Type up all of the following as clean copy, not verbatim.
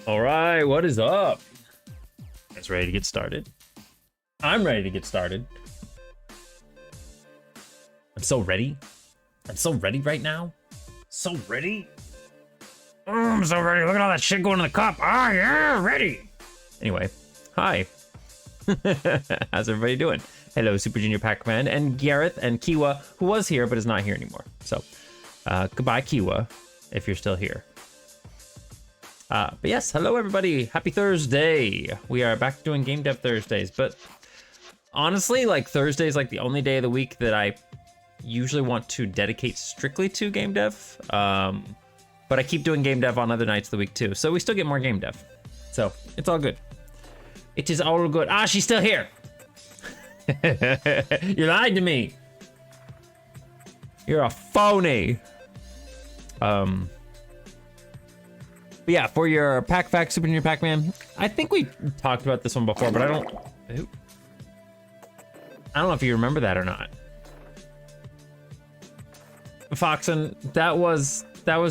All right, what is up? It's ready to get started. I'm ready to get started. I'm so ready. I'm so ready right now. So ready. Oh, I'm so ready. Look at all that shit going in the cup. Ah, yeah, ready. Anyway, hi. How's everybody doing? Hello, Super Junior Pac-Man and Gareth and Kiwa, who was here but is not here anymore. So, goodbye, Kiwa, if you're still here. But yes, hello everybody. Happy Thursday. We are back doing Game Dev Thursdays, but honestly, like Thursday is like the only day of the week that I usually want to dedicate strictly to game dev. But I keep doing game dev on other nights of the week too, so we still get more game dev. So it's all good. It is all good. Ah, she's still here. You lied to me. You're a phony. But yeah, for your Pack Fact Super Junior Pac-Man, I think we talked about this one before, but I don't know if you remember that or not. Foxen, that was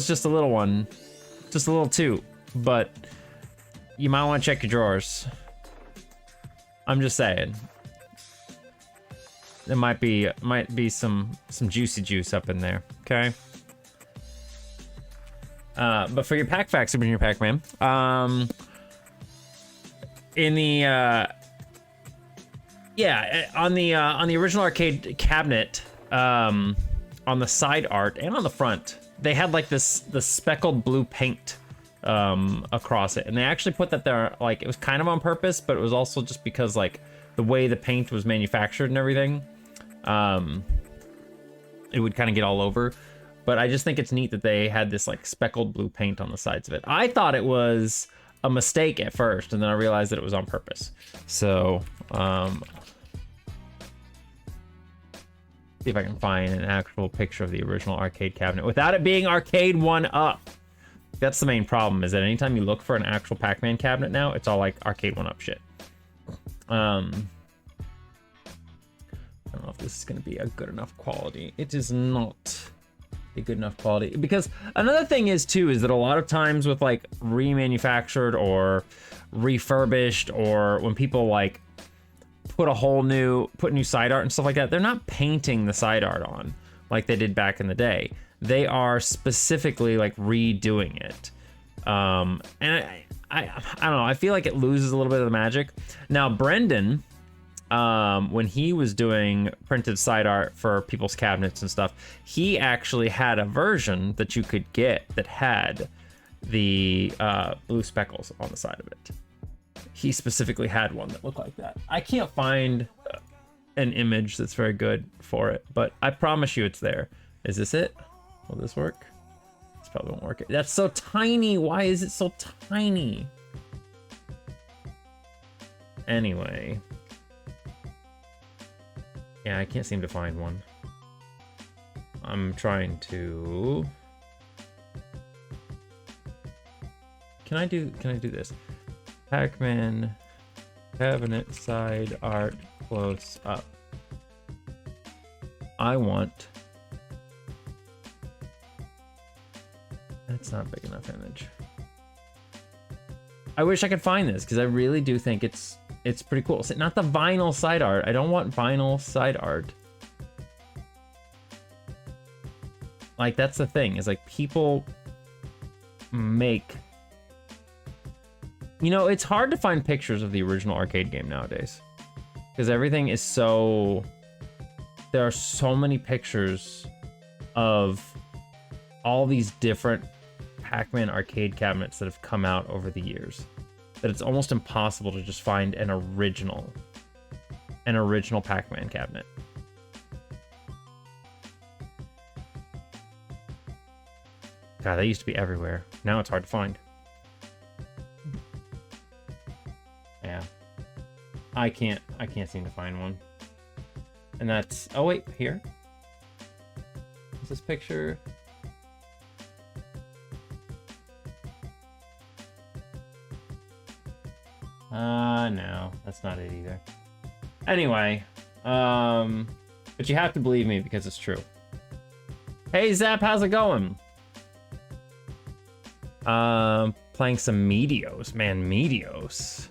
just a little one, just a little too, but you might want to check your drawers. I'm just saying. There might be some juicy juice up in there, okay? But for your Pack Fact Super Junior Pac-Man, in the on the original arcade cabinet, on the side art and on the front, they had like the speckled blue paint across it, and they actually put that there, like it was kind of on purpose, but it was also just because like the way the paint was manufactured and everything, it would kind of get all over. But I just think it's neat that they had this like speckled blue paint on the sides of it. I thought it was a mistake at first, and then I realized that it was on purpose. So, see if I can find an actual picture of the original arcade cabinet without it being arcade 1-up. That's the main problem, is that anytime you look for an actual Pac-Man cabinet now, it's all like arcade 1-up shit. I don't know if this is gonna be a good enough quality. It is not a good enough quality, because another thing is too, is that a lot of times with like remanufactured or refurbished, or when people like put new side art and stuff like that, they're not painting the side art on like they did back in the day. They are specifically like redoing it. And I don't know, I feel like it loses a little bit of the magic. Now Brendan, when he was doing printed side art for people's cabinets and stuff, he actually had a version that you could get that had the blue speckles on the side of it. He specifically had one that looked like that. I can't find an image that's very good for it, but I promise you it's there. Is this it? Will this work? This probably won't work. That's so tiny. Why is it so tiny? Anyway. Yeah, I can't seem to find one. I'm trying to... Can I do this? Pac-Man cabinet side art close up. I want... That's not a big enough image. I wish I could find this, because I really do think it's pretty cool. So not the vinyl side art. I don't want vinyl side art. Like, that's the thing, is like people make... You know, it's hard to find pictures of the original arcade game nowadays, because everything is so... There are so many pictures of all these different Pac-Man arcade cabinets that have come out over the years, that it's almost impossible to just find an original Pac-Man cabinet. God, they used to be everywhere. Now it's hard to find. Yeah. I can't seem to find one. And that's, oh wait, here? Is this picture? No, that's not it either. Anyway, but you have to believe me because it's true. Hey Zap, how's it going? Playing some Meteos. Man, Meteos.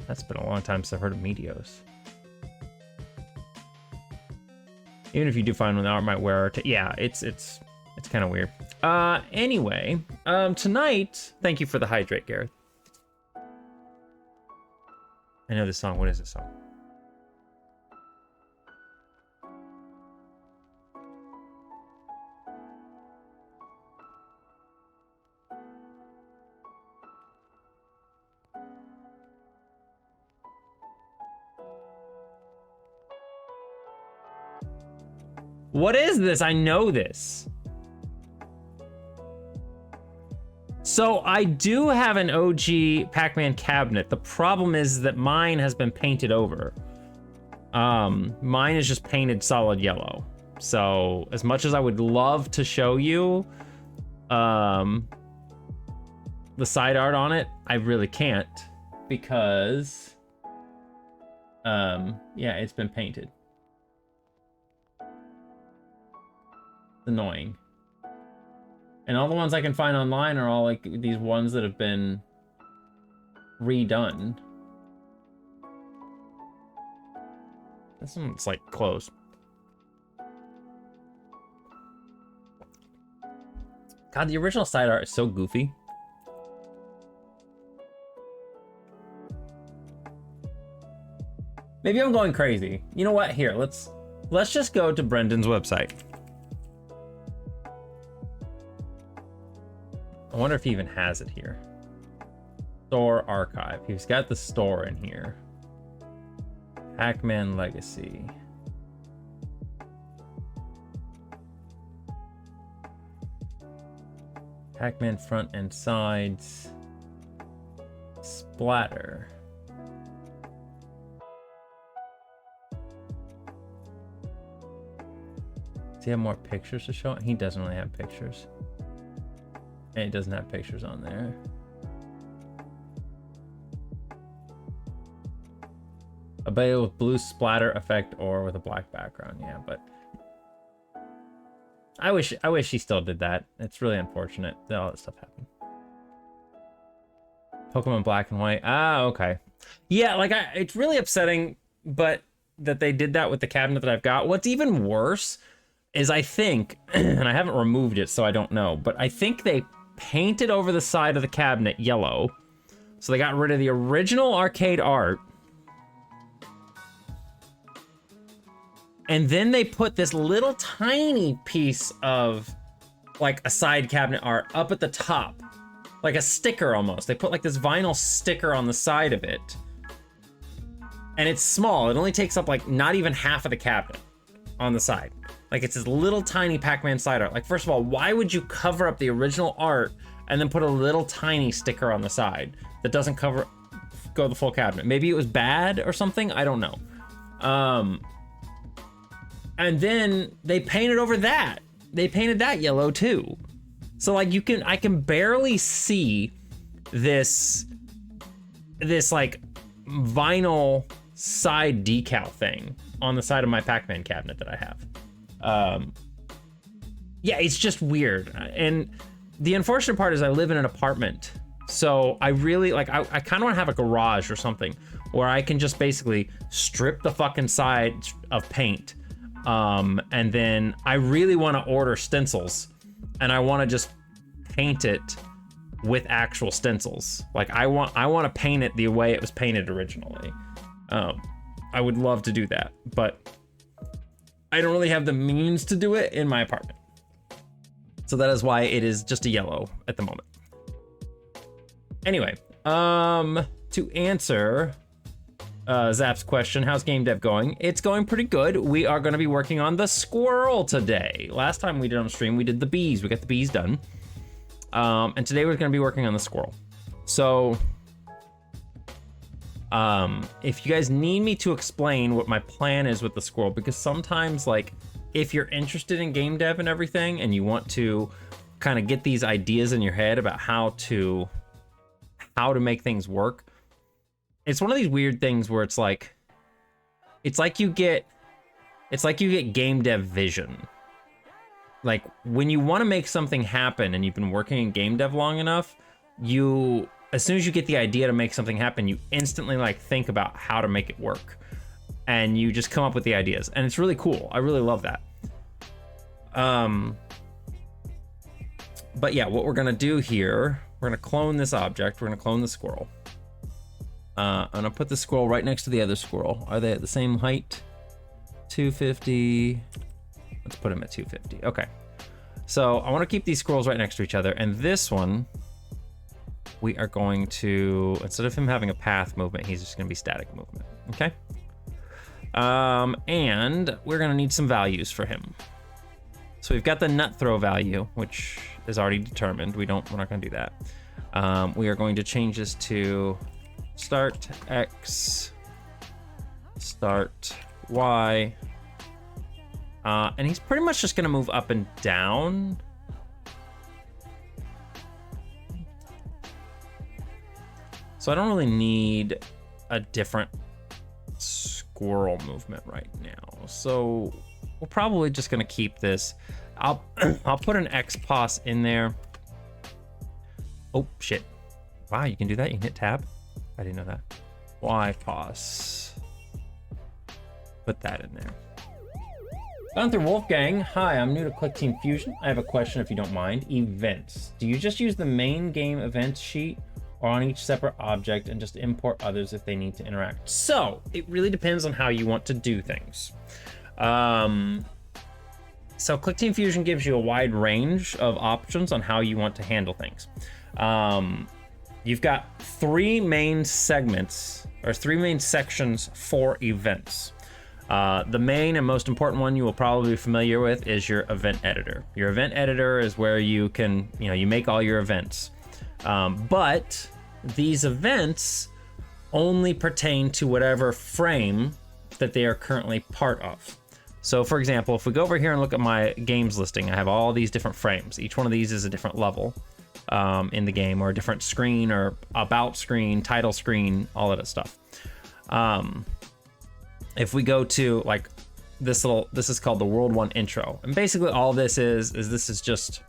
That's been a long time since I've heard of Meteos. Even if you do find one, the art might wear it. Yeah, it's kind of weird. Anyway, tonight, thank you for the hydrate, Gareth. I know this song. What is this song? What is this? I know this. So I do have an OG Pac-Man cabinet. The problem is that mine has been painted over. Mine is just painted solid yellow. So as much as I would love to show you the side art on it, I really can't because yeah, it's been painted. It's annoying. And all the ones I can find online are all like these ones that have been redone. This one's like closed. God, the original side art is so goofy. Maybe I'm going crazy. You know what? Here, let's just go to Brendan's website. I wonder if he even has it here. Store archive. He's got the store in here. Pac-Man Legacy. Pac-Man front and sides. Splatter. Does he have more pictures to show? He doesn't really have pictures. And it doesn't have pictures on there. Available with blue splatter effect or with a black background. Yeah, but I wish he still did that. It's really unfortunate that all that stuff happened. Pokemon Black and White. Ah, okay. Yeah, like it's really upsetting, but that they did that with the cabinet that I've got. What's even worse is I think, and I haven't removed it, so I don't know, but I think they painted over the side of the cabinet yellow. So they got rid of the original arcade art. And then they put this little tiny piece of like a side cabinet art up at the top. Like a sticker almost. They put like this vinyl sticker on the side of it. And it's small. It only takes up like not even half of the cabinet on the side. Like it's this little tiny Pac-Man side art. Like first of all, why would you cover up the original art and then put a little tiny sticker on the side that doesn't go the full cabinet? Maybe it was bad or something. I don't know. And then they painted over that. They painted that yellow too. So like I can barely see this like vinyl side decal thing on the side of my Pac-Man cabinet that I have. Yeah, it's just weird. And the unfortunate part is I live in an apartment. So I really like, I kind of want to have a garage or something where I can just basically strip the fucking side of paint. And then I really want to order stencils and I want to just paint it with actual stencils. Like I want to paint it the way it was painted originally. I would love to do that, but I don't really have the means to do it in my apartment. So that is why it is just a yellow at the moment. Anyway, to answer Zap's question, how's game dev going? It's going pretty good. We are going to be working on the squirrel today. Last time we did on stream, we did the bees. We got the bees done. And today we're going to be working on the squirrel. So if you guys need me to explain what my plan is with the squirrel, because sometimes like if you're interested in game dev and everything and you want to kind of get these ideas in your head about how to make things work, it's one of these weird things where it's like you get game dev vision. like when you want to make something happen and you've been working in game dev long enough, as soon as you get the idea to make something happen, you instantly like think about how to make it work, and you just come up with the ideas, and it's really cool. I really love that. But yeah, what we're gonna do here, we're gonna clone this object. We're gonna clone the squirrel. I'm gonna put the squirrel right next to the other squirrel. Are they at the same height? 250. Let's put them at 250. Okay. So I want to keep these squirrels right next to each other, and this one, we are going to, instead of him having a path movement, he's just gonna be static movement, okay? And we're gonna need some values for him. So we've got the nut throw value, which is already determined. We're not gonna do that. We are going to change this to start X, start Y, and he's pretty much just gonna move up and down. So I don't really need a different squirrel movement right now. So we're probably just gonna keep this. I'll put an X pos in there. Oh shit. Wow, you can do that? You can hit tab? I didn't know that. Y pos. Put that in there. Gunther Wolfgang, hi, I'm new to Clickteam Fusion. I have a question if you don't mind. Events. Do you just use the main game events sheet or on each separate object and just import others if they need to interact? So it really depends on how you want to do things. So Clickteam Fusion gives you a wide range of options on how you want to handle things. You've got three main segments or three main sections for events. The main and most important one you will probably be familiar with is your event editor. Your event editor is where you can, you make all your events. But these events only pertain to whatever frame that they are currently part of. So for example, if we go over here and look at my games listing, I have all these different frames. Each one of these is a different level in the game, or a different screen, or about screen, title screen, all of that stuff. If we go to like this is called the World 1 intro. And basically all this is this is just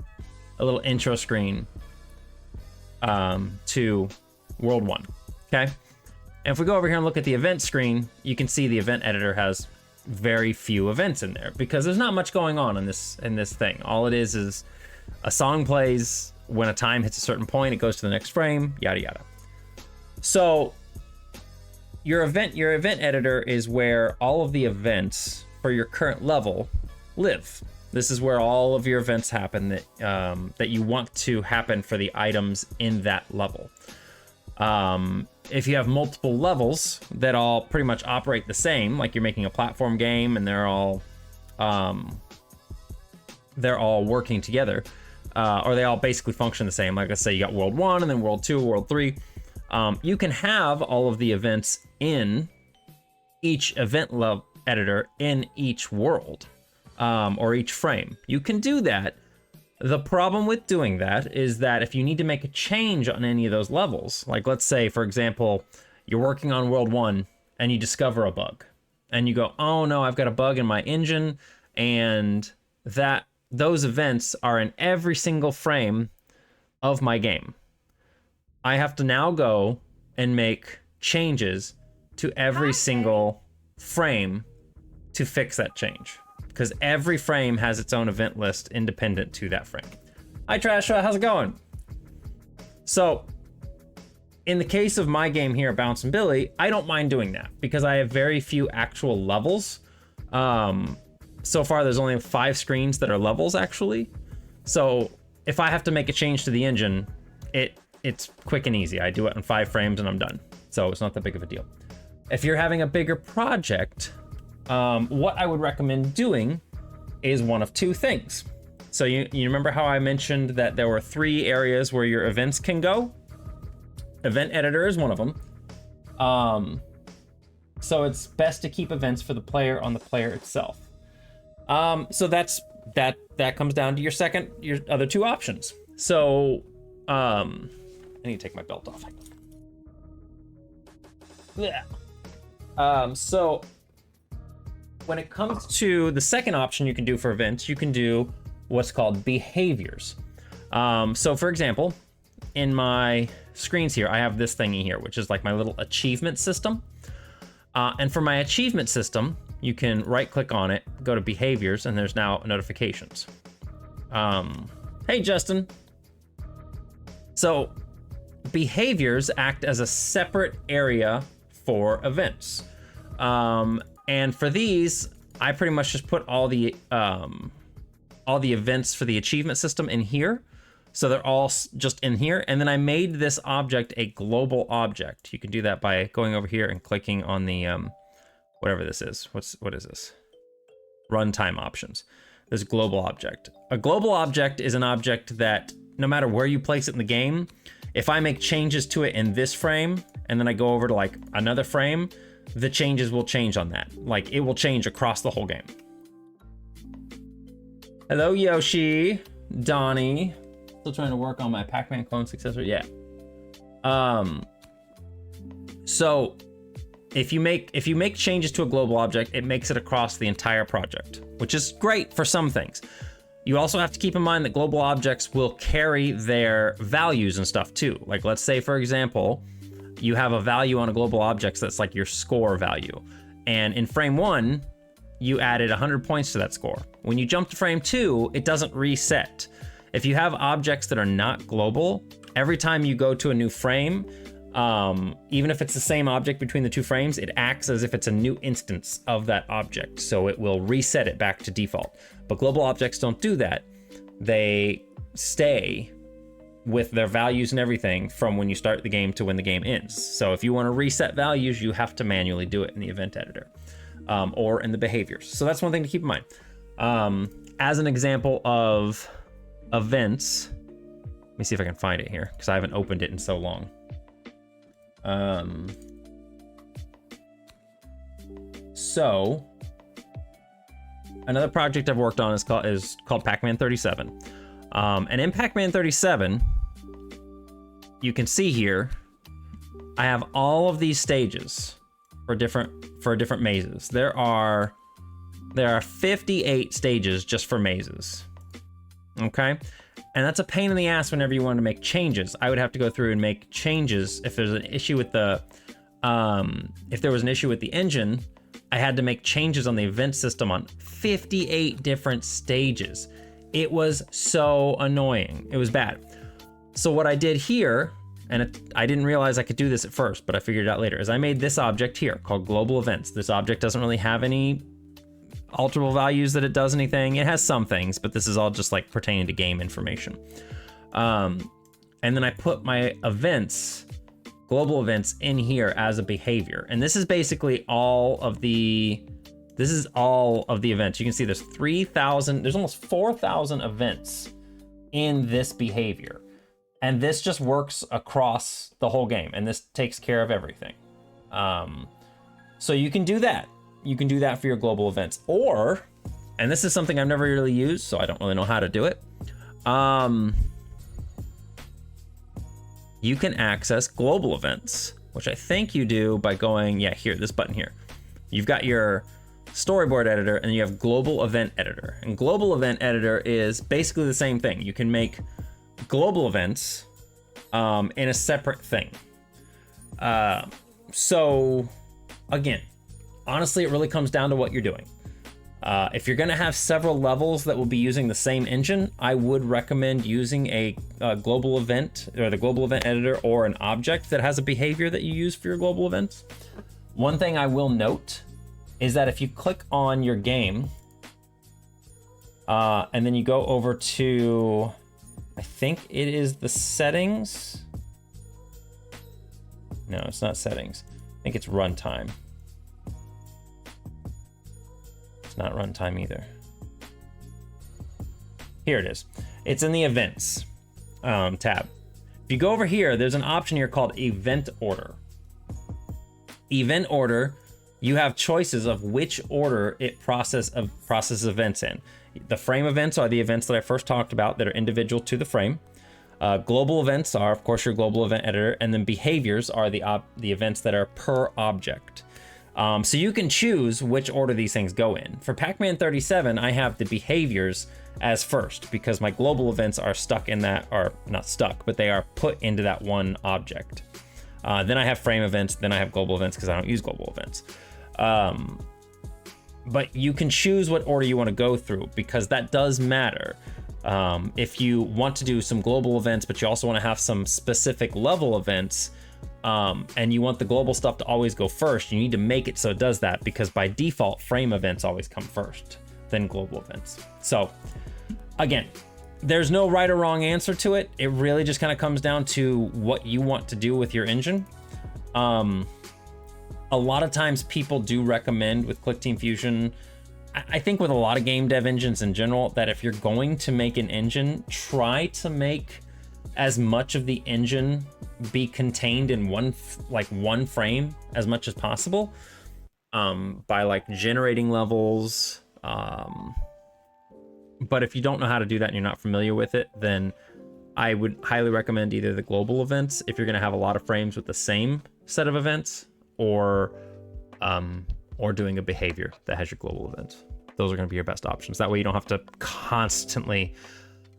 a little intro screen to World 1, okay? And if we go over here and look at the event screen, you can see the event editor has very few events in there because there's not much going on in this thing. All it is a song plays, when a time hits a certain point, it goes to the next frame, yada yada. So your event editor is where all of the events for your current level live. This is where all of your events happen that you want to happen for the items in that level. If you have multiple levels that all pretty much operate the same, like you're making a platform game and they're all working together, or they all basically function the same. Like I say, you got World 1 and then World 2, World 3. You can have all of the events in each event editor in each world, or each frame. You can do that. The problem with doing that is that if you need to make a change on any of those levels, like let's say, for example, you're working on World 1 and you discover a bug and you go, oh no, I've got a bug in my engine, and those events are in every single frame of my game. I have to now go and make changes to every single frame to fix that change, because every frame has its own event list independent to that frame. Hi Trasha, how's it going? So in the case of my game here, Bouncin Billy, I don't mind doing that because I have very few actual levels. So far there's only 5 screens that are levels actually. So if I have to make a change to the engine, it's quick and easy. I do it in 5 frames and I'm done. So it's not that big of a deal. If you're having a bigger project, what I would recommend doing is one of 2 things. So you remember how I mentioned that there were 3 areas where your events can go? Event editor is one of them. So it's best to keep events for the player on the player itself. So that comes down to your other 2 options. So I need to take my belt off. So when it comes to the second option you can do for events, you can do what's called behaviors. So for example, in my screens here, I have this thingy here, which is like my little achievement system. And for my achievement system, you can right click on it, go to behaviors, and there's now notifications. Hey, Justin. So behaviors act as a separate area for events. And for these, I pretty much just put all the events for the achievement system in here. So they're all just in here. And then I made this object a global object. You can do that by going over here and clicking on the, whatever this is. What is this? Runtime options. This global object. A global object is an object that no matter where you place it in the game, if I make changes to it in this frame, and then I go over to like another frame, the changes will change on that. Like it will change across the whole game. Hello, Yoshi, Donnie. Still trying to work on my Pac-Man clone successor. Yeah. So if you make changes to a global object, it makes it across the entire project, which is great for some things. You also have to keep in mind that global objects will carry their values and stuff too. Like let's say, for example, you have a value on a global object that's like your score value. And in frame 1, you added 100 points to that score. When you jump to frame 2, it doesn't reset. If you have objects that are not global, every time you go to a new frame, even if it's the same object between the two frames, it acts as if it's a new instance of that object. So it will reset it back to default. But global objects don't do that. They stay with their values and everything from when you start the game to when the game ends. So if you want to reset values, you have to manually do it in the event editor or in the behaviors. So that's one thing to keep in mind. As an example of events, let me see if I can find it here because I haven't opened it in so long. So another project I've worked on is called Pac-Man 37. And in Pac-Man 37, you can see here, I have all of these stages for different mazes. There are 58 stages just for mazes. Okay? And that's a pain in the ass whenever you want to make changes. I would have to go through and make changes if there's an issue with the if there was an issue with the engine. I had to make changes on the event system on 58 different stages. It was so annoying. It was bad. So what I did here, and I didn't realize I could do this at first, but I figured it out later, is I made this object here called global events. This object doesn't really have any alterable values that it does anything. It has some things, but this is all just like pertaining to game information. And then I put my events, global events, in here as a behavior. And this is basically all of the events. You can see there's 3,000, there's almost 4,000 events in this behavior. And this just works across the whole game, and this takes care of everything. So you can do that. You can do that for your global events. Or, and this is something I've never really used, so I don't really know how to do it. You can access global events, which I think you do by going, yeah, here, this button here. You've got your storyboard editor, and you have global event editor. And global event editor is basically the same thing. You can make global events in a separate thing. So again, honestly, it really comes down to what you're doing. If you're gonna have several levels that will be using the same engine, I would recommend using a global event or the global event editor or an object that has a behavior that you use for your global events. One thing I will note is that if you click on your game and then you go over to, I think it is the settings. No, it's not settings. I think it's runtime. It's not runtime either. Here it is. It's in the events tab. If you go over here, there's an option here called event order. Event order, you have choices of which order it processes events in. The frame events are the events that I first talked about that are individual to the frame. Global events are, of course, your global event editor, and then behaviors are the events that are per object. So you can choose which order these things go in. For Pac-Man 37, I have the behaviors as first, because my global events are stuck in that, or not stuck, but they are put into that one object. Then I have frame events, then I have global events because I don't use global events. But you can choose what order you want to go through, because that does matter. If you want to do some global events, but you also want to have some specific level events, and you want the global stuff to always go first, you need to make it so it does that, because by default, frame events always come first, then global events. So again, there's no right or wrong answer to it. It really just kind of comes down to what you want to do with your engine. A lot of times people do recommend with Clickteam Fusion, I think with a lot of game dev engines in general, that if you're going to make an engine, try to make as much of the engine be contained in one frame as much as possible, by like generating levels. But if you don't know how to do that and you're not familiar with it, then I would highly recommend either the global events if you're going to have a lot of frames with the same set of events, or doing a behavior that has your global events. Those are going to be your best options. That way you don't have to constantly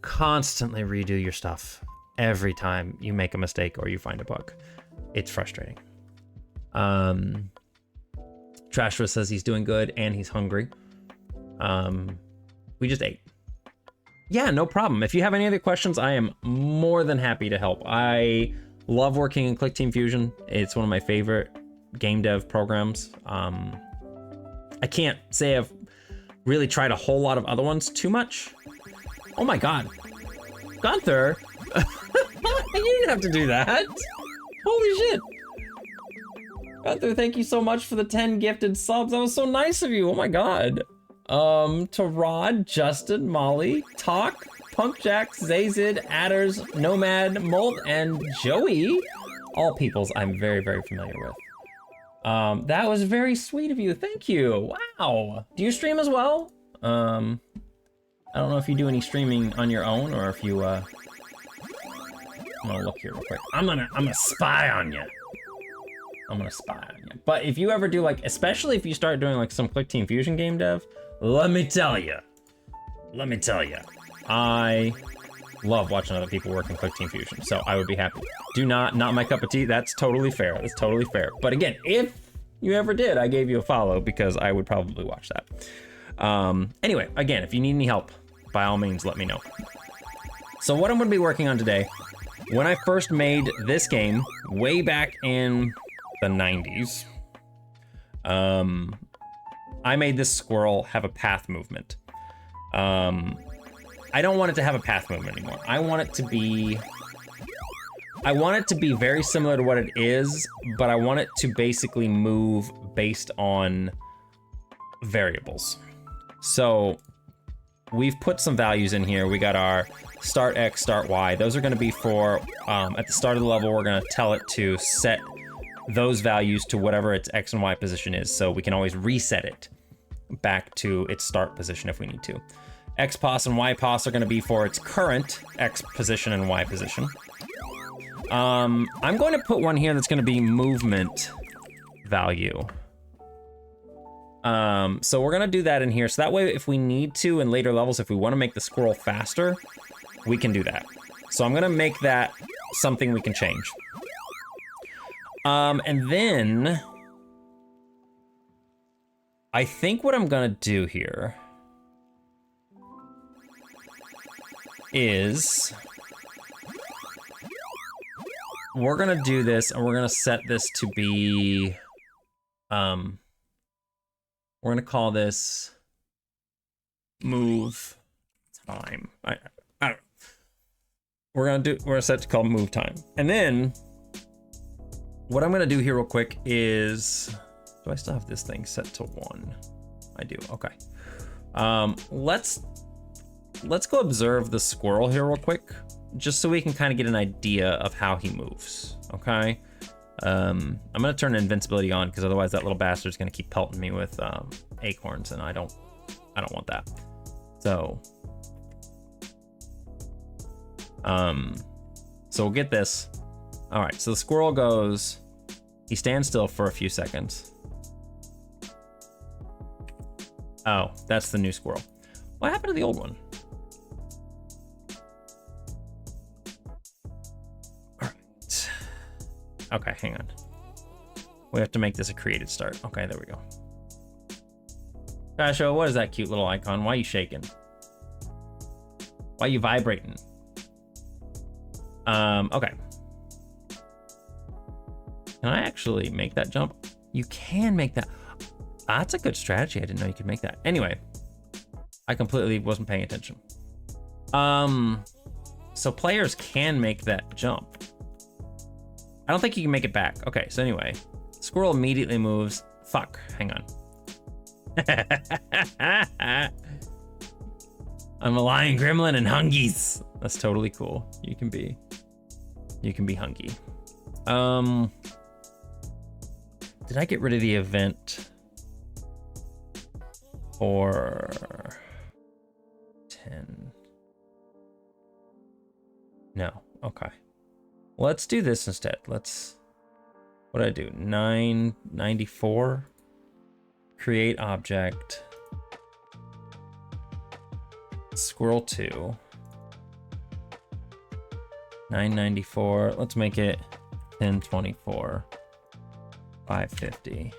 redo your stuff every time you make a mistake or you find a bug. It's frustrating. Trashra says he's doing good and he's hungry. We just ate. Yeah, no problem. If you have any other questions, I am more than happy to help. I love working in Clickteam Fusion. It's one of my favorite game dev programs. I can't say I've really tried a whole lot of other ones too much. Oh my god. Gunther! You didn't have to do that. Holy shit. Gunther, thank you so much for the 10 gifted subs. That was so nice of you. Oh my god. To Rod, Justin, Molly, Talk, Punkjack, Zazid, Adders, Nomad, Molt, and Joey. All peoples I'm very, very familiar with. That was very sweet of you. Thank you. Wow. Do you stream as well? I don't know if you do any streaming on your own, or if you, I'm gonna look here real quick. I'm gonna spy on you. I'm gonna spy on you. But if you ever do, like, especially if you start doing like some Clickteam Fusion game dev, let me tell you, I love watching other people work in Clickteam Fusion, so I would be happy. Not my cup of tea. That's totally fair. That's totally fair. But again, if you ever did, I gave you a follow because I would probably watch that. Anyway, again, if you need any help, by all means, let me know. So what I'm going to be working on today, when I first made this game way back in the 90s, I made this squirrel have a path movement. I don't want it to have a path movement anymore. I want it to be very similar to what it is, but I want it to basically move based on variables. So we've put some values in here. We got our start X, start Y. Those are gonna be for, at the start of the level, we're gonna tell it to set those values to whatever its X and Y position is, so we can always reset it back to its start position if we need to. X pos and Y pos are going to be for its current X position and Y position. I'm going to put one here that's going to be movement value. So we're going to do that in here. So that way, if we need to in later levels, if we want to make the squirrel faster, we can do that. So I'm going to make that something we can change. And then I think what I'm going to do here is we're gonna do this and we're gonna set this to be, we're gonna call this move time. I don't know. We're gonna set it to call move time. And then what I'm gonna do here real quick is, do I still have this thing set to 1? I do, okay. Let's go observe the squirrel here real quick, just so we can kind of get an idea of how he moves, okay? I'm gonna turn invincibility on, because otherwise that little bastard's gonna keep pelting me with acorns, and I don't want that. So we'll get this. All right, so the squirrel goes, he stands still for a few seconds. Oh, that's the new squirrel. What happened to the old one? Okay, hang on. We have to make this a created start. Okay, there we go. Basho, what is that cute little icon? Why are you shaking? Why are you vibrating? Okay. Can I actually make that jump? You can make that. That's a good strategy. I didn't know you could make that. Anyway, I completely wasn't paying attention. So players can make that jump. I don't think you can make it back. Okay, so anyway, Squirrel immediately moves. Fuck, hang on. I'm a lion gremlin and hungies. That's totally cool. You can be hungy. Did I get rid of the event for 10? No, okay. Let's do this instead. What did I do? 994. Create object. Squirrel 2. 994. Let's make it 1024. 550.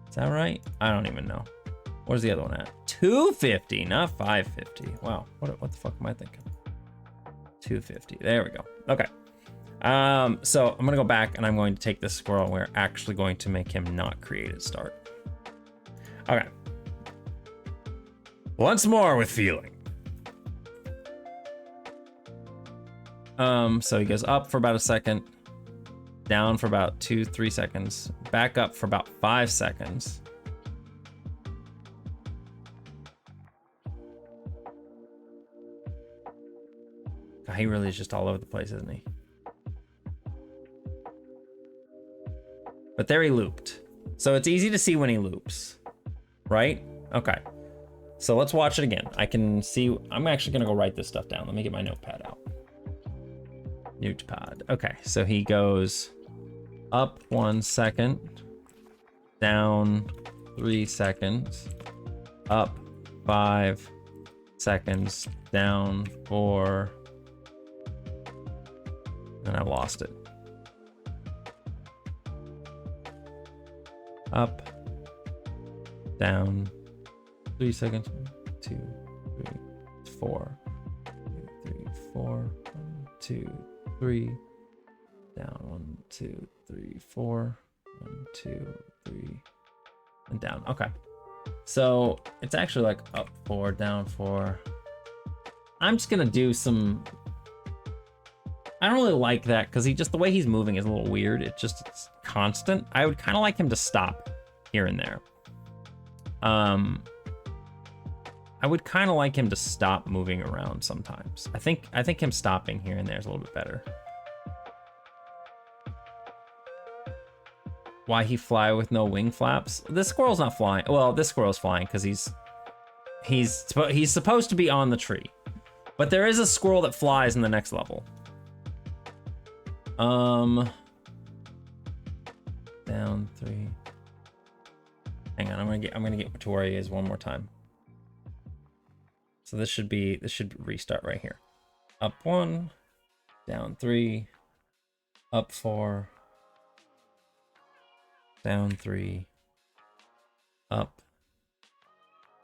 Is that right? I don't even know. Where's the other one at? 250, not 550. Wow, what the fuck am I thinking? 250. There we go. Okay. So I'm gonna go back and I'm going to take this squirrel and we're actually going to make him not created start. Okay. Once more with feeling. So he goes up for about a second, down for about 2-3 seconds, back up for about 5 seconds. God, he really is just all over the place, isn't he? But there he looped. So it's easy to see when he loops, right? Okay. So let's watch it again. I can see, I'm actually gonna go write this stuff down. Let me get my notepad out. Notepad. Okay, so he goes up 1 second, down 3 seconds, up 5 seconds, down 4, and I lost it. Up, down, 3 seconds, 2, 3, 4, 2, 3, 4, 1, 2, 3, down, 1, 2, 3, 4, 1, 2, 3, and down. Okay, so it's actually like up 4, down 4. I'm just gonna do some. I don't really like that because the way he's moving is a little weird. It's constant. I would kind of like him to stop here and there. I would kind of like him to stop moving around sometimes. I think him stopping here and there is a little bit better. Why he fly with no wing flaps? This squirrel's not flying. Well, this squirrel's flying because he's supposed to be on the tree. But there is a squirrel that flies in the next level. Down 3. Hang on, I'm gonna get to where he is one more time. So this should restart right here. Up 1, down 3, up 4, down 3, up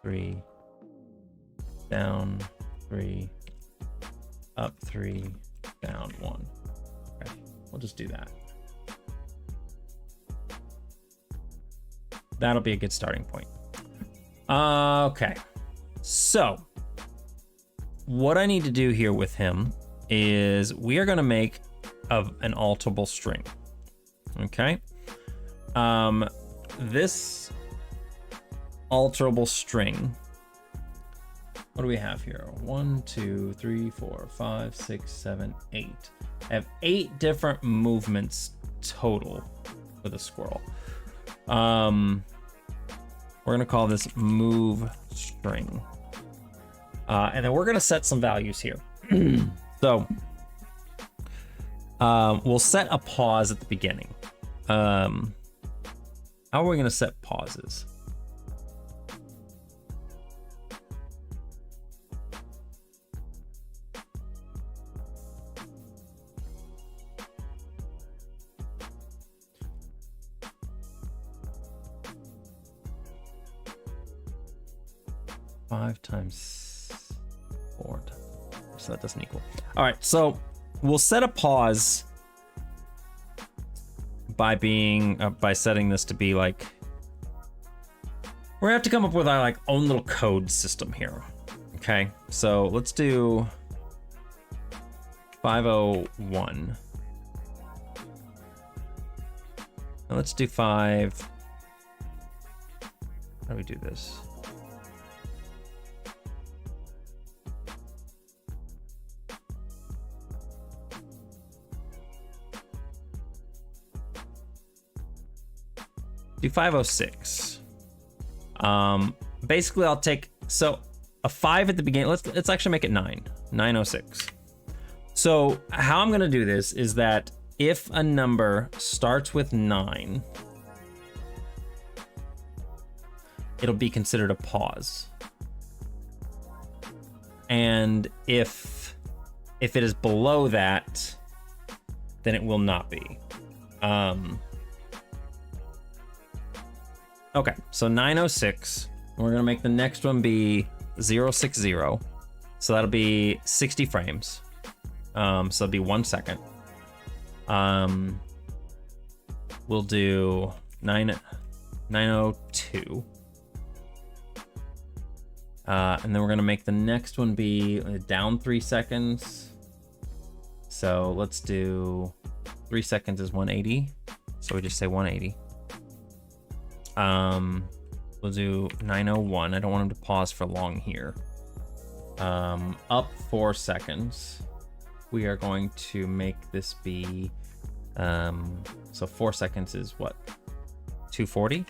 3, down 3, up 3, down 1. Okay, we'll just do that. That'll be a good starting point. Okay, so what I need to do here with him is we are going to make an alterable string. Okay, this alterable string. What do we have here? 1, 2, 3, 4, 5, 6, 7, 8. I have 8 different movements total with a squirrel. We're gonna call this move string. And then we're gonna set some values here. So we'll set a pause at the beginning. How are we gonna set pauses? 5 times 4. So that doesn't equal. All right, so we'll set a pause by setting this to be like, we're gonna have to come up with our like own little code system here. Okay, so let's do 501. Now let's do 5. How do we do this? Do 506. Basically I'll take, so a 5 at the beginning. Let's actually make it 906. So how I'm gonna do this is that if a number starts with 9, it'll be considered a pause. And if it is below that, then it will not be. Okay, so 906. We're gonna make the next one be 060. So that'll be 60 frames. So it'll be 1 second. We'll do 902. And then we're gonna make the next one be down 3 seconds. So let's do 3 seconds is 180. So we just say 180. We'll do 901. I don't want him to pause for long here. Up 4 seconds. We are going to make this be, so 4 seconds is what? 240?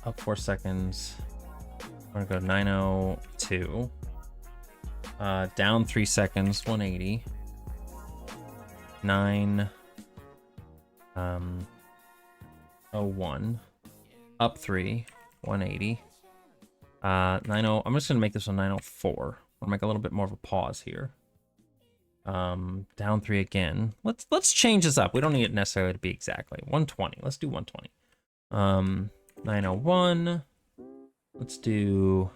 Up 4 seconds. We're gonna go 902. Down 3 seconds, 180. 901. Up 3, 180. 90. I'm just gonna make this one 904. I'll make a little bit more of a pause here. Down 3 again. Let's change this up. We don't need it necessarily to be exactly 120. Let's do 120. 901. Let's do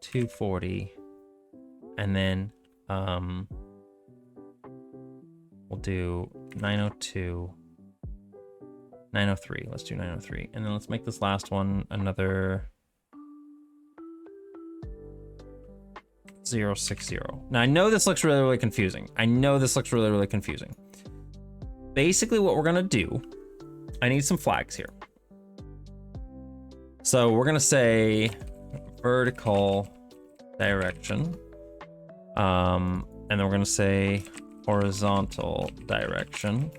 240. And then we'll do 902, 903. Let's do 903. And then let's make this last one another 060. Now I know this looks really, really confusing. Basically what we're gonna do, I need some flags here. So we're gonna say vertical direction. And then we're gonna say horizontal direction.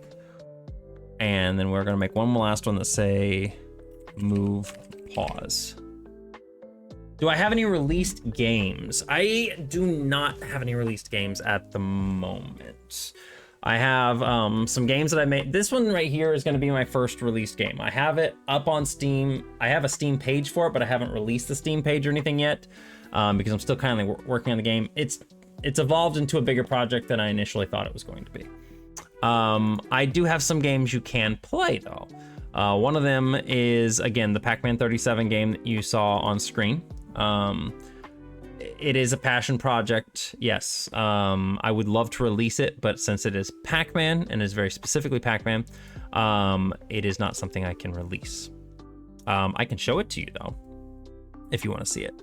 And then we're gonna make one last one that say move pause. Do I have any released games? I do not have any released games at the moment. I have some games that I made. This one right here is gonna be my first released game. I have it up on Steam. I have a Steam page for it, but I haven't released the Steam page or anything yet because I'm still kind of working on the game. It's evolved into a bigger project than I initially thought it was going to be. I do have some games you can play though. One of them is, again, the Pac-Man 37 game that you saw on screen. It is a passion project, yes. I would love to release it, but since it is Pac-Man and is very specifically Pac-Man, it is not something I can release. I can show it to you though, if you want to see it.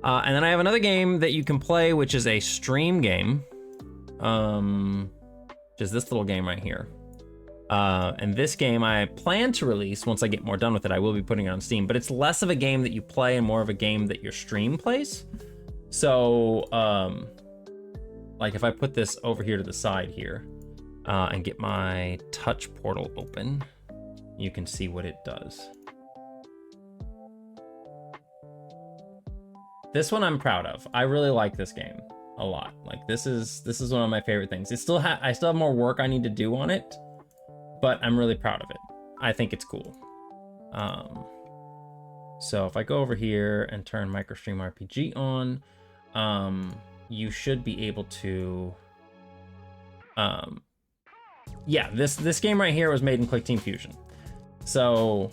And then I have another game that you can play, which is a stream game, which is this little game right here. And this game I plan to release once I get more done with it. I will be putting it on Steam, but it's less of a game that you play and more of a game that your stream plays. So, like if I put this over here to the side here, and get my touch portal open, you can see what it does. This one I'm proud of. I really like this game a lot. Like this is one of my favorite things. I still have more work I need to do on it, but I'm really proud of it. I think it's cool. So if I go over here and turn MicroStream RPG on, you should be able to yeah, this game right here was made in Clickteam Fusion. So,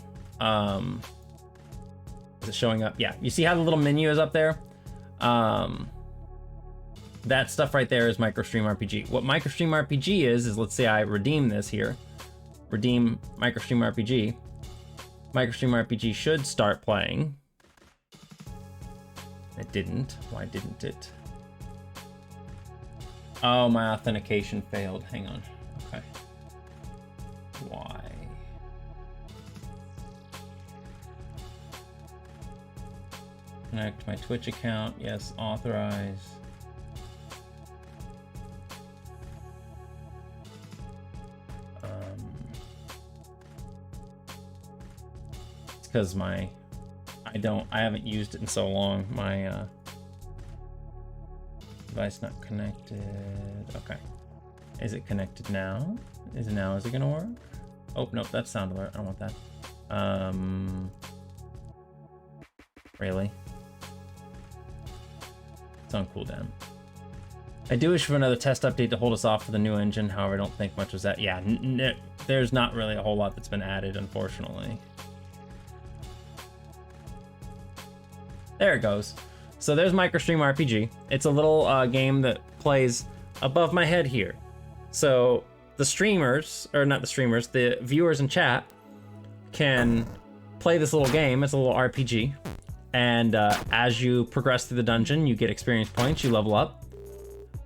is it showing up? Yeah, you see how the little menu is up there? That stuff right there is MicroStream RPG. What MicroStream RPG is let's say I redeem this here. Redeem MicroStream RPG. MicroStream RPG should start playing. It didn't. Why didn't it? Oh, my authentication failed. Hang on. Okay. Why? Connect my Twitch account. Yes, authorize. It's because I haven't used it in so long. My device not connected. Okay. Is it connected now? Is it gonna work? Oh, nope, that's sound alert. I don't want that. Really? It's on cooldown. I do wish for another test update to hold us off for the new engine. However, I don't think much was that. Yeah, there's not really a whole lot that's been added, unfortunately. There it goes. So there's MicroStream RPG. It's a little game that plays above my head here. So the streamers, or not the streamers, the viewers in chat can play this little game. It's a little RPG. And as you progress through the dungeon, you get experience points, you level up.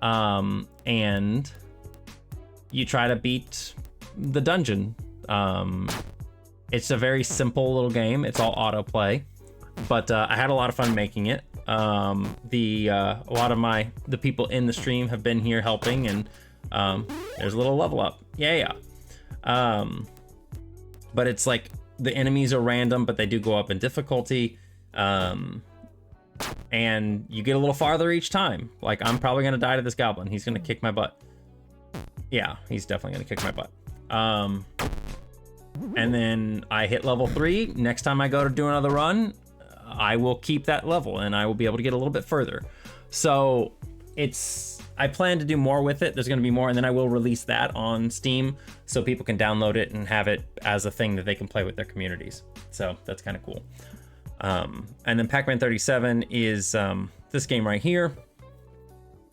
And you try to beat the dungeon. It's a very simple little game. It's all autoplay. But I had a lot of fun making it. A lot of the people in the stream have been here helping, and there's a little level up. Yeah. But it's like the enemies are random, but they do go up in difficulty. And you get a little farther each time. Like, I'm probably gonna die to this goblin. He's gonna kick my butt. Yeah, he's definitely gonna kick my butt. And then I hit level 3. Next time I go to do another run, I will keep that level and I will be able to get a little bit further. So I plan to do more with it. There's going to be more, and then I will release that on Steam so people can download it and have it as a thing that they can play with their communities. So that's kind of cool. And then Pac-Man 37 is this game right here.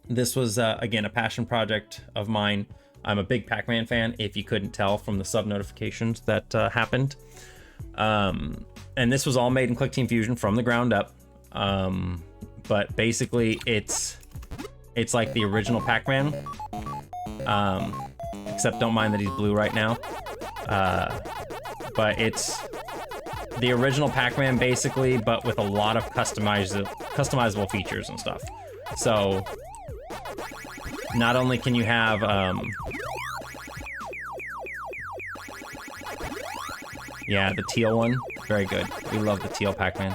This was, again, a passion project of mine. I'm a big Pac-Man fan, if you couldn't tell from the sub notifications that happened. And this was all made in Clickteam Fusion from the ground up. But basically it's like the original Pac-Man. Except don't mind that he's blue right now. But it's the original Pac-Man basically, but with a lot of customizable features and stuff. So not only can you have yeah, the teal one, very good. We love the teal Pac-Man.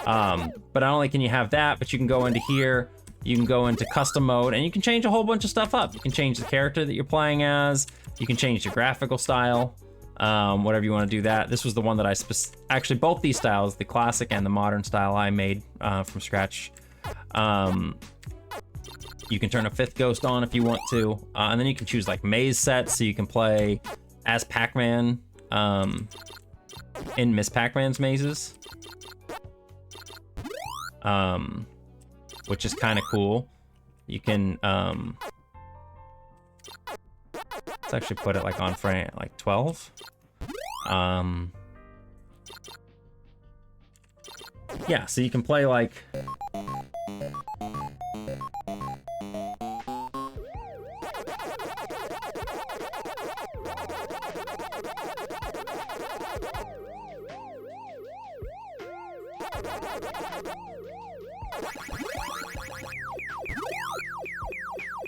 But not only can you have that, but you can go into here, you can go into custom mode, and you can change a whole bunch of stuff up. You can change the character that you're playing as, you can change the graphical style, whatever you want to do that. This was the one that actually both these styles, the classic and the modern style, I made from scratch. You can turn a 5th ghost on if you want to, and then you can choose like maze sets, so you can play as Pac-Man in Miss Pac-Man's mazes, which is kind of cool. You can let's actually put it like on frame like 12. Yeah, so you can play like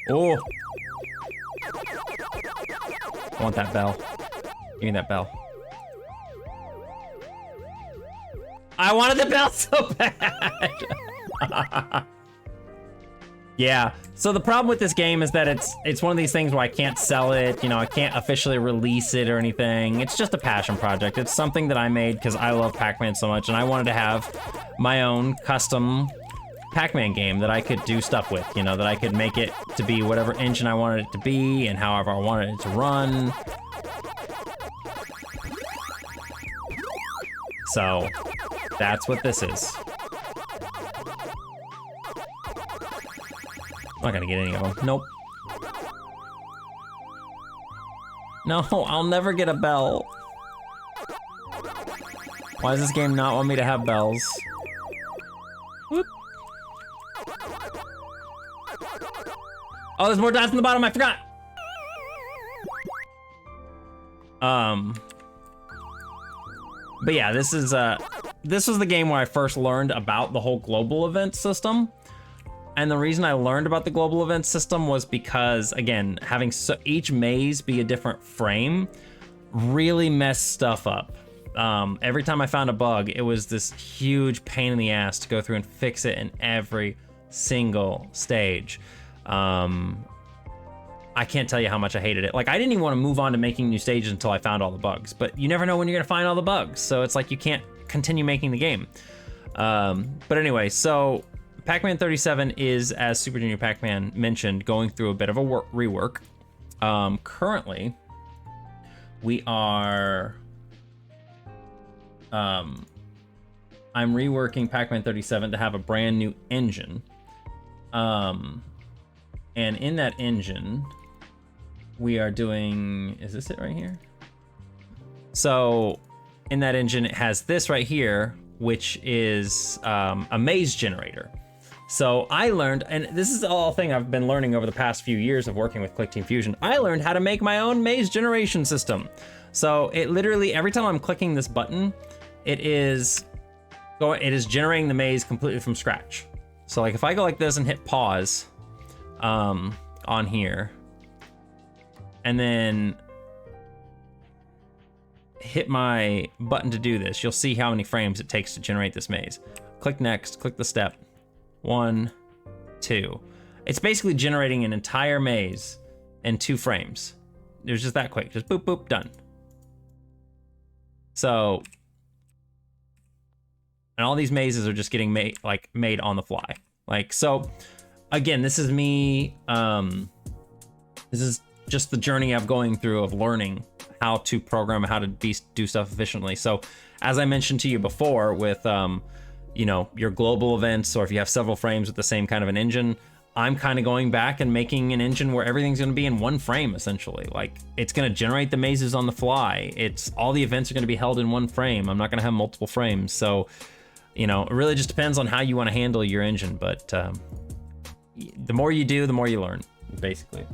oh, I want that bell. Give me that bell. I wanted the bell so bad. Yeah, so the problem with this game is that it's one of these things where I can't sell it, you know, I can't officially release it or anything. It's just a passion project. It's something that I made because I love Pac-Man so much, and I wanted to have my own custom Pac-Man game that I could do stuff with, you know, that I could make it to be whatever engine I wanted it to be and however I wanted it to run. So that's what this is. I'm not gonna get any of them. Nope. No, I'll never get a bell. Why does this game not want me to have bells? Whoop. Oh, there's more dots in the bottom, I forgot! But yeah, this was the game where I first learned about the whole global event system. And the reason I learned about the global event system was because, again, having each maze be a different frame really messed stuff up. Every time I found a bug, it was this huge pain in the ass to go through and fix it in every single stage. I can't tell you how much I hated it. Like, I didn't even want to move on to making new stages until I found all the bugs, but you never know when you're gonna find all the bugs, so it's like you can't continue making the game. But anyway, so Pac-Man 37 is, as Super Junior Pac-Man mentioned, going through a bit of a rework. Currently, we are... I'm reworking Pac-Man 37 to have a brand new engine. And in that engine, we are doing... Is this it right here? So, in that engine, it has this right here, which is a maze generator. So I learned, and this is all a thing I've been learning over the past few years of working with Clickteam Fusion, I learned how to make my own maze generation system. So it literally, every time I'm clicking this button, it is generating the maze completely from scratch. So like if I go like this and hit pause on here, and then hit my button to do this, you'll see how many frames it takes to generate this maze. Click next, click the step. 1, 2. It's basically generating an entire maze in 2 frames. It was just that quick, just boop, boop, done. So, and all these mazes are just getting made on the fly. Like, so, again, this is me, this is just the journey I'm going through of learning how to program, how to do stuff efficiently. So, as I mentioned to you before with, you know, your global events, or if you have several frames with the same kind of an engine, I'm kind of going back and making an engine where everything's going to be in one frame, essentially. Like, it's going to generate the mazes on the fly. All the events are going to be held in one frame. I'm not going to have multiple frames. So, you know, it really just depends on how you want to handle your engine. But the more you do, the more you learn, basically.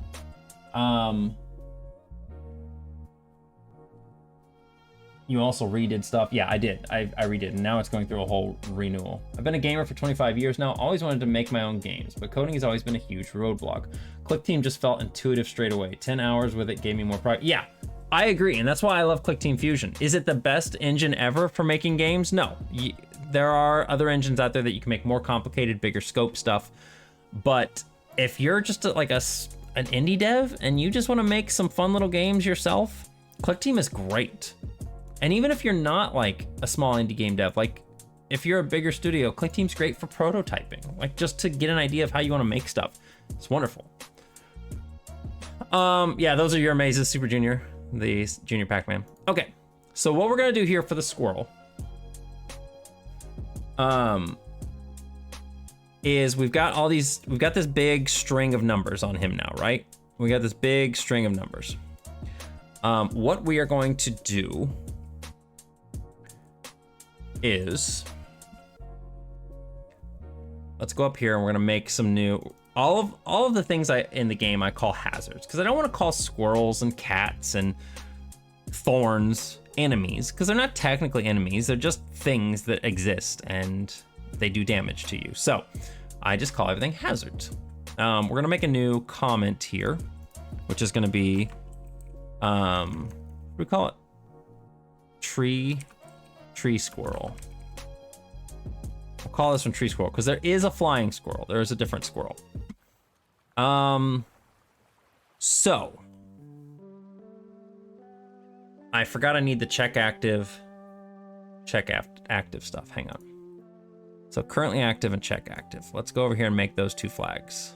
You also redid stuff. Yeah, I did. I redid, and now it's going through a whole renewal. I've been a gamer for 25 years now. Always wanted to make my own games, but coding has always been a huge roadblock. Clickteam just felt intuitive straight away. 10 hours with it gave me more pride. Yeah, I agree, and that's why I love Clickteam Fusion. Is it the best engine ever for making games? No. There are other engines out there that you can make more complicated, bigger scope stuff, but if you're just an indie dev and you just want to make some fun little games yourself, Clickteam is great. And even if you're not like a small indie game dev, like if you're a bigger studio, Clickteam's great for prototyping, like just to get an idea of how you want to make stuff. It's wonderful. Yeah, those are your mazes, Super Junior, the Junior Pac-Man. Okay, so what we're gonna do here for the squirrel, is we've got this big string of numbers on him now, right? We got this big string of numbers. What we are going to do is, let's go up here and we're gonna make some new, all of the things in the game I call hazards, because I don't want to call squirrels and cats and thorns enemies, because they're not technically enemies, they're just things that exist and they do damage to you. So I just call everything hazards. We're gonna make a new comment here, which is gonna be, what do we call it? Tree squirrel. We'll call this one tree squirrel because there is a flying squirrel. There is a different squirrel. So I forgot I need the check active stuff. Hang on. So currently active and check active. Let's go over here and make those 2 flags.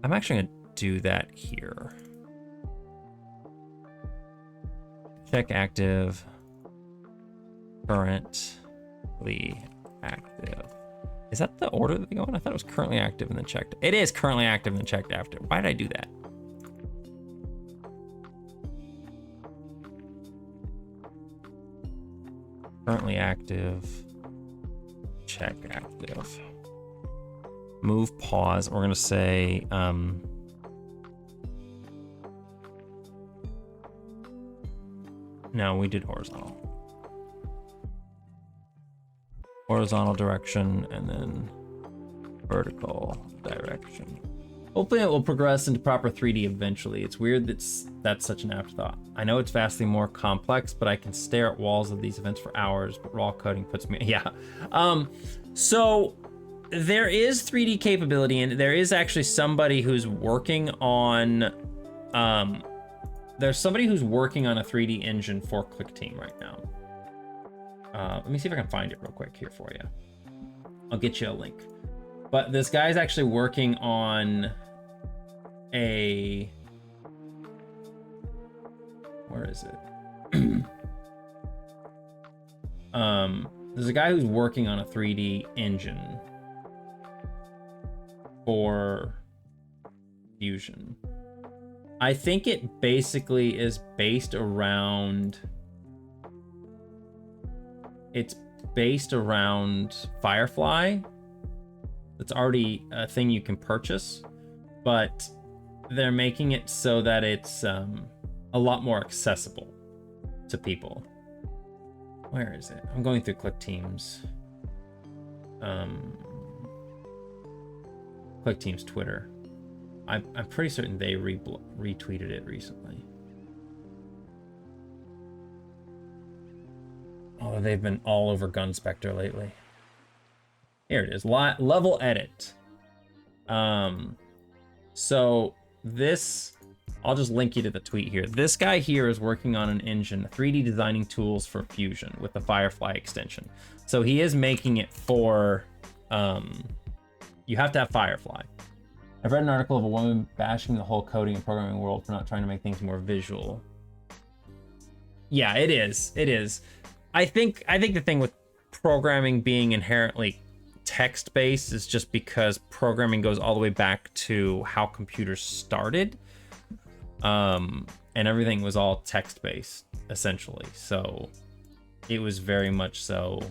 I'm actually gonna do that here. Check active, currently active. Is that the order that they go in? I thought it was currently active and then checked. It is currently active and then checked after. Why did I do that? Currently active, check active. Move, pause. We're gonna say, no, we did horizontal. Horizontal direction and then vertical direction. Hopefully it will progress into proper 3D eventually. It's weird that's such an afterthought. I know it's vastly more complex, but I can stare at walls of these events for hours, but raw coding puts me, yeah. So there is 3D capability, and there is actually somebody who's working on, there's somebody who's working on a 3D engine for Clickteam right now. Let me see if I can find it real quick here for you. I'll get you a link. But this guy's actually working on a, where is it? There's a guy who's working on a 3D engine for Fusion. I think it basically is based around, it's based around Firefly. It's already a thing you can purchase, but they're making it so that it's a lot more accessible to people. Where is it? I'm going through Clickteam's Clickteam's Twitter. I'm pretty certain they retweeted it recently. Oh, they've been all over Gunspector lately. Here it is, level edit. So this, I'll just link you to the tweet here. This guy here is working on an engine, 3D designing tools for Fusion with the Firefly extension. So he is making it for, you have to have Firefly. I've read an article of a woman bashing the whole coding and programming world for not trying to make things more visual. Yeah, it is. It is. I think the thing with programming being inherently text-based is just because programming goes all the way back to how computers started. And everything was all text-based, essentially. So it was very much so.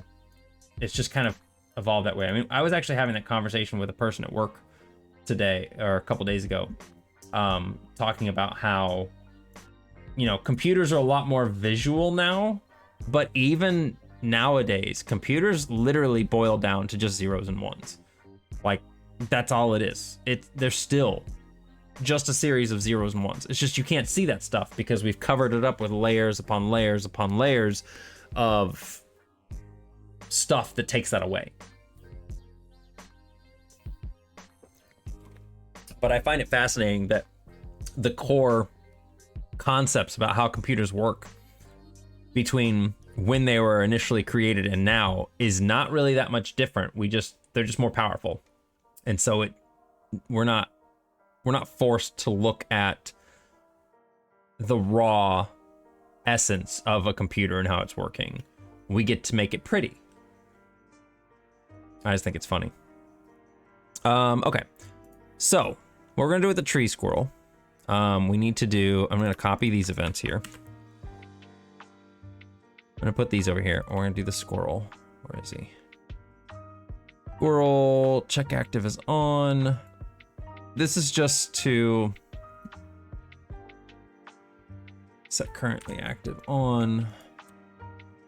It's just kind of evolved that way. I mean, I was actually having that conversation with a person at work today, or a couple days ago, talking about how, you know, computers are a lot more visual now, but even nowadays, computers literally boil down to just zeros and ones. Like, that's all it is. They're still just a series of zeros and ones. It's just you can't see that stuff because we've covered it up with layers upon layers upon layers of stuff that takes that away. But I find it fascinating that the core concepts about how computers work between when they were initially created and now is not really that much different. They're just more powerful. And so we're not forced to look at the raw essence of a computer and how it's working. We get to make it pretty. I just think it's funny. Okay. So what we're gonna do with the tree squirrel, we need to do, I'm gonna copy these events here. I'm gonna put these over here. We're gonna do the squirrel. Where is he? Squirrel, check active is on. This is just to set currently active on.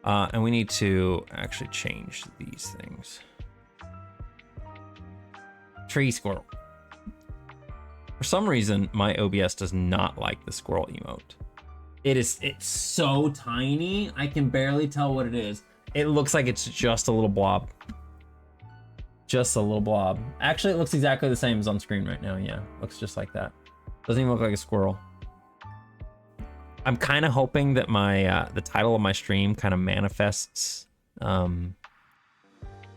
And we need to actually change these things. Tree squirrel. For some reason, my OBS does not like the squirrel emote. It's so tiny, I can barely tell what it is. It looks like it's just a little blob. Just a little blob. Actually, it looks exactly the same as on screen right now. Yeah, looks just like that. Doesn't even look like a squirrel. I'm kind of hoping that my the title of my stream kind of manifests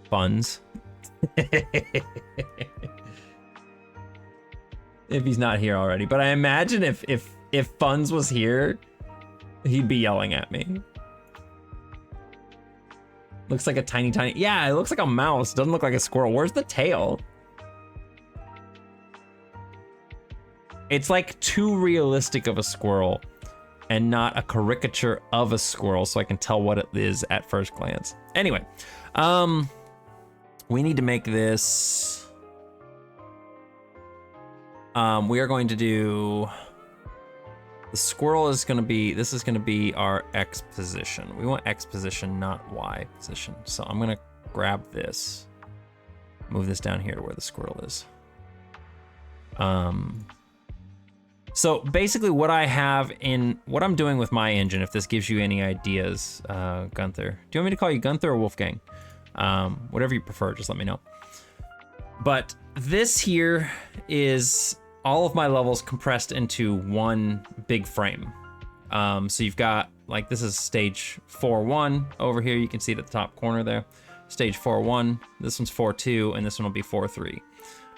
Funds. If he's not here already, but I imagine if Funds was here, he'd be yelling at me. Looks like a tiny, yeah, it looks like a mouse. Doesn't look like a squirrel. Where's the tail? It's like too realistic of a squirrel and not a caricature of a squirrel, so I can tell what it is at first glance. Anyway, we need to make this. We are going to do, the squirrel is gonna be, this is gonna be our X position. We want X position, not Y position. So I'm gonna grab this, move this down here to where the squirrel is. So basically what I have in, what I'm doing with my engine, if this gives you any ideas, Gunther. Do you want me to call you Gunther or Wolfgang? Whatever you prefer, just let me know. But this here is all of my levels compressed into one big frame. So you've got, like, this is stage 4-1 over here. You can see it at the top corner there. Stage 4-1, this one's 4-2, and this one will be 4-3.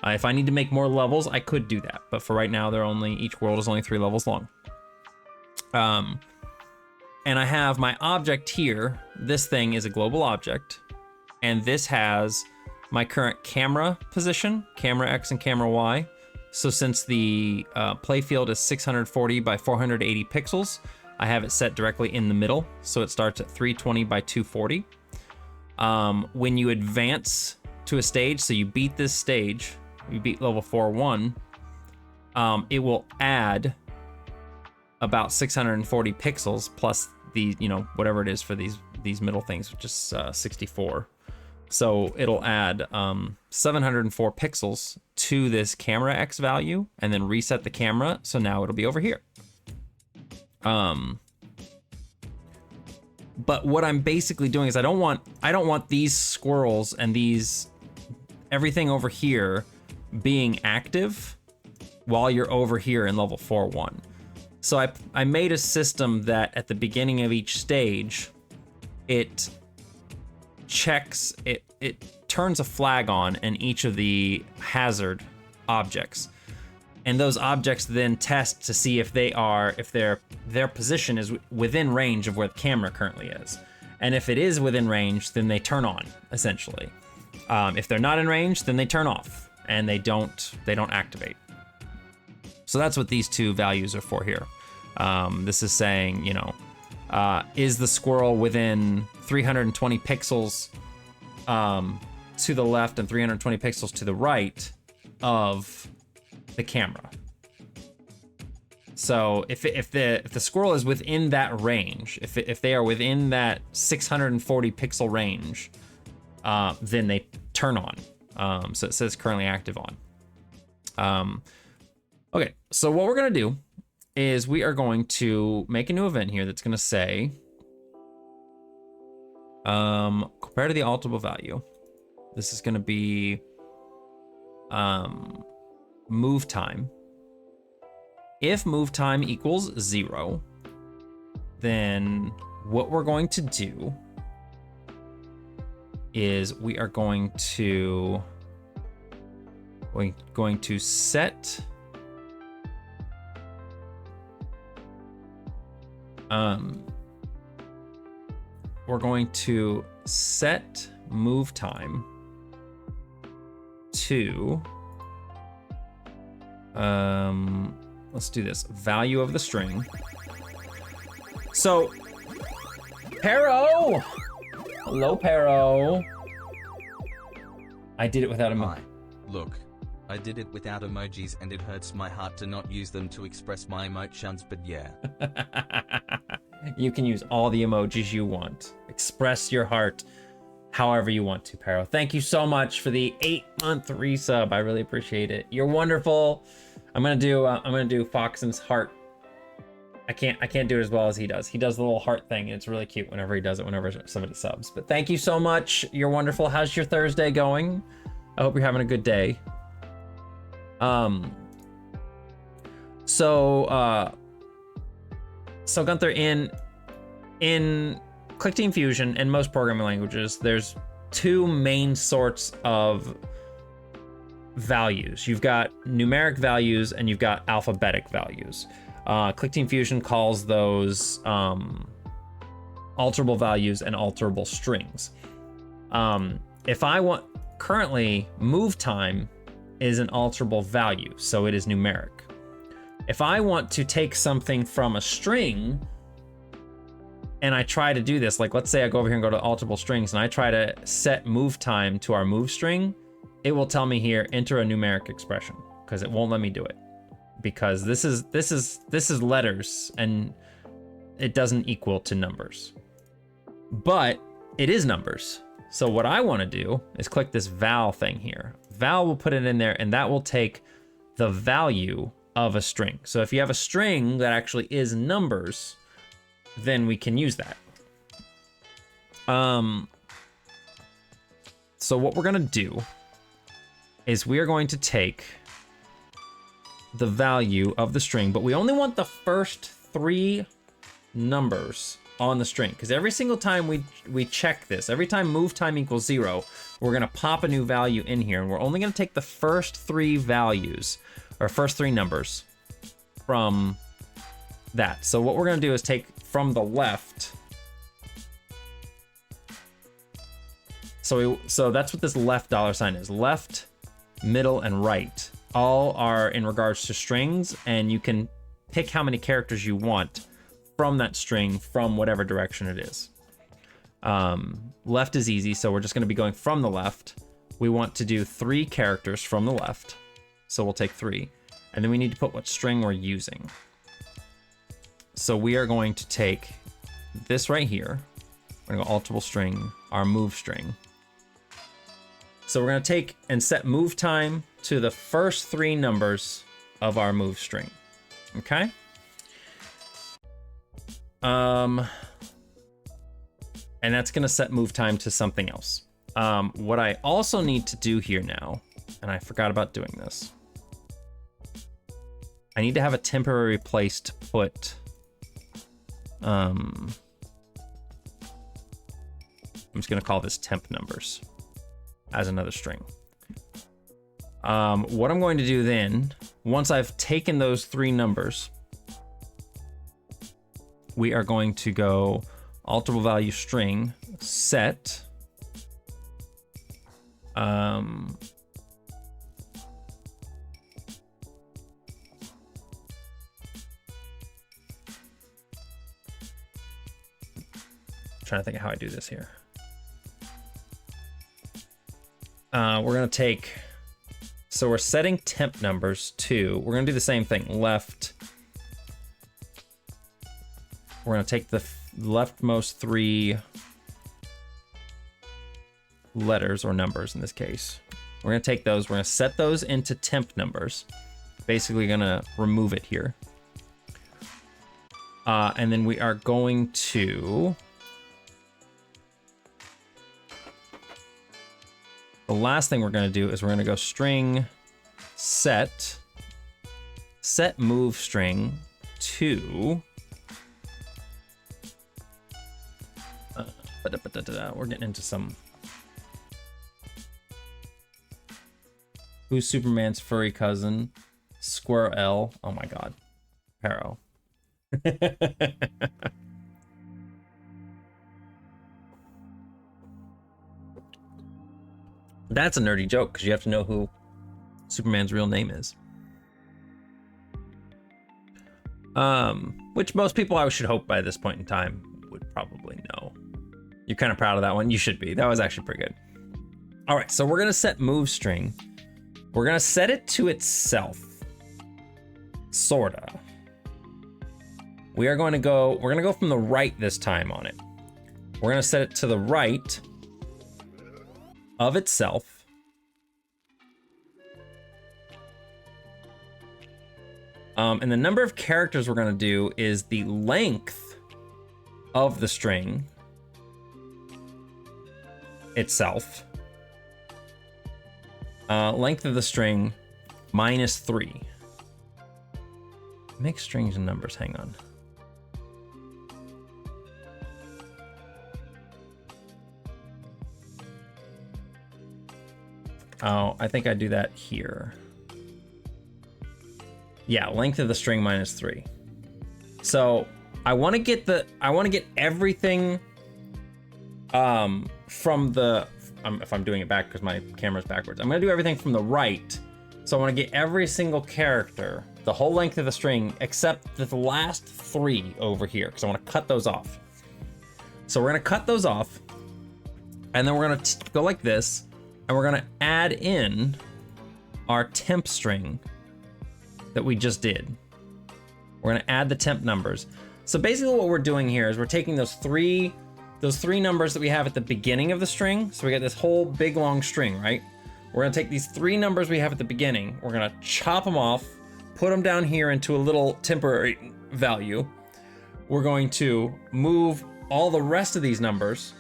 If I need to make more levels, I could do that. But for right now, they're only, each world is only 3 levels long. And I have my object here. This thing is a global object. And this has my current camera position, camera X and camera Y. So since the playfield is 640 by 480 pixels, I have it set directly in the middle. So it starts at 320 by 240. When you advance to a stage, so you beat this stage, you beat level 4-1, it will add about 640 pixels plus the, you know, whatever it is for these middle things, which is 64. So it'll add 704 pixels to this camera X value and then reset the camera. So now it'll be over here. But what I'm basically doing is I don't want these squirrels and everything over here being active while you're over here in level 4-1. So I made a system that at the beginning of each stage, it checks, it turns a flag on in each of the hazard objects. And those objects then test to see if their position is within range of where the camera currently is. And if it is within range, then they turn on, essentially. If they're not in range, then they turn off and they don't activate. So that's what these two values are for here. This is saying, you know, is the squirrel within 320 pixels to the left and 320 pixels to the right of the camera. So if the squirrel is within that range, if they are within that 640 pixel range, then they turn on. So it says currently active on. Okay, so what we're gonna do is we are going to make a new event here that's gonna say compare to the altable value. This is gonna be move time. If move time equals 0, then what we're going to do is we are going to set we're going to set move time to let's do this, value of the string. So Pero, hello Pero. I did it without a Hi. Look, I did it without emojis and it hurts my heart to not use them to express my emotions, but yeah. You can use all the emojis you want. Express your heart however you want to, Pero. Thank you so much for the 8-month resub. I really appreciate it. You're wonderful. I'm gonna do Foxen's heart. I can't do it as well as he does. He does the little heart thing, and it's really cute whenever he does it, whenever somebody subs. But thank you so much. You're wonderful. How's your Thursday going? I hope you're having a good day. So Gunther, in Clickteam Fusion and most programming languages, there's two main sorts of values. You've got numeric values and you've got alphabetic values. Clickteam Fusion calls those alterable values and alterable strings. If I want, currently move time is an alterable value, so it is numeric. If I want to take something from a string and I try to do this, like let's say I go over here and go to alterable strings and I try to set move time to our move string, it will tell me here, enter a numeric expression, because it won't let me do it. Because this is letters and it doesn't equal to numbers. But it is numbers. So what I want to do is click this val thing here. Val will put it in there and that will take the value of a string. So if you have a string that actually is numbers, then we can use that. So what we're gonna do is we are going to take the value of the string, but we only want the first three numbers on the string, because every single time we check this, every time move time equals 0, we're gonna pop a new value in here, and we're only gonna take the first three values, or first three numbers from that. So what we're gonna do is take from the left. So that's what this left dollar sign is. Left, middle, and right all are in regards to strings, and you can pick how many characters you want from that string from whatever direction it is. Left is easy, so we're just going to be going from the left. We want to do 3 characters from the left, so we'll take 3, and then we need to put what string we're using. So we are going to take this right here. We're going to go alterable string, our move string. So we're going to take and set move time to the first 3 numbers of our move string. Okay? And that's going to set move time to something else. What I also need to do here now, and I forgot about doing this, I need to have a temporary place to put I'm just going to call this temp numbers as another string. What I'm going to do then, once I've taken those 3 numbers, we are going to go alterable value string set trying to think of how I do this here. We're going to take, so we're setting temp numbers to, we're going to do the same thing, left. We're going to take the leftmost 3 letters, or numbers in this case. We're going to take those, we're going to set those into temp numbers. Basically going to remove it here. And then we are going to, the last thing we're going to do is we're going to go string set move string to we're getting into some, who's Superman's furry cousin? Squirrel. Oh my god. Harrow. That's a nerdy joke, because you have to know who Superman's real name is. Which most people, I should hope by this point in time, would probably know. You're kind of proud of that one. You should be. That was actually pretty good. All right, so we're going to set move string. We're going to set it to itself. Sorta. We're going to go from the right this time on it. We're going to set it to the right of itself. And the number of characters we're going to do is the length of the string itself. Length of the string minus 3. Make strings and numbers, hang on. Oh, I think I do that here. Yeah, length of the string -3. So I want to get everything from the, if I'm doing it back because my camera's backwards, I'm gonna do everything from the right. So I want to get every single character, the whole length of the string, except the last 3 over here, because I want to cut those off. So we're gonna cut those off, and then we're gonna go like this, and we're gonna add in our temp string that we just did. We're gonna add the temp numbers. So basically what we're doing here is we're taking those three numbers that we have at the beginning of the string. So we got this whole big long string, right? We're gonna take these 3 numbers we have at the beginning, we're gonna chop them off, put them down here into a little temporary value. We're going to move all the rest of these numbers,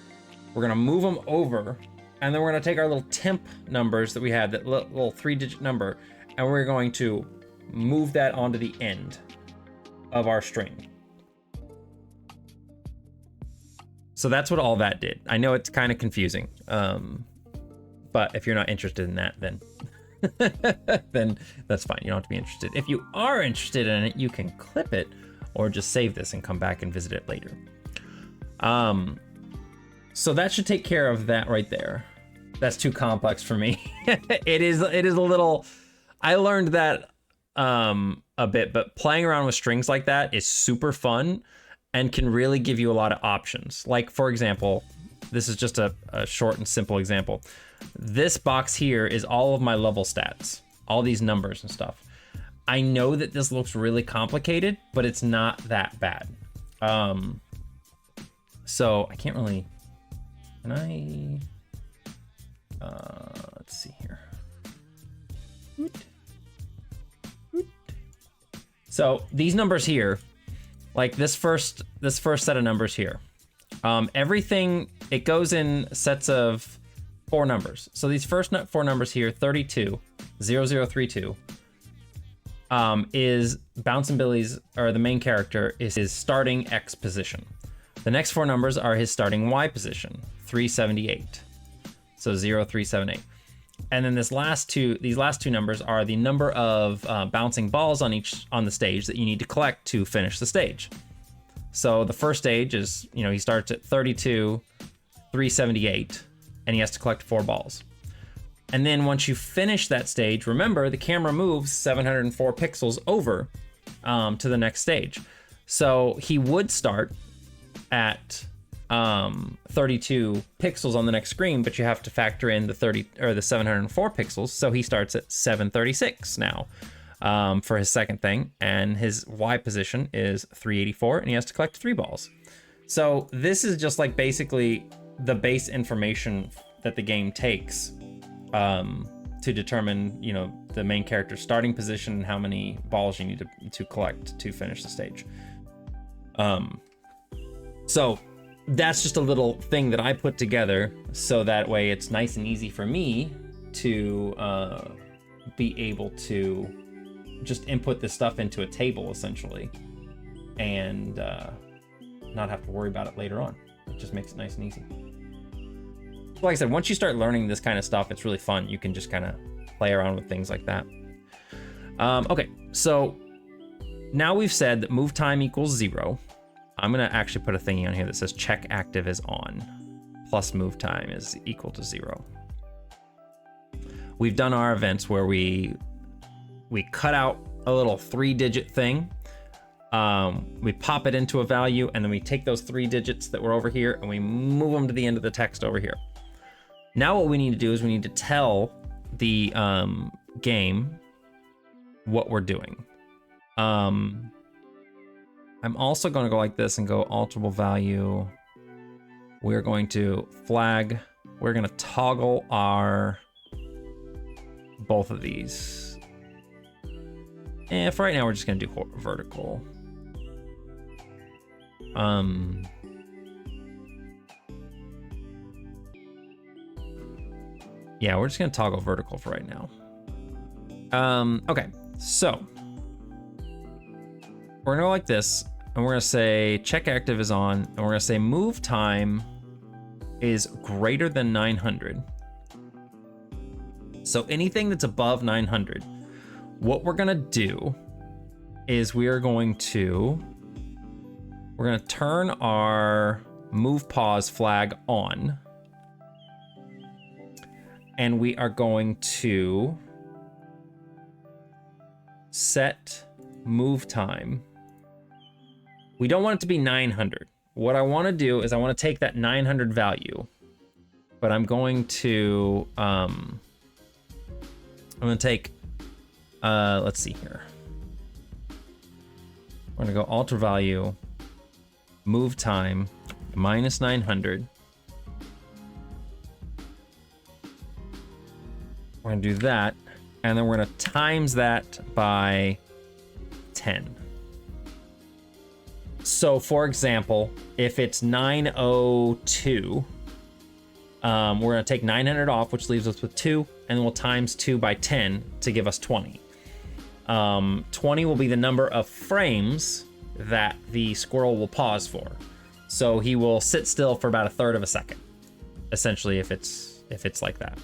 we're gonna move them over, and then we're gonna take our little temp numbers that we had, that little 3-digit number, and we're going to move that onto the end of our string. So that's what all that did. I know it's kind of confusing, but if you're not interested in that, then then that's fine. You don't have to be interested. If you are interested in it, you can clip it or just save this and come back and visit it later. So that should take care of that right there. That's too complex for me. It is a little, I learned that a bit, but playing around with strings like that is super fun and can really give you a lot of options. Like, for example, this is just a short and simple example. This box here is all of my level stats, all these numbers and stuff. I know that this looks really complicated, but it's not that bad. So I can't really, can I, let's see here. So these numbers here, like this first set of numbers here, everything, it goes in sets of 4 numbers. So these first 4 numbers here, 32, 0032, is Bouncin Billy's, or the main character, is his starting X position. The next 4 numbers are his starting Y position, 378. So 0378. And then these last two numbers are the number of bouncing balls on the stage that you need to collect to finish the stage. So the first stage is, he starts at 32, 378, and he has to collect 4 balls. And then once you finish that stage, remember the camera moves 704 pixels over to the next stage. So he would start at 32 pixels on the next screen, but you have to factor in the 704 pixels. So he starts at 736 now for his second thing, and his Y position is 384, and he has to collect 3 balls. So this is just like basically the base information that the game takes to determine, the main character's starting position and how many balls you need to collect to finish the stage. So that's just a little thing that I put together so that way it's nice and easy for me to be able to just input this stuff into a table essentially and not have to worry about it later on. It just makes it nice and easy. Like I said, once you start learning this kind of stuff, it's really fun. You can just kind of play around with things like that. Okay, so now we've said that move time equals 0. I'm gonna actually put a thingy on here that says check active is on plus move time is equal to 0. We've done our events where we cut out a little 3-digit thing. We pop it into a value, and then we take those 3 digits that were over here and we move them to the end of the text over here. Now what we need to do is we need to tell the game what we're doing. I'm also going to go like this and go alterable value. We're going to flag. We're going to toggle our both of these. And for right now, we're just going to do vertical. Yeah, we're just going to toggle vertical for right now. Okay, so we're going to go like this. And we're gonna say check active is on, and we're gonna say move time is greater than 900. So anything that's above 900, what we're gonna do is we're gonna turn our move pause flag on, and we are going to set move time. We don't want it to be 900. What I want to do is I want to take that 900 value, but I'm going to take, let's see here. We're gonna go alter value, move time, minus 900. We're gonna do that, and then we're gonna times that by 10. So for example, if it's 902, we're gonna take 900 off, which leaves us with 2, and then we'll times 2 by 10 to give us 20. 20 will be the number of frames that the squirrel will pause for. So he will sit still for about 1/3 of a second, essentially, if it's like that.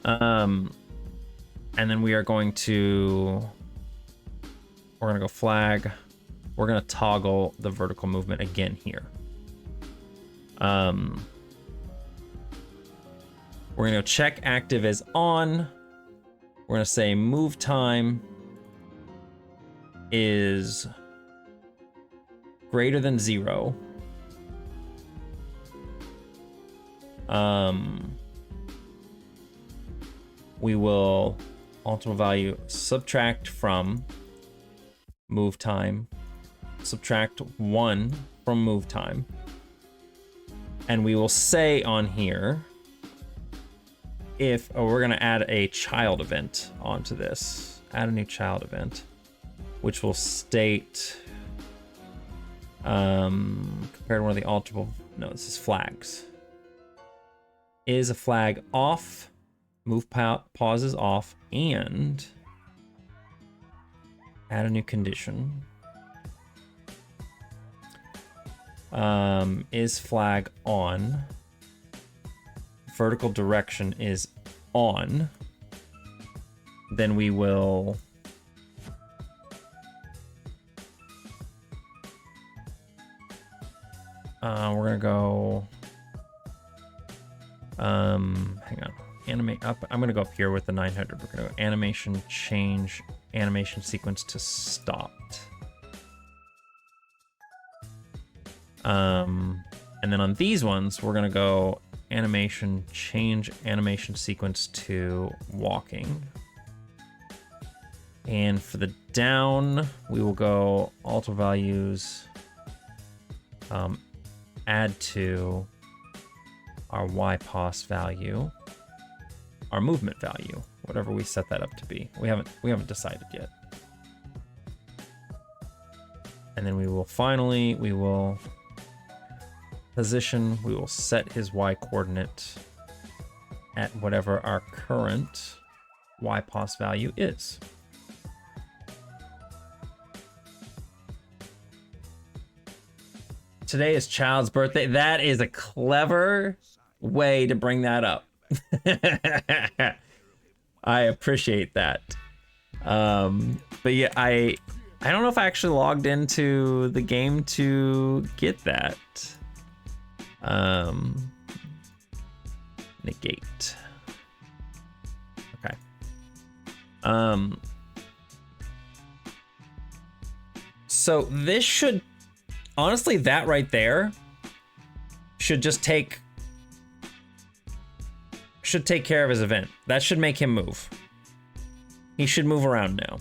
And then we are going to, we're gonna go flag. We're gonna toggle the vertical movement again here. We're gonna go check active as on. We're gonna say move time is greater than 0. We will alter value subtract from move time, subtract 1 from move time, and we will say on here if, we're gonna add a child event onto this, add a new child event, which will state, compared to one of the alterable, no, this is flags. Is a flag off, move pause is off, and add a new condition. Is flag on, vertical direction is on, then we will we're gonna go hang on, animate up. I'm gonna go up here with the 900. We're gonna go animation change animation sequence to stopped. And then on these ones, we're gonna go animation change animation sequence to walking. And for the down, we will go alter values, add to our y pos value, our movement value, whatever we set that up to be. We haven't decided yet. And then we will position, we will set his y coordinate at whatever our current y pos value is. Today is Child's birthday. That is a clever way to bring that up. I appreciate that. But yeah, I don't know if I actually logged into the game to get that. Negate. Okay. So this should, honestly, that right there should just take care of his event. That should make him move. He should move around now.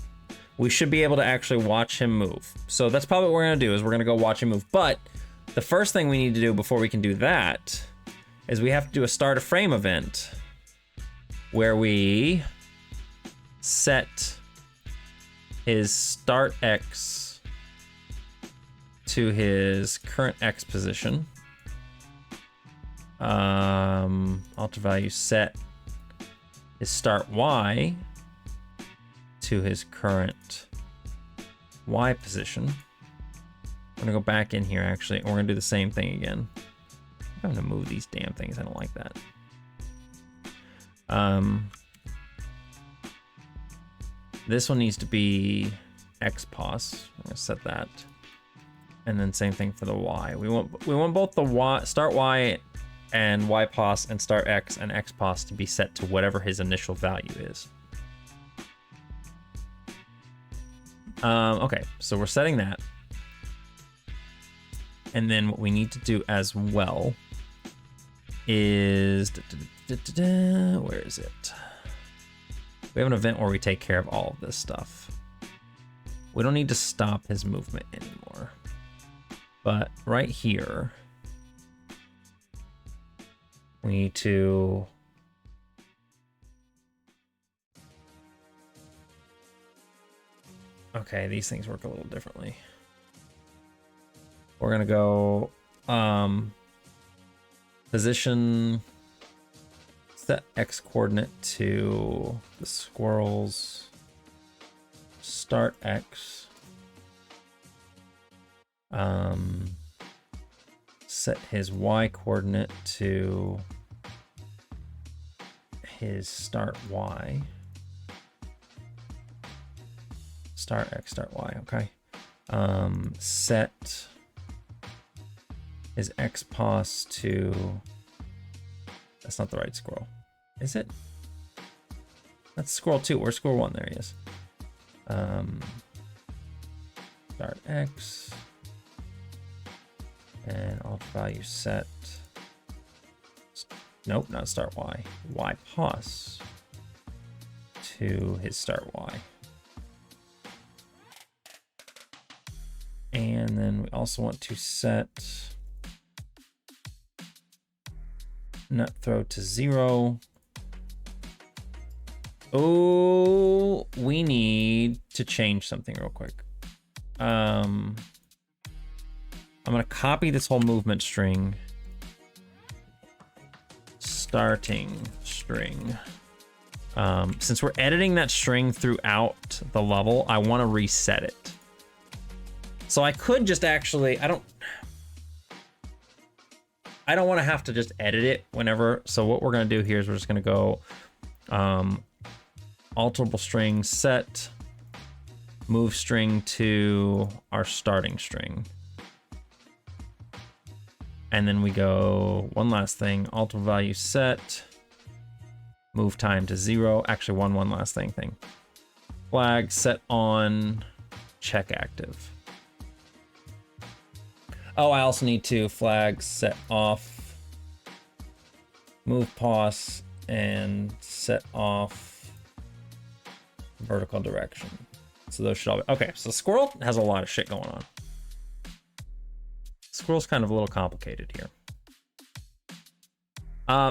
We should be able to actually watch him move. So that's probably what we're gonna do, is we're gonna go watch him move. But the first thing we need to do before we can do that is we have to do a start a frame event where we set his start X to his current X position. Alter value set his start Y to his current Y position. I'm gonna go back in here actually, and we're gonna do the same thing again. I'm gonna move these damn things, I don't like that. This one needs to be xpos. I'm gonna set that. And then same thing for the y. We want both the y, start y and ypos and start x and xpos to be set to whatever his initial value is. Okay, so we're setting that. And then what we need to do as well is, where is it? We have an event where we take care of all of this stuff. We don't need to stop his movement anymore. But right here, we need to okay, these things work a little differently. We're gonna go position, set X coordinate to the squirrels, start X, set his Y coordinate to his start Y, start X, start Y, okay. Set his xpos to, that's not the right squirrel. Is it? That's squirrel 2. Where's squirrel 1? There he is. Start X. And alt value set. Nope, not start Y. Ypos to his start Y. And then we also want to set nut throw to 0. Oh, we need to change something real quick. I'm gonna copy this whole movement string. Starting string. Since we're editing that string throughout the level, I want to reset it. So I could just actually, I don't want to have to just edit it whenever. So what we're going to do here is we're just going to go alterable string set move string to our starting string. And then we go one last thing, alterable value set move time to 0. Actually, one last thing. Flag set on check active. Oh, I also need to flag set off move pause and set off vertical direction. So those should all be okay. So squirrel has a lot of shit going on. Squirrel's kind of a little complicated here.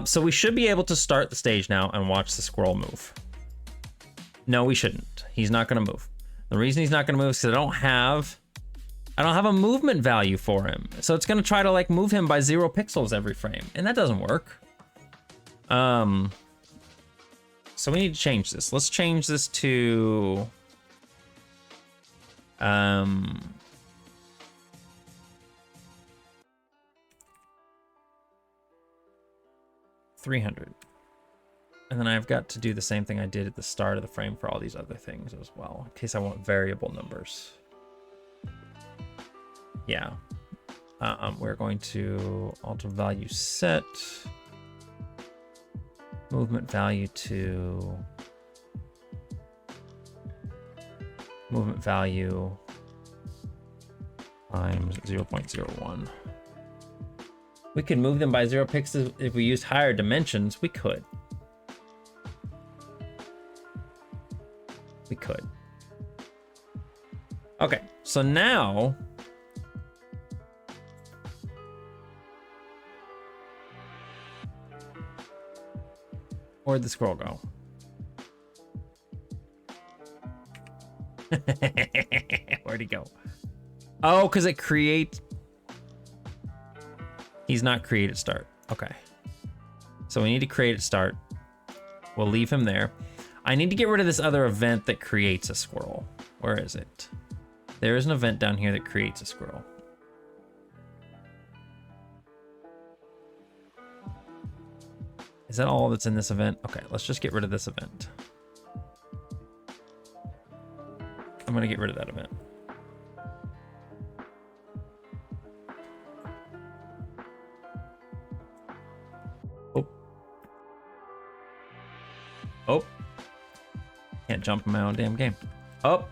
So we should be able to start the stage now and watch the squirrel move. No, we shouldn't. He's not gonna move. The reason he's not gonna move is because I don't have a movement value for him. So it's gonna try to like move him by 0 pixels every frame, and that doesn't work. So we need to change this. Let's change this to 300. And then I've got to do the same thing I did at the start of the frame for all these other things as well, in case I want variable numbers. Yeah. We're going to alter value set movement value to movement value times 0.01. We could move them by 0 pixels if we used higher dimensions. We could. We could. Okay, so now where'd the squirrel go? Where'd he go? Oh, because it creates. He's not created start. Okay. So we need to create it start. We'll leave him there. I need to get rid of this other event that creates a squirrel. Where is it? There is an event down here that creates a squirrel. Is that all that's in this event? Okay, let's just get rid of this event. I'm gonna get rid of that event. Oh. Oh. Can't jump in my own damn game. Oh.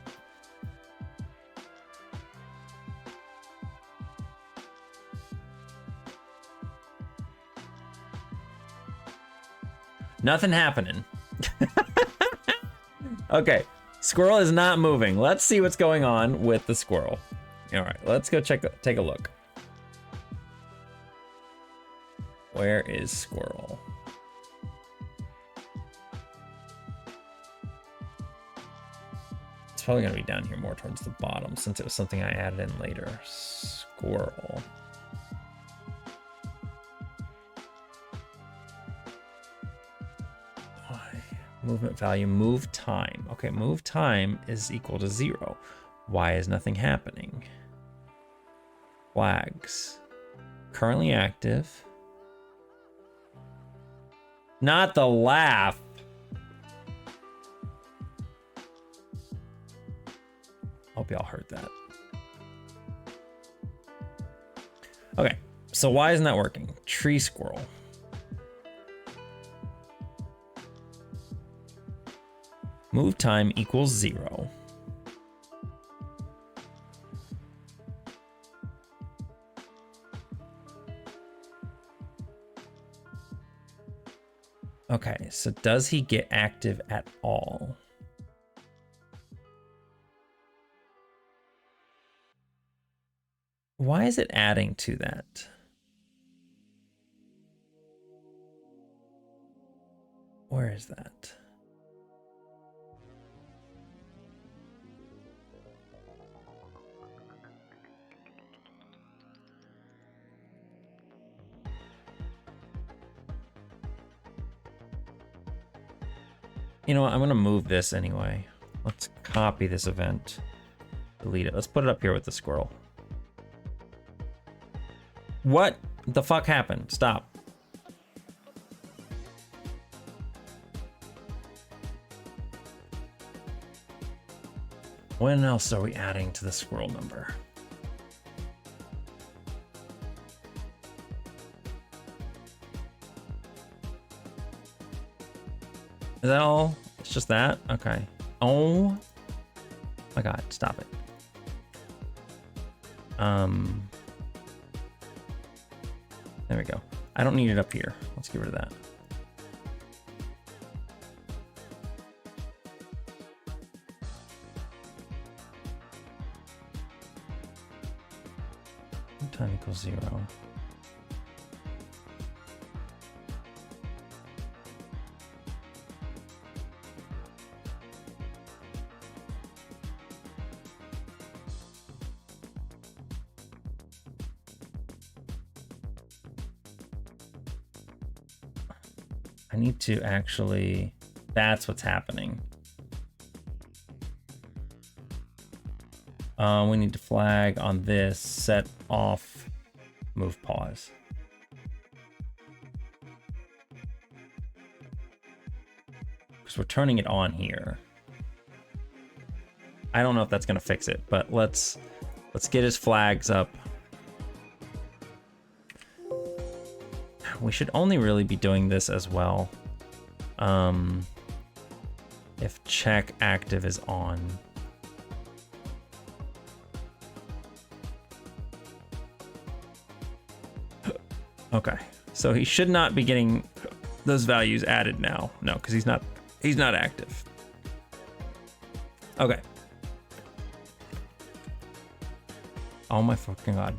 Nothing happening. Okay, squirrel is not moving. Let's see what's going on with the squirrel. All right, let's go take a look. Where is squirrel? It's probably gonna be down here more towards the bottom since it was something I added in later. Squirrel. Movement value, move time. Okay, move time is equal to 0. Why is nothing happening? Flags. Currently active. Not the laugh. Hope y'all heard that. Okay, so why isn't that working? Tree squirrel. Move time equals 0. Okay, so does he get active at all? Why is it adding to that? Where is that? You know what? I'm gonna move this anyway. Let's copy this event. Delete it. Let's put it up here with the squirrel. What the fuck happened? Stop. When else are we adding to the squirrel number? Is that all? It's just that? Okay. Oh my god, stop it. There we go. I don't need it up here. Let's get rid of that. Time equals 0. I need to actually, that's what's happening. We need to flag on this, set off, move pause. Because we're turning it on here. I don't know if that's gonna fix it, but let's get his flags up. We should only really be doing this as well if check active is on. Okay, so he should not be getting those values added now. No, because he's not active. Okay. Oh my fucking god.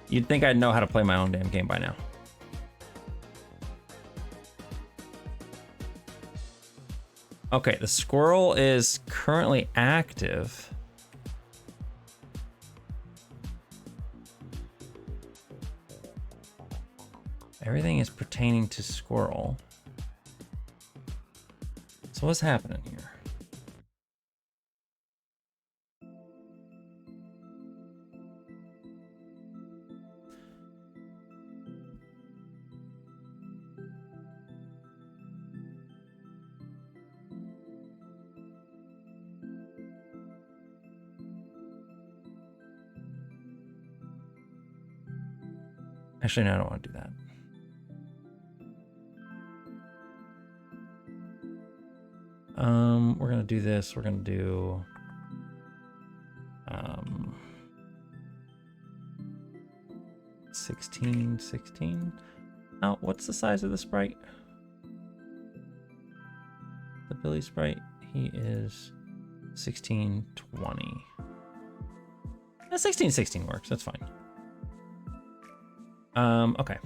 You'd think I'd know how to play my own damn game by now. Okay, the squirrel is currently active. Everything is pertaining to squirrel. So what's happening here? Actually, no, I don't want to do that. We're gonna do this. We're gonna do 16. Oh, what's the size of the sprite? The Billy sprite, he is 1620. 1616 works, that's fine. Okay.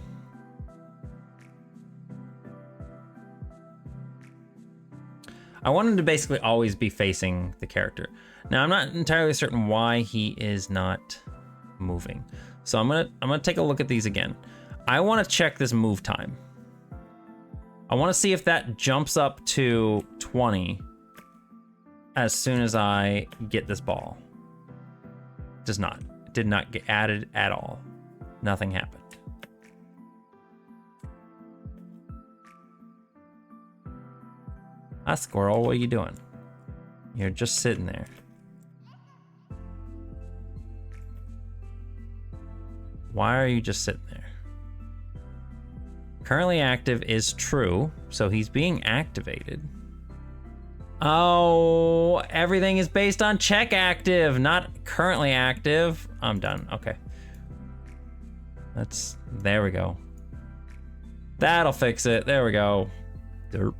I want him to basically always be facing the character. Now, I'm not entirely certain why he is not moving. So I'm gonna take a look at these again. I want to check this move time. I want to see if that jumps up to 20 as soon as I get this ball. Does not. It did not get added at all. Nothing happened. Hi, Squirrel, what are you doing? You're just sitting there. Why are you just sitting there? Currently active is true, so he's being activated. Oh, everything is based on check active, not currently active. I'm done, okay. There we go. That'll fix it, there we go. Derp.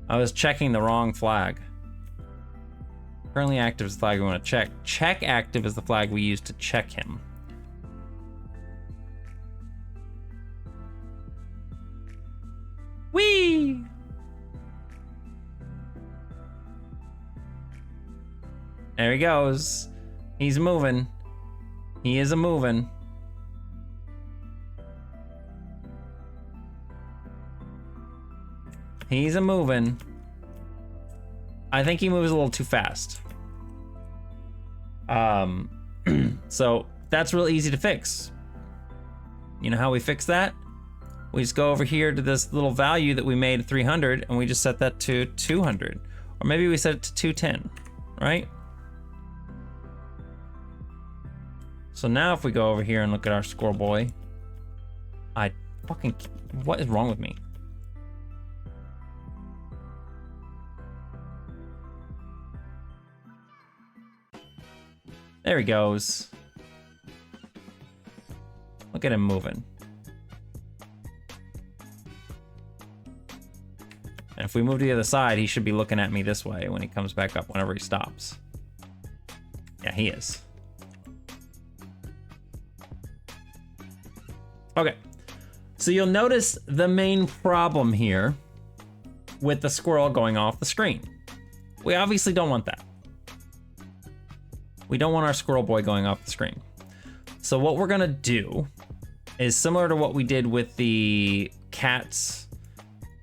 I was checking the wrong flag. Currently active is the flag we want to check. Check active is the flag we use to check him. Whee! There he goes. He's moving. He is a-moving. He's a-moving. I think he moves a little too fast. So that's real easy to fix. You know how we fix that? We just go over here to this little value that we made 300 and we just set that to 200. Or maybe we set it to 210, right? So now if we go over here and look at our squirrel boy, what is wrong with me? There he goes. Look at him moving. And if we move to the other side, he should be looking at me this way when he comes back up whenever he stops. Yeah, he is. Okay, so you'll notice the main problem here with the squirrel going off the screen. We obviously don't want that. We don't want our squirrel boy going off the screen. So what we're gonna do is similar to what we did with the cats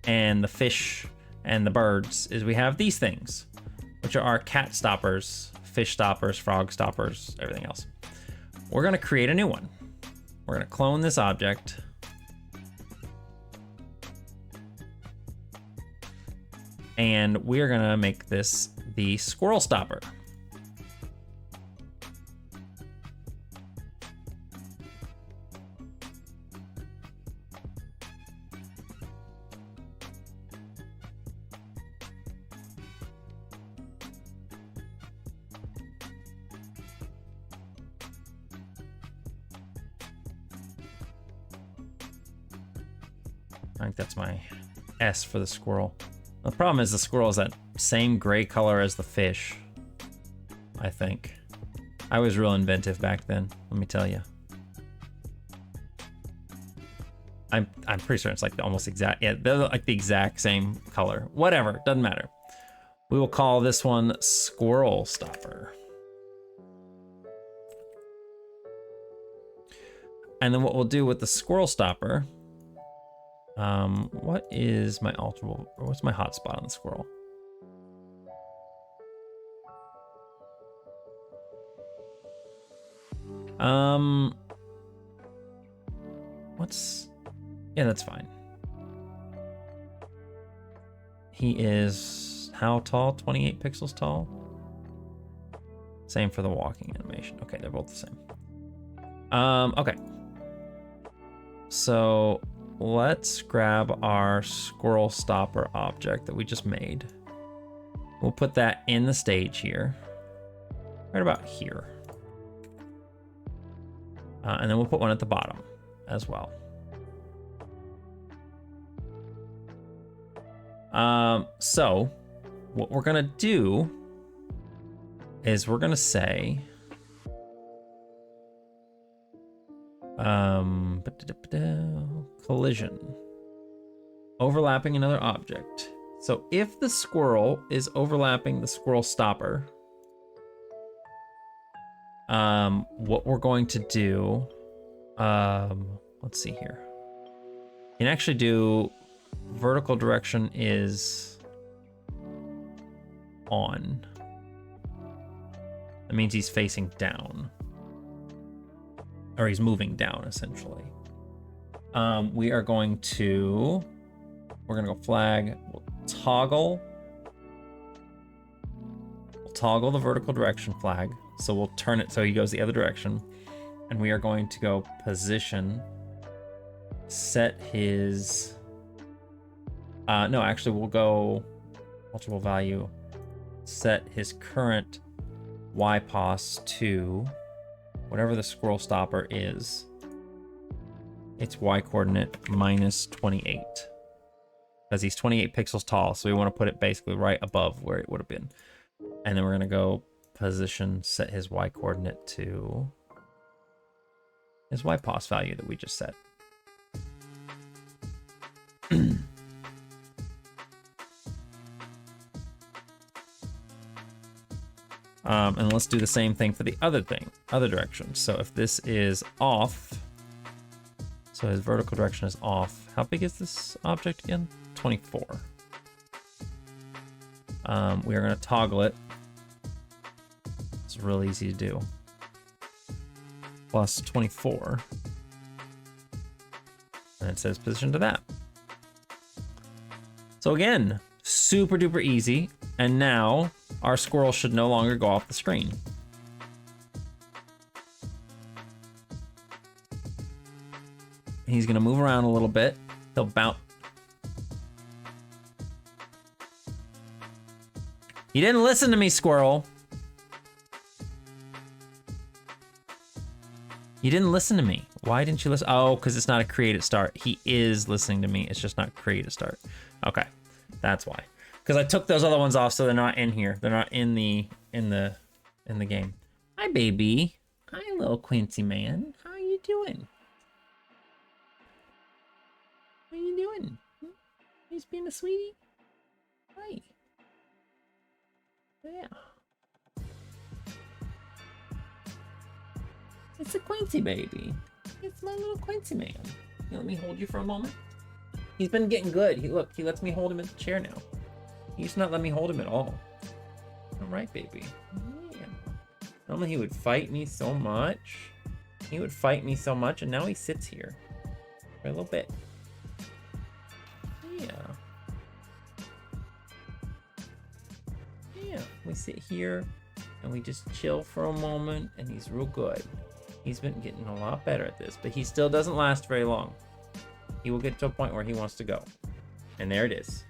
and the fish and the birds, is we have these things, which are our cat stoppers, fish stoppers, frog stoppers, everything else. We're gonna create a new one. We're gonna clone this object. And we're gonna make this the squirrel stopper. I think that's my S for the squirrel. The problem is the squirrel is that same gray color as the fish, I think. I was real inventive back then, let me tell you. I'm pretty sure it's like the almost exact, yeah, they're like the exact same color. Whatever, doesn't matter. We will call this one Squirrel Stopper. And then what we'll do with the Squirrel Stopper, what is my alterable, or what's my hotspot on the squirrel? Yeah, that's fine. He is how tall? 28 pixels tall? Same for the walking animation. Okay, they're both the same. Okay. So let's grab our squirrel stopper object that we just made. We'll put that in the stage here, right about here. And then we'll put one at the bottom as well. So what we're gonna do is we're gonna say, collision, overlapping another object. So if the squirrel is overlapping the squirrel stopper, what we're going to do, let's see here. You can actually do vertical direction is on. That means he's facing down. Or he's moving down, essentially. We are going to, we're gonna go flag, we'll toggle the vertical direction flag. So we'll turn it so he goes the other direction. And we are going to go position, set his, no, actually we'll go multiple value, set his current Y-pos to whatever the squirrel stopper is. It's Y coordinate minus 28. Because he's 28 pixels tall, so we want to put it basically right above where it would have been. And then we're gonna go position, set his Y coordinate to his Y-pos value that we just set. And let's do the same thing for the other direction. So if this is off, so his vertical direction is off. How big is this object again? 24. We are going to toggle it. It's real easy to do. Plus 24. And it says position to that. So again, super duper easy. And now our squirrel should no longer go off the screen. He's gonna move around a little bit. He'll bounce. You didn't listen to me, squirrel. You didn't listen to me. Why didn't you listen? Oh, because it's not a create at start. He is listening to me. It's just not create at start. Okay, that's why. Because I took those other ones off, so they're not in here. They're not in the game. Hi, baby. Hi, little Quincy man. How are you doing? How are you doing? You just being a sweetie? Hi. Yeah. It's a Quincy baby. It's my little Quincy man. You let me hold you for a moment? He's been getting good. He lets me hold him in the chair now. He used to not let me hold him at all. All right, baby. Yeah. Normally he would fight me so much. He would fight me so much, and now he sits here for a little bit. Yeah. Yeah, we sit here and we just chill for a moment, and he's real good. He's been getting a lot better at this, but he still doesn't last very long. He will get to a point where he wants to go. And there it is.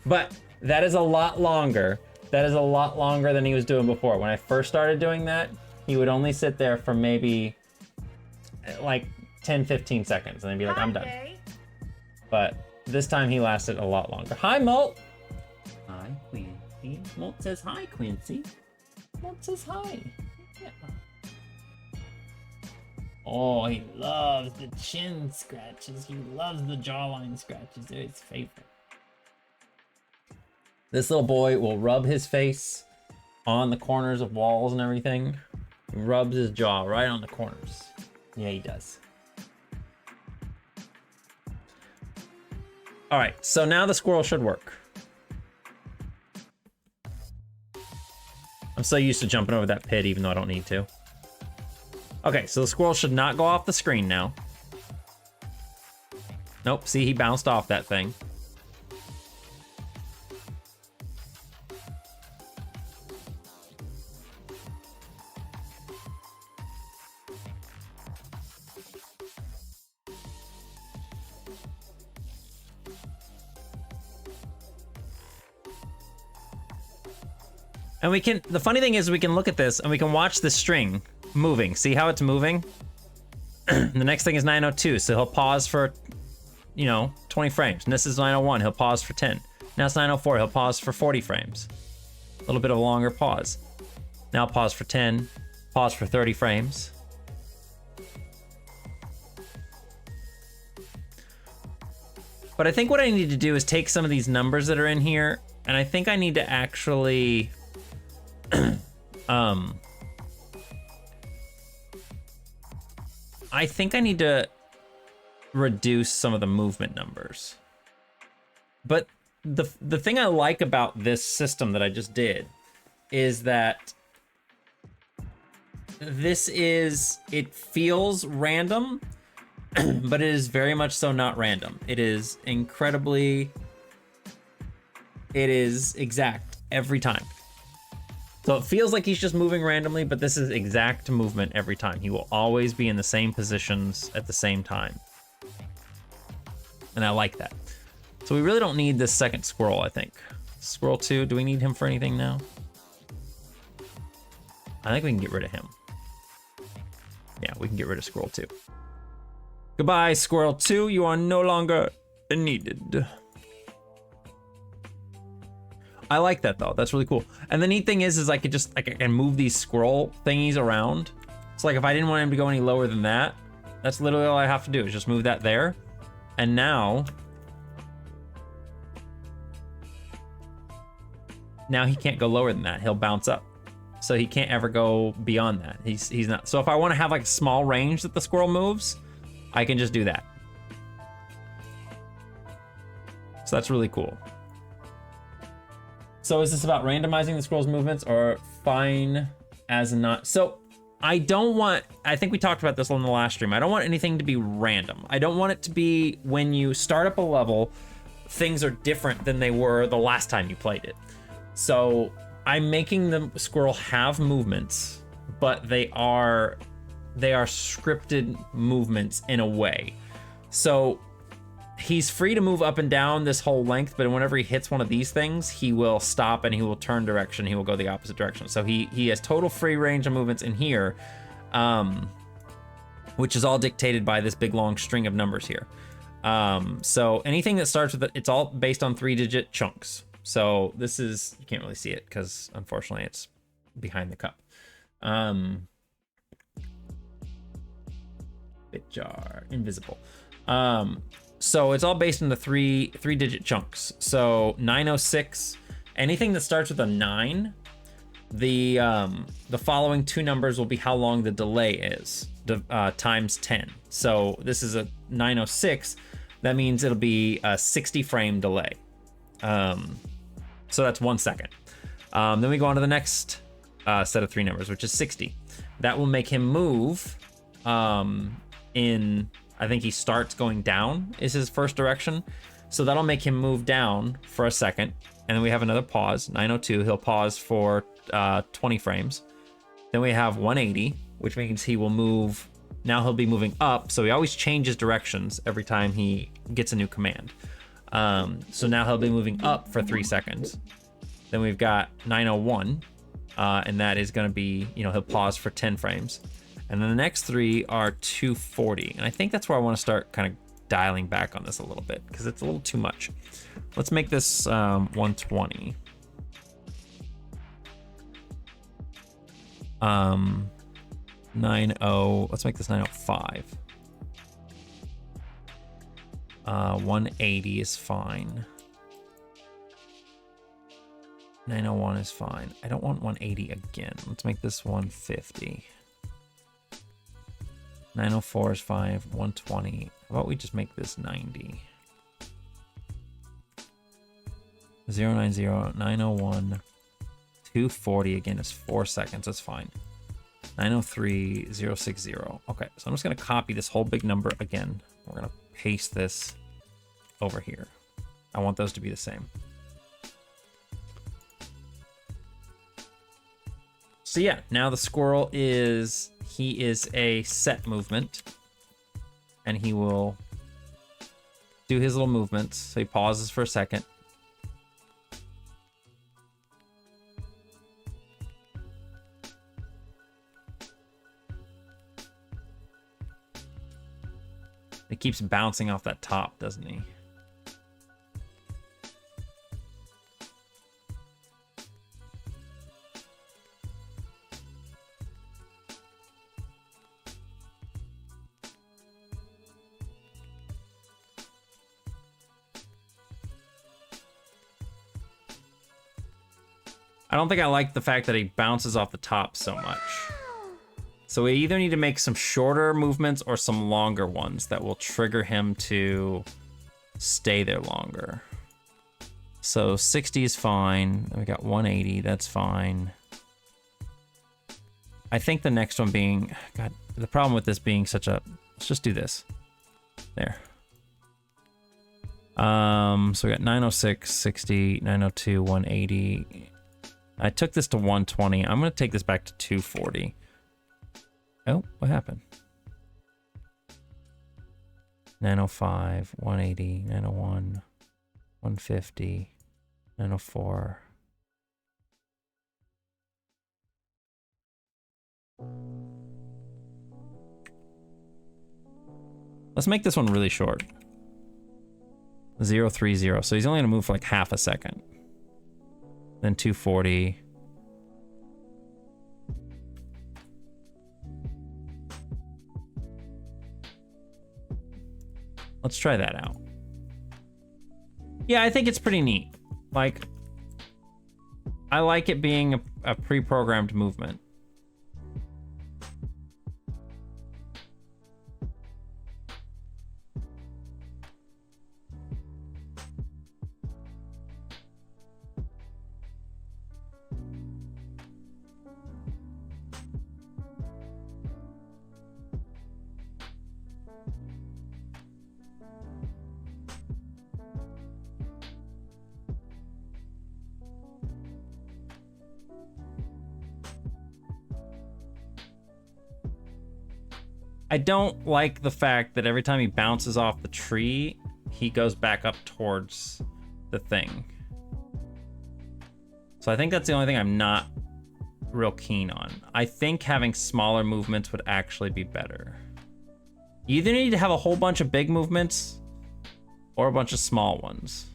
But that is a lot longer. That is a lot longer than he was doing before. When I first started doing that, he would only sit there for maybe like 10-15 seconds and then be like, I'm done. But this time he lasted a lot longer. Hi, Molt. Hi, Quincy. Molt says hi, Quincy. Molt says hi. Yeah. Oh, he loves the chin scratches. He loves the jawline scratches. They're his favorite. This little boy will rub his face on the corners of walls and everything. He rubs his jaw right on the corners. Yeah, he does. All right, so now the squirrel should work. I'm so used to jumping over that pit even though I don't need to. Okay, so the squirrel should not go off the screen now. Nope, see, he bounced off that thing. And we can, the funny thing is we can look at this and we can watch the string moving. See how it's moving? The next thing is 902, so he'll pause for, 20 frames. And this is 901, he'll pause for 10. Now it's 904, he'll pause for 40 frames. A little bit of a longer pause. Now pause for 10, pause for 30 frames. But I think what I need to do is take some of these numbers that are in here, and I think I need to actually, I think I need to reduce some of the movement numbers. But the thing I like about this system that I just did is that it feels random, but it is very much so not random. It is exact every time. So it feels like he's just moving randomly, but this is exact movement every time. He will always be in the same positions at the same time. And I like that. So we really don't need this second squirrel, I think. Squirrel 2, do we need him for anything now? I think we can get rid of him. Yeah, we can get rid of Squirrel 2. Goodbye, Squirrel 2. You are no longer needed. I like that though. That's really cool. And the neat thing is I can move these squirrel thingies around. So like if I didn't want him to go any lower than that, that's literally all I have to do is just move that there. And now he can't go lower than that. He'll bounce up. So he can't ever go beyond that. He's not. So if I want to have like a small range that the squirrel moves, I can just do that. So that's really cool. So is this about randomizing the squirrel's movements or fine as not? So I think we talked about this on the last stream. I don't want anything to be random. I don't want it to be when you start up a level, things are different than they were the last time you played it. So I'm making the squirrel have movements, but they are scripted movements in a way. So he's free to move up and down this whole length, but whenever he hits one of these things, he will stop and he will turn direction. He will go the opposite direction. So he has total free range of movements in here, which is all dictated by this big long string of numbers here. So anything that starts with it's all based on 3-digit chunks. So this is, you can't really see it because unfortunately it's behind the cup. Bit jar, invisible. So it's all based on the three-digit chunks. So 906, anything that starts with a 9, the following two numbers will be how long the delay is, times 10. So this is a 906. That means it'll be a 60 frame delay. So that's 1 second. Then we go on to the next set of 3 numbers, which is 60. That will make him move in, I think he starts going down is his first direction. So that'll make him move down for a second. And then we have another pause, 902. He'll pause for 20 frames. Then we have 180, which means he will move. Now he'll be moving up. So he always changes directions every time he gets a new command. So now he'll be moving up for 3 seconds. Then we've got 901, and that is going to be, he'll pause for 10 frames. And then the next 3 are 240. And I think that's where I want to start kind of dialing back on this a little bit because it's a little too much. Let's make this 120. 90, let's make this 905. 180 is fine. 901 is fine. I don't want 180 again. Let's make this 150. 904 is fine. 120. How about we just make this 90? 090, 901, 240 again is 4 seconds. That's fine. 903, 060. Okay, so I'm just gonna copy this whole big number again. We're gonna paste this over here. I want those to be the same. So yeah, now the squirrel is a set movement, and he will do his little movements. So he pauses for a second. He keeps bouncing off that top, doesn't he? I don't think I like the fact that he bounces off the top so much. So we either need to make some shorter movements or some longer ones that will trigger him to stay there longer. So 60 is fine. We got 180, that's fine. I think the next one being, God, the problem with this being such a, let's just do this. There. So we got 906, 60, 902, 180. I took this to 120. I'm gonna take this back to 240. Oh, what happened? 905, 180, 901, 150, 904. Let's make this one really short. 030. So he's only gonna move for like half a second. Then 240. Let's try that out. Yeah, I think it's pretty neat. Like, I like it being a pre-programmed movement. I don't like the fact that every time he bounces off the tree, he goes back up towards the thing. So I think that's the only thing I'm not real keen on. I think having smaller movements would actually be better. You either need to have a whole bunch of big movements or a bunch of small ones.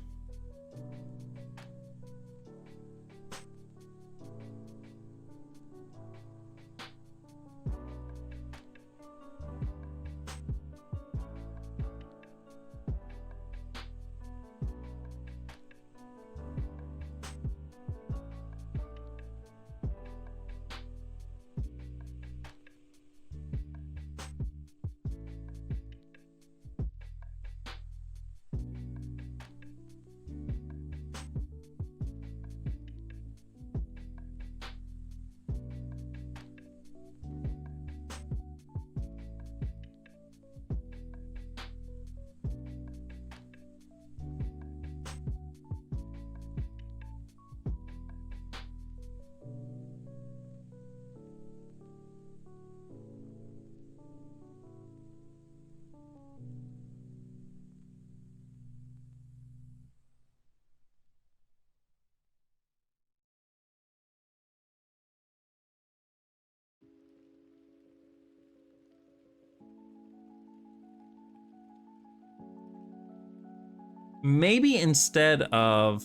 Maybe instead of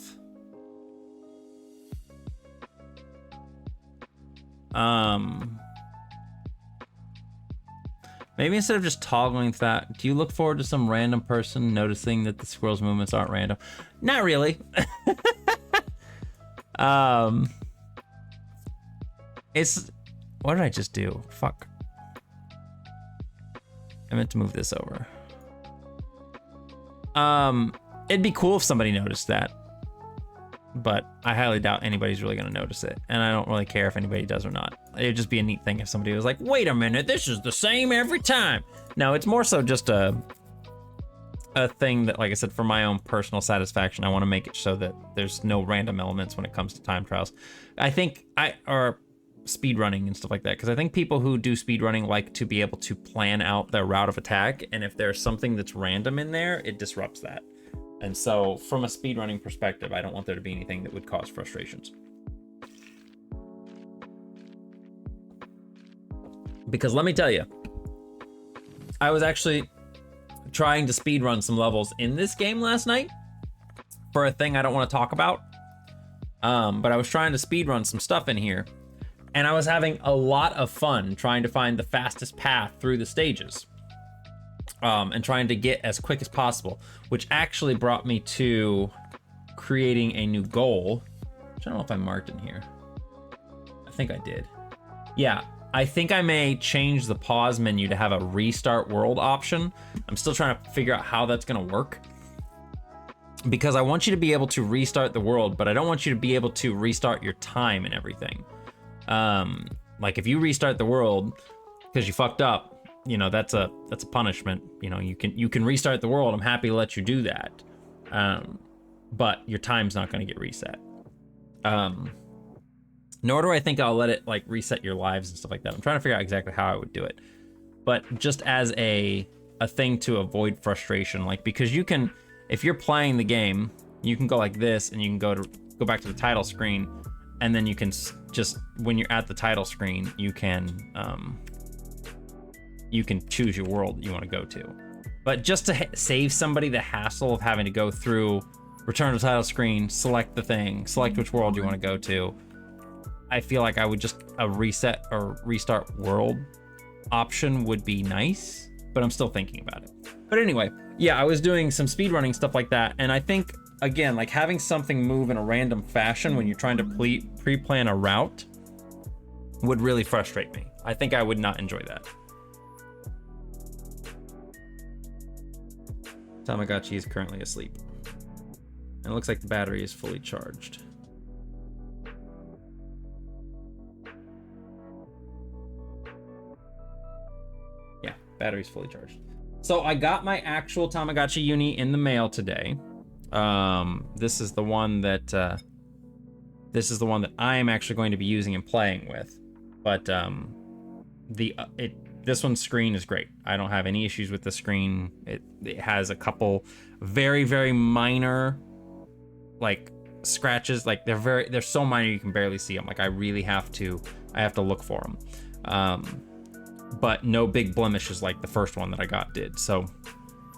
maybe instead of just toggling that, do you look forward to some random person noticing that the squirrel's movements aren't random? Not really. It's, what did I just do? Fuck. I meant to move this over. It'd be cool if somebody noticed that, but I highly doubt anybody's really gonna notice it, and I don't really care if anybody does or not. It'd just be a neat thing if somebody was like, wait a minute, this is the same every time. No, it's more so just a thing that, like I said, for my own personal satisfaction, I want to make it so that there's no random elements when it comes to time trials. I think or speed running and stuff like that, because I think people who do speed running like to be able to plan out their route of attack, and if there's something that's random in there, it disrupts that. And so from a speedrunning perspective, I don't want there to be anything that would cause frustrations. Because let me tell you, I was actually trying to speedrun some levels in this game last night for a thing I don't want to talk about. But I was trying to speedrun some stuff in here, and I was having a lot of fun trying to find the fastest path through the stages, and trying to get as quick as possible, which actually brought me to creating a new goal, which I don't know if I marked in here. I think I did. Yeah, I think I may change the pause menu to have a restart world option. I'm still trying to figure out how that's gonna work, because I want you to be able to restart the world, but I don't want you to be able to restart your time and everything. Like if you restart the world because you fucked up, you know, that's a punishment. You know, you can restart the world. I'm happy to let you do that. But your time's not going to get reset. Nor do I think I'll let it like reset your lives and stuff like that. I'm trying to figure out exactly how I would do it. But just as a thing to avoid frustration, like, because you can, if you're playing the game, you can go like this and you can go back to the title screen, and then you can just, when you're at the title screen, you can choose your world you want to go to. But just to save somebody the hassle of having to go through, return to the title screen, select the thing, select which world you want to go to, I feel like I would just, a reset or restart world option would be nice, but I'm still thinking about it. But anyway, yeah, I was doing some speedrunning stuff like that, and I think, again, like having something move in a random fashion when you're trying to pre-plan a route would really frustrate me. I think I would not enjoy that. Tamagotchi is currently asleep, and it looks like the battery is fully charged. Yeah, battery's fully charged. So I got my actual Tamagotchi uni in the mail today. This is the one that I am actually going to be using and playing with. But this one's screen is great. I don't have any issues with the screen. It has a couple very, very minor like scratches. Like they're so minor you can barely see them. Like I have to look for them. But no big blemishes like the first one that I got did. So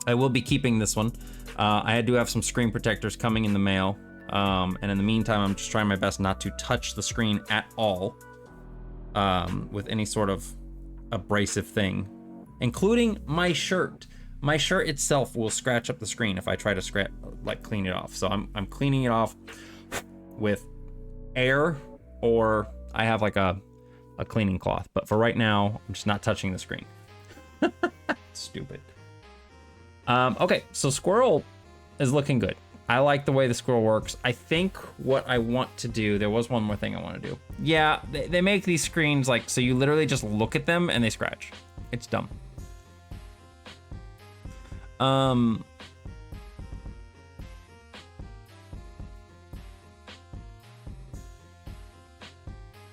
I will be keeping this one. I do have some screen protectors coming in the mail. And in the meantime, I'm just trying my best not to touch the screen at all with any sort of abrasive thing, including my shirt. My shirt itself will scratch up the screen if I try to clean it off. So I'm cleaning it off with air, or I have like a cleaning cloth. But for right now, I'm just not touching the screen. Stupid. Okay, so Squirrel is looking good. I like the way the Squirrel works. I think what I want to do, there was one more thing I want to do. Yeah, they make these screens like, so you literally just look at them and they scratch. It's dumb.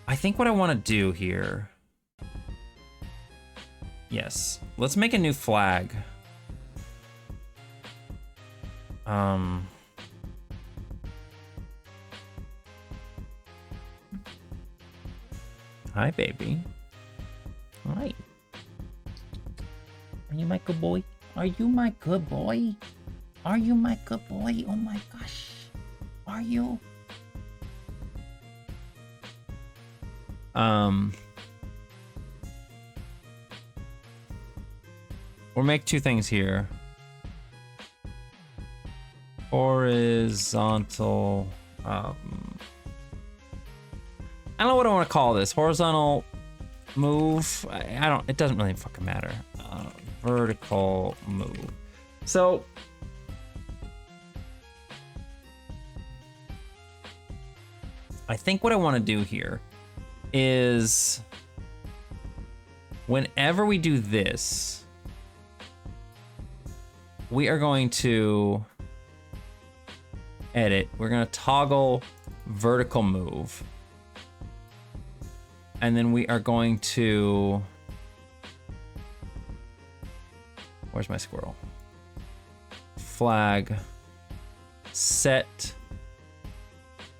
I think what I want to do here, yes, let's make a new flag. Hi, baby. Hi. Are you my good boy? Are you my good boy? Are you my good boy? Oh my gosh. Are you? We'll make two things here. Horizontal, I don't know what I want to call this. Horizontal move. It doesn't really fucking matter. Vertical move. So I think what I want to do here is whenever we do this, we are going to edit. We're going to toggle vertical move. And then we are going to, where's my squirrel? Flag, set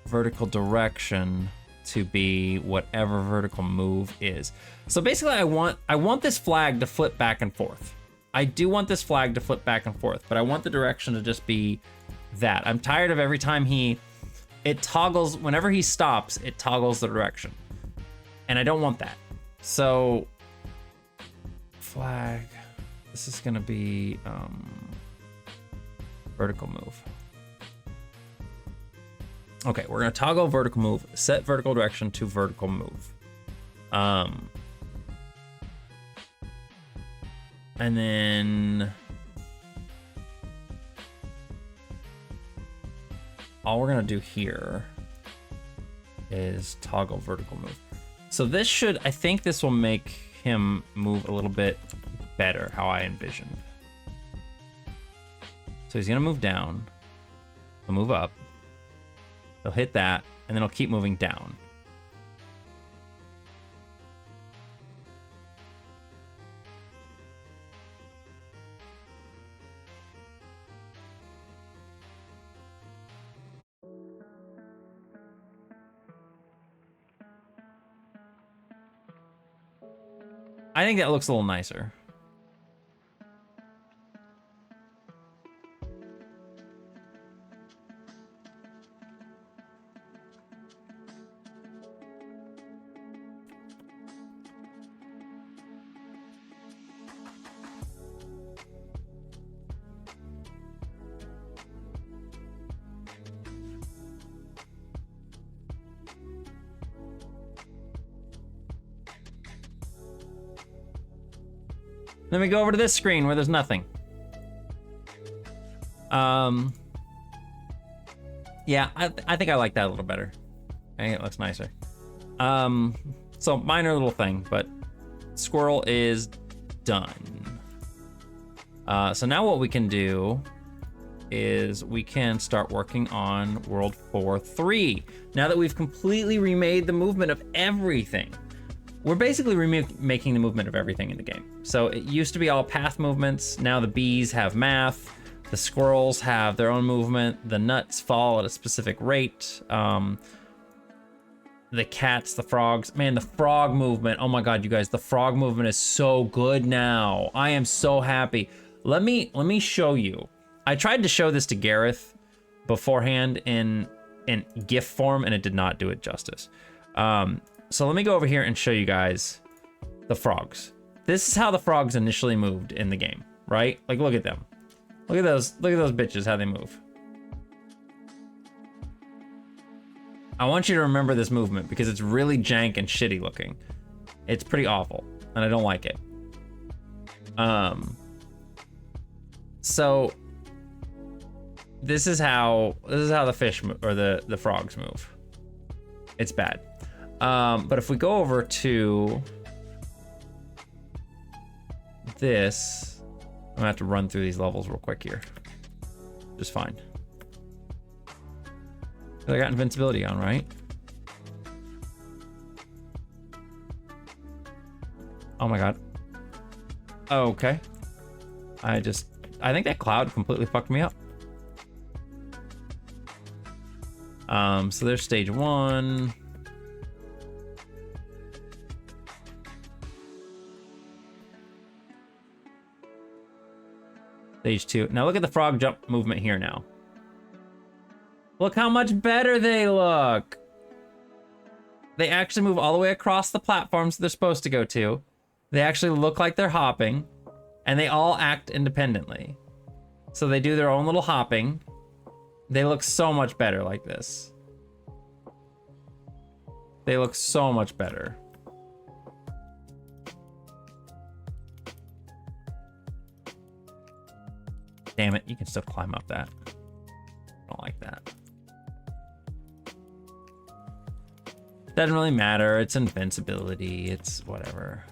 vertical direction to be whatever vertical move is. So basically I want this flag to flip back and forth. I do want this flag to flip back and forth, but I want the direction to just be that. I'm tired of every time it toggles, whenever he stops, it toggles the direction. And I don't want that. So, flag, this is gonna be vertical move. Okay, we're gonna toggle vertical move, set vertical direction to vertical move. And then all we're gonna do here is toggle vertical move. So this should, I think this will make him move a little bit better, how I envisioned. So he's gonna move down, he'll move up, he'll hit that, and then he'll keep moving down. I think that looks a little nicer. Then we go over to this screen where there's nothing. Yeah, I think I like that a little better. I think it looks nicer. So minor little thing, but Squirrel is done. So now what we can do is we can start working on World 4.3. Now that we've completely remade the movement of everything. We're basically making the movement of everything in the game. So it used to be all path movements. Now the bees have math. The squirrels have their own movement. The nuts fall at a specific rate. The cats, the frogs. Man, the frog movement. Oh my God, you guys, the frog movement is so good now. I am so happy. Let me show you. I tried to show this to Gareth beforehand in GIF form, and it did not do it justice. So let me go over here and show you guys the frogs. This is how the frogs initially moved in the game, right? Like, look at them. Look at those bitches, how they move. I want you to remember this movement because it's really jank and shitty looking. It's pretty awful, and I don't like it. So this is how the fish or the frogs move. It's bad. But if we go over to this, I'm gonna have to run through these levels real quick here. Just fine. I got invincibility on, right? Oh my God. Okay. I think that cloud completely fucked me up. So there's stage 1. Stage 2. Now look at the frog jump movement here now. Look how much better they look. They actually move all the way across the platforms they're supposed to go to. They actually look like they're hopping, and they all act independently. So they do their own little hopping. They look so much better like this. They look so much better. Damn it, you can still climb up that. I don't like that. Doesn't really matter, it's invincibility, it's whatever.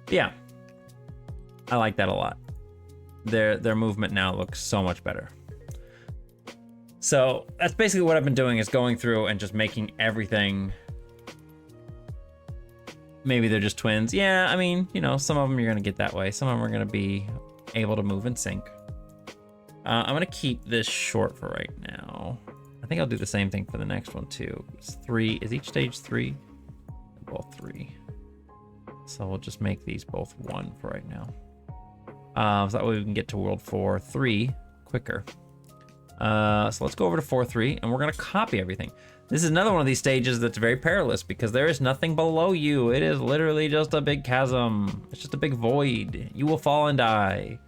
Yeah, I like that a lot. Their movement now looks so much better. So that's basically what I've been doing, is going through and just making everything. Maybe they're just twins. Yeah, I mean, you know, some of them you're gonna get that way. Some of them are gonna be able to move in sync. I'm gonna keep this short for right now. I think I'll do the same thing for the next one too. It's 3. Is each stage 3? Both 3. So we'll just make these both 1 for right now. So that way we can get to World 4-3 quicker. So let's go over to 4-3, and we're gonna copy everything. This is another one of these stages that's very perilous because there is nothing below you. It is literally just a big chasm. It's just a big void. You will fall and die.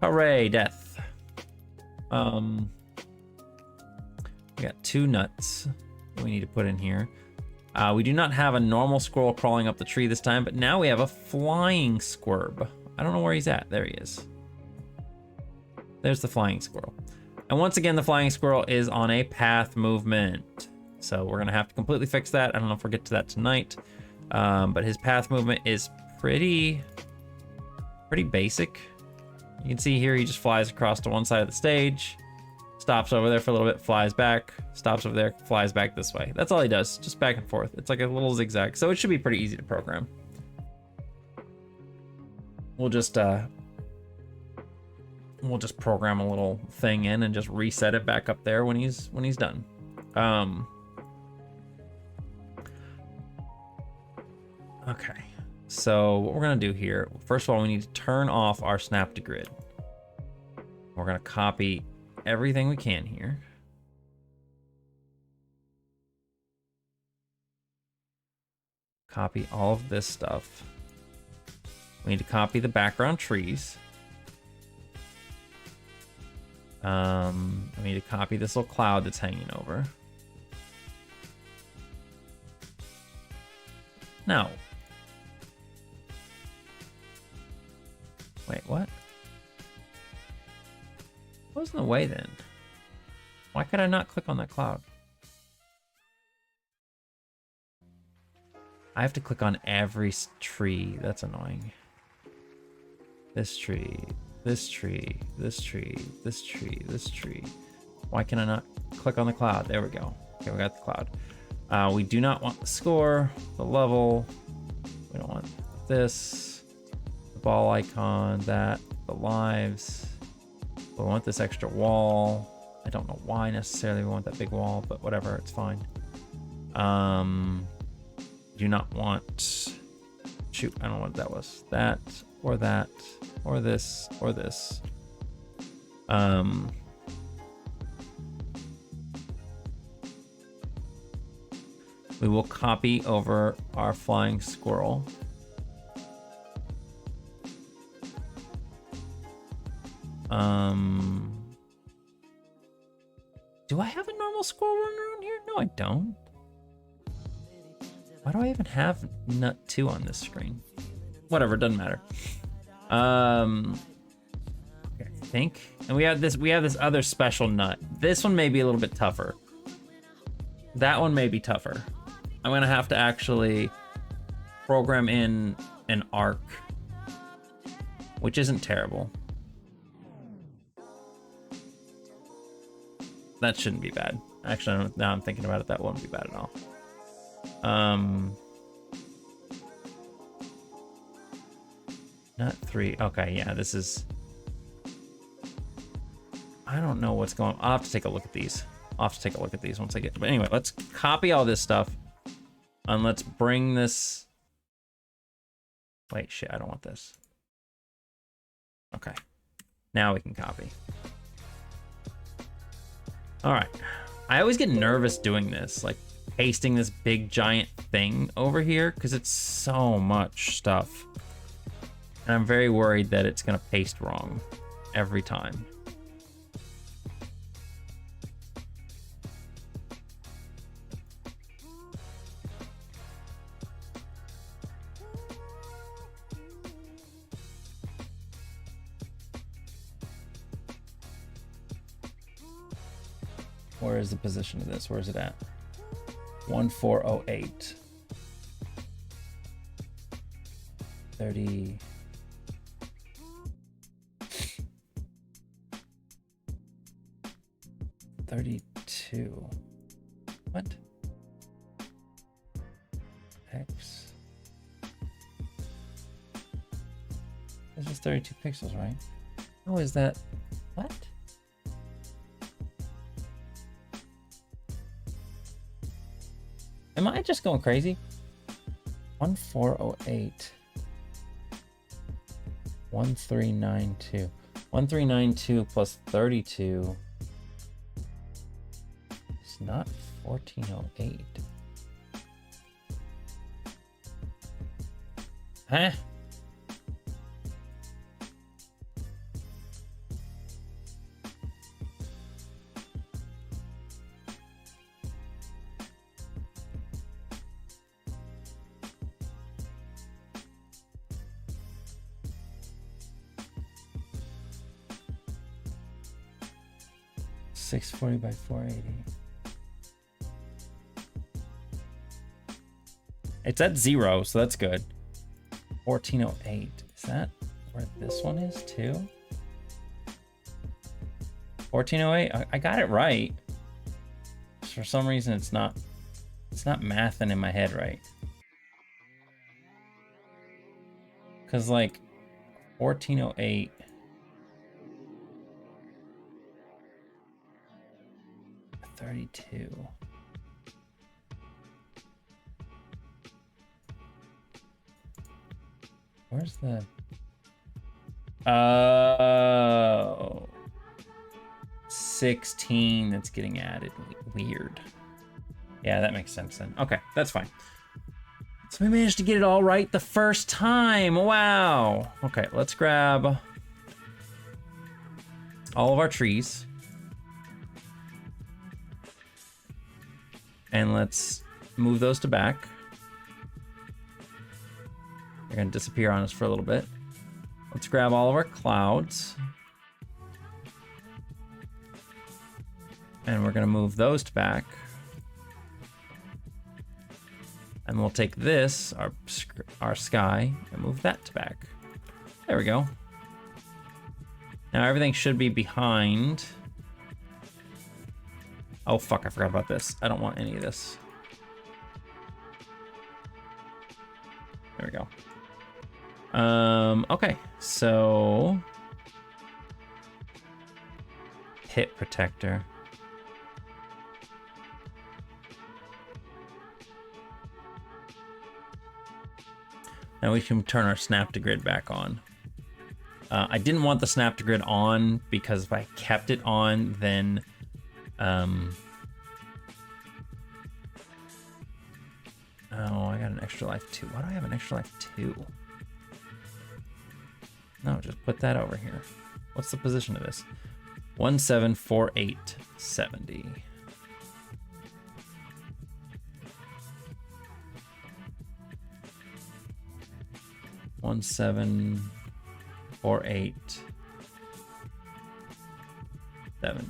Hooray, death. We got 2 nuts that we need to put in here. We do not have a normal squirrel crawling up the tree this time, but now we have a flying squirrel. I don't know where he's at. There he is. There's the flying squirrel. And once again, the flying squirrel is on a path movement. So we're gonna have to completely fix that. I don't know if we'll get to that tonight. But his path movement is pretty basic. You can see here, he just flies across to one side of the stage, stops over there for a little bit, flies back, stops over there, flies back this way. That's all he does, just back and forth. It's like a little zigzag. So it should be pretty easy to program. We'll just program a little thing in and just reset it back up there when he's done. Okay, so what we're gonna do here, first of all, we need to turn off our snap to grid. We're gonna copy everything we can here. Copy all of this stuff. We need to copy the background trees. We need to copy this little cloud that's hanging over. No. Wait, what? What was in the way then? Why could I not click on that cloud? I have to click on every tree. That's annoying. This tree, this tree, this tree, this tree, this tree. Why can I not click on the cloud? There we go. Okay, we got the cloud. We do not want the score, the level. We don't want this, the ball icon, that, the lives. We want this extra wall. I don't know why necessarily we want that big wall, but whatever, it's fine. Do not want, shoot, I don't know what that was. That, or this, or this. We will copy over our flying squirrel. Do I have a normal squirrel running around here? No, I don't. Why do I even have nut 2 on this screen? Whatever, doesn't matter. Okay, I think, and we have this other special nut. This one may be a little bit tougher. That one may be tougher. I'm gonna have to actually program in an arc, which isn't terrible. That shouldn't be bad. Actually, now I'm thinking about it, that won't be bad at all. Nut 3. Okay, yeah, this is... I don't know what's going on. I'll have to take a look at these. I'll have to take a look at these once I get... But anyway, let's copy all this stuff. And let's bring this... Wait, shit, I don't want this. Okay. Now we can copy. Alright. I always get nervous doing this. Like, pasting this big giant thing over here. Because it's so much stuff. And I'm very worried that it's going to paste wrong. Every time. Where is the position of this? Where is it at? 1408. 30. 32. What? X. This is 32 pixels, right? How is that? What? Am I just going crazy? 1408. 1392. 1392 plus 32. It's not 1408. Huh? $640 by 480. It's at 0, so that's good. 1408. Is that where this one is too? 1408. I got it right. For some reason, it's not mathing in my head right. Cause like 1408. 32. Where's the... Oh. 16 that's getting added. Weird. Yeah, that makes sense then. Okay, that's fine. So we managed to get it all right the first time. Wow. Okay, let's grab all of our trees. And let's move those to back. They're gonna disappear on us for a little bit. Let's grab all of our clouds. And we're gonna move those to back. And we'll take this, our sky, and move that to back. There we go. Now everything should be behind. Oh fuck, I forgot about this. I don't want any of this. There we go. Okay, so hit protector. Now we can turn our snap to grid back on. I didn't want the snap to grid on because if I kept it on, then oh, I got an extra life 2. Why do I have an extra life 2? No, just put that over here. What's the position of this? 174870. One 748 70.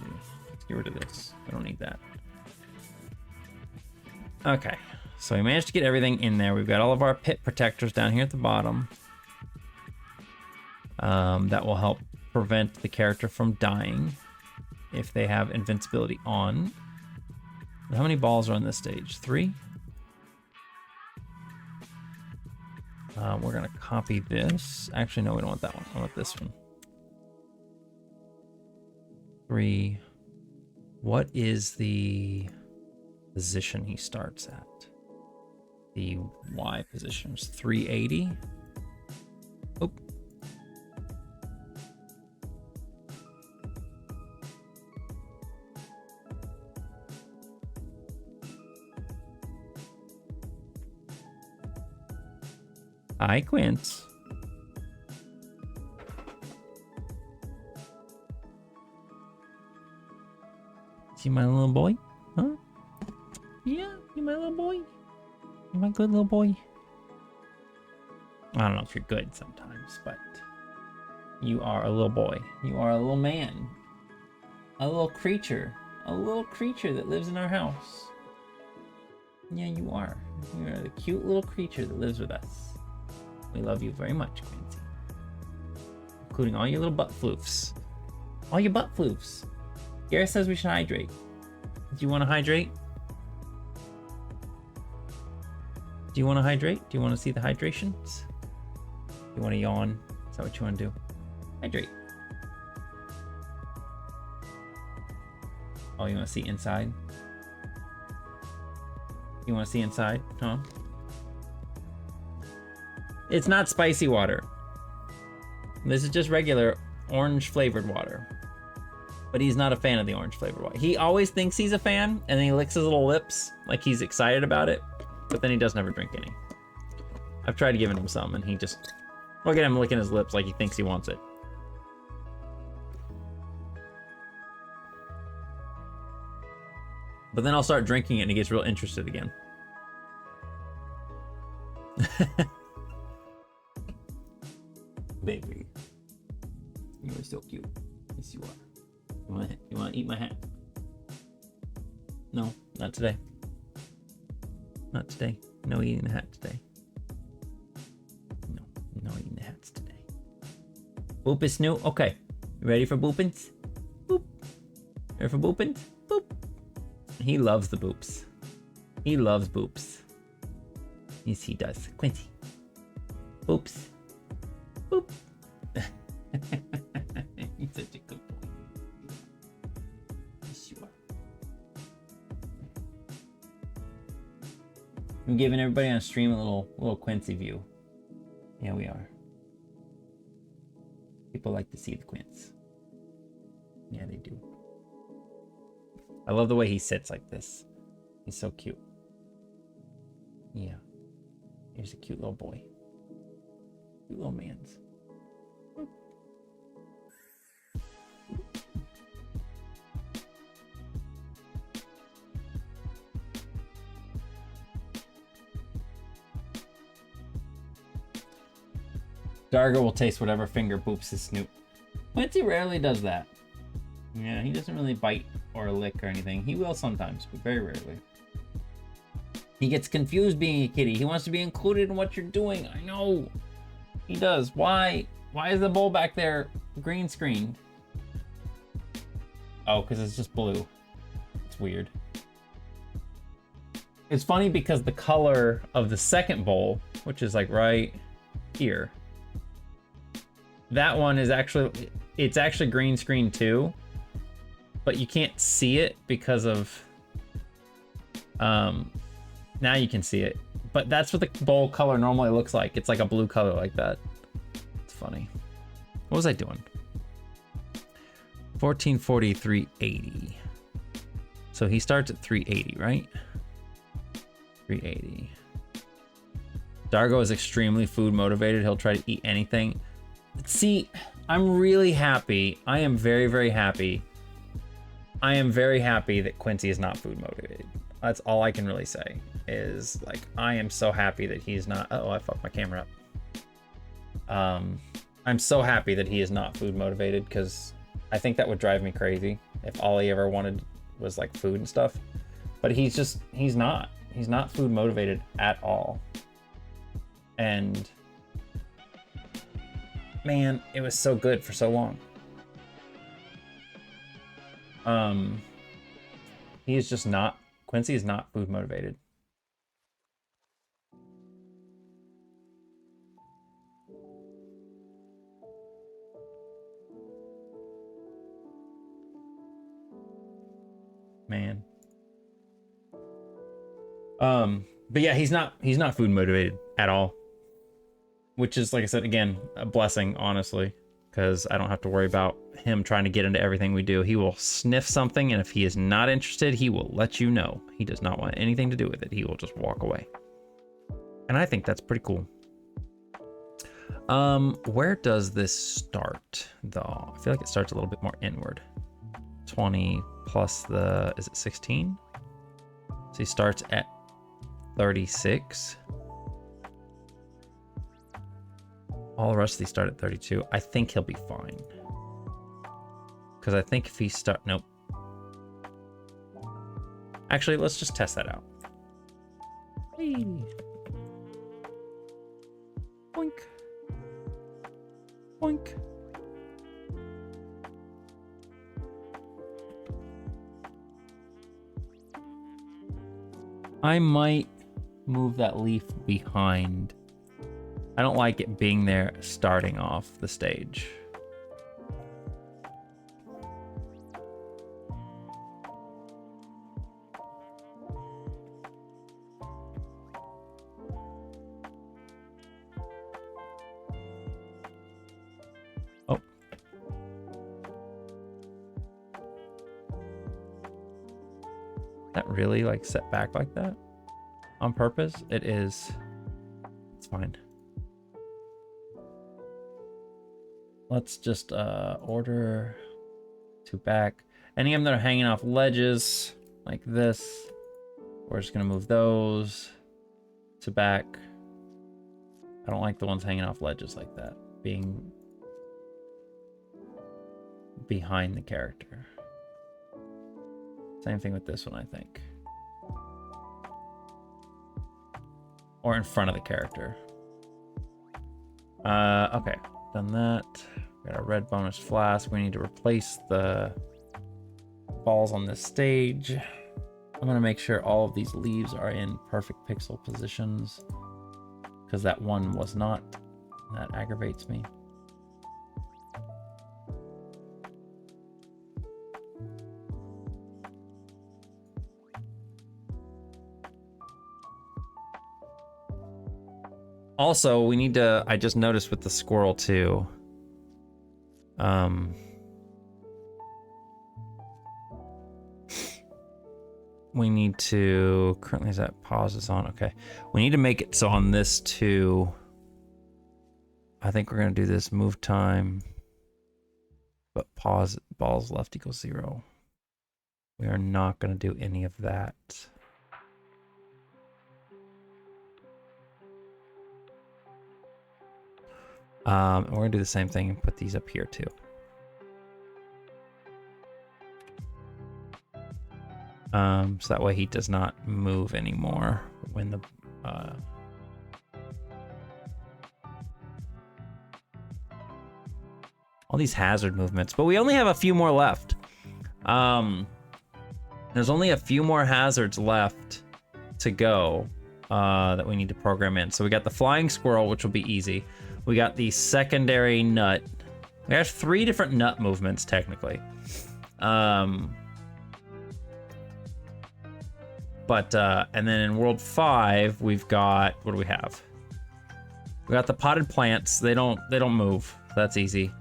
Let's get rid of this. I don't need that. Okay, so we managed to get everything in there. We've got all of our pit protectors down here at the bottom. That will help prevent the character from dying if they have invincibility on. How many balls are on this stage? 3? We're gonna copy this. Actually, no, we don't want that one. I want this one. 3. What is the position he starts at? The Y position is 380. Oh. Hi, Quince. See my little boy? Huh? Yeah, you my little boy? You my good little boy? I don't know if you're good sometimes, but you are a little boy. You are a little man. A little creature. A little creature that lives in our house. Yeah, you are. You are the cute little creature that lives with us. We love you very much, Quincy. Including all your little butt floofs. All your butt floofs. Gareth says we should hydrate. Do you want to hydrate? Do you want to hydrate? Do you want to see the hydrations? You want to yawn? Is that what you want to do? Hydrate. Oh, you want to see inside? You want to see inside, huh? It's not spicy water. This is just regular orange flavored water. But he's not a fan of the orange flavored water. He always thinks he's a fan, and then he licks his little lips like he's excited about it, but then he doesn't ever drink any. I've tried to give him some, and he just... Look at him licking his lips like he thinks he wants it. But then I'll start drinking it, and he gets real interested again. Baby. You are so cute. Yes, you are. You want to eat my hat? No, not today. Not today. No eating the hat today. No eating the hats today. Boop is new. Okay. You ready for boopins? Boop. Ready for boopins? Boop. He loves the boops. He loves boops. Yes, he does. Quincy. Boops. Boop. He's such a good boy. Yes, you are. I'm giving everybody on stream a little Quincy view. Yeah, we are. People like to see the Quince. Yeah, they do. I love the way he sits like this. He's so cute. Yeah. Here's a cute little boy. Cute little mans. Dargo will taste whatever finger boops his snoot. Quincy rarely does that. Yeah, he doesn't really bite or lick or anything. He will sometimes, but very rarely. He gets confused being a kitty. He wants to be included in what you're doing. I know. He does. Why? Why is the bowl back there green screened? Oh, because it's just blue. It's weird. It's funny because the color of the second bowl, which is like right here, that one is actually, it's actually green screen too, but you can't see it because of, now you can see it, but that's what the bowl color normally looks like. It's like a blue color like that. It's funny. What was I doing? 1440, 380. So he starts at 380, right? 380. Dargo is extremely food motivated. He'll try to eat anything. See, I'm really happy. I am very, very happy. I am very happy that Quincy is not food motivated. That's all I can really say is like, I am so happy that he's not. Oh, I fucked my camera up. I'm so happy that he is not food motivated because I think that would drive me crazy if all he ever wanted was like food and stuff. But he's not food motivated at all. And man, it was so good for so long. He is just not, Quincy is not food motivated. Man. But yeah, he's not food motivated at all. Which is, like I said, again, a blessing, honestly, because I don't have to worry about him trying to get into everything we do. He will sniff something, and if he is not interested, he will let you know. He does not want anything to do with it. He will just walk away. And I think that's pretty cool. Where does this start, though? I feel like it starts a little bit more inward. 20 plus the, is it 16? So he starts at 36. All the rest of these start at 32. I think he'll be fine. Because I think if he start... Nope. Actually, let's just test that out. Hey. Boink. Boink. I might move that leaf behind. I don't like it being there starting off the stage. That really like set back like that on purpose? It is. It's fine. Let's just order to back. Any of them that are hanging off ledges like this, we're just gonna move those to back. I don't like the ones hanging off ledges like that, being behind the character. Same thing with this one, I think. Or in front of the character. Okay, done that. Got a red bonus flask. We need to replace the balls on this stage. I'm gonna make sure all of these leaves are in perfect pixel positions, because that one was not. That aggravates me. Also, we need to, I just noticed with the squirrel too. We need to, currently is that pause is on, okay. We need to make it so on this too, I think we're gonna do this move time, but pause, balls left equals 0. We are not gonna do any of that. And we're gonna do the same thing and put these up here too. So that way he does not move anymore when the all these hazard movements, but we only have a few more left. There's only a few more hazards left to go that we need to program in. So we got the flying squirrel, which will be easy. We got the secondary nut. We have 3 different nut movements technically. And then in World 5, we've got, what do we have? We got the potted plants. They don't move. That's easy.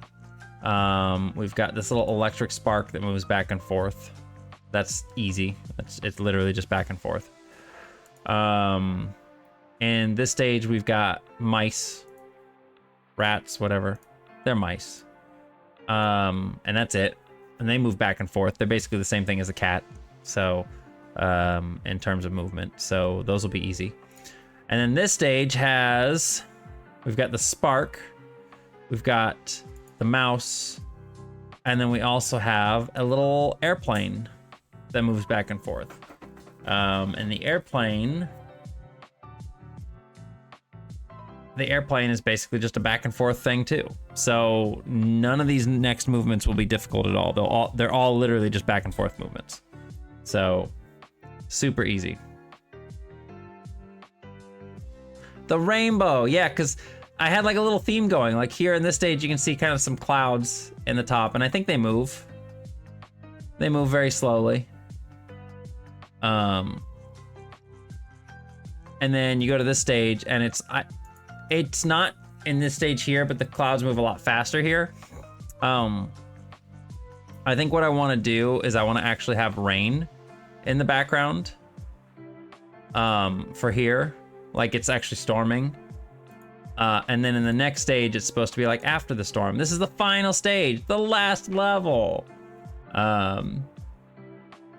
We've got this little electric spark that moves back and forth. That's easy. It's literally just back and forth. And this stage we've got mice, rats, whatever. They're mice. And that's it. And they move back and forth. They're basically the same thing as a cat. So, in terms of movement. So those will be easy. And then this stage has, we've got the spark, we've got the mouse, and then we also have a little airplane that moves back and forth. And the airplane is basically just a back and forth thing too. So none of these next movements will be difficult at all. They're all literally just back and forth movements. So super easy. The rainbow, yeah, because I had like a little theme going. Like here in this stage, you can see kind of some clouds in the top, and I think they move. They move very slowly. And then you go to this stage, and it's not in this stage here, but the clouds move a lot faster here. I think what I want to do is I want to actually have rain in the background for here, like it's actually storming. And then in the next stage, it's supposed to be like after the storm. This is the final stage, the last level. And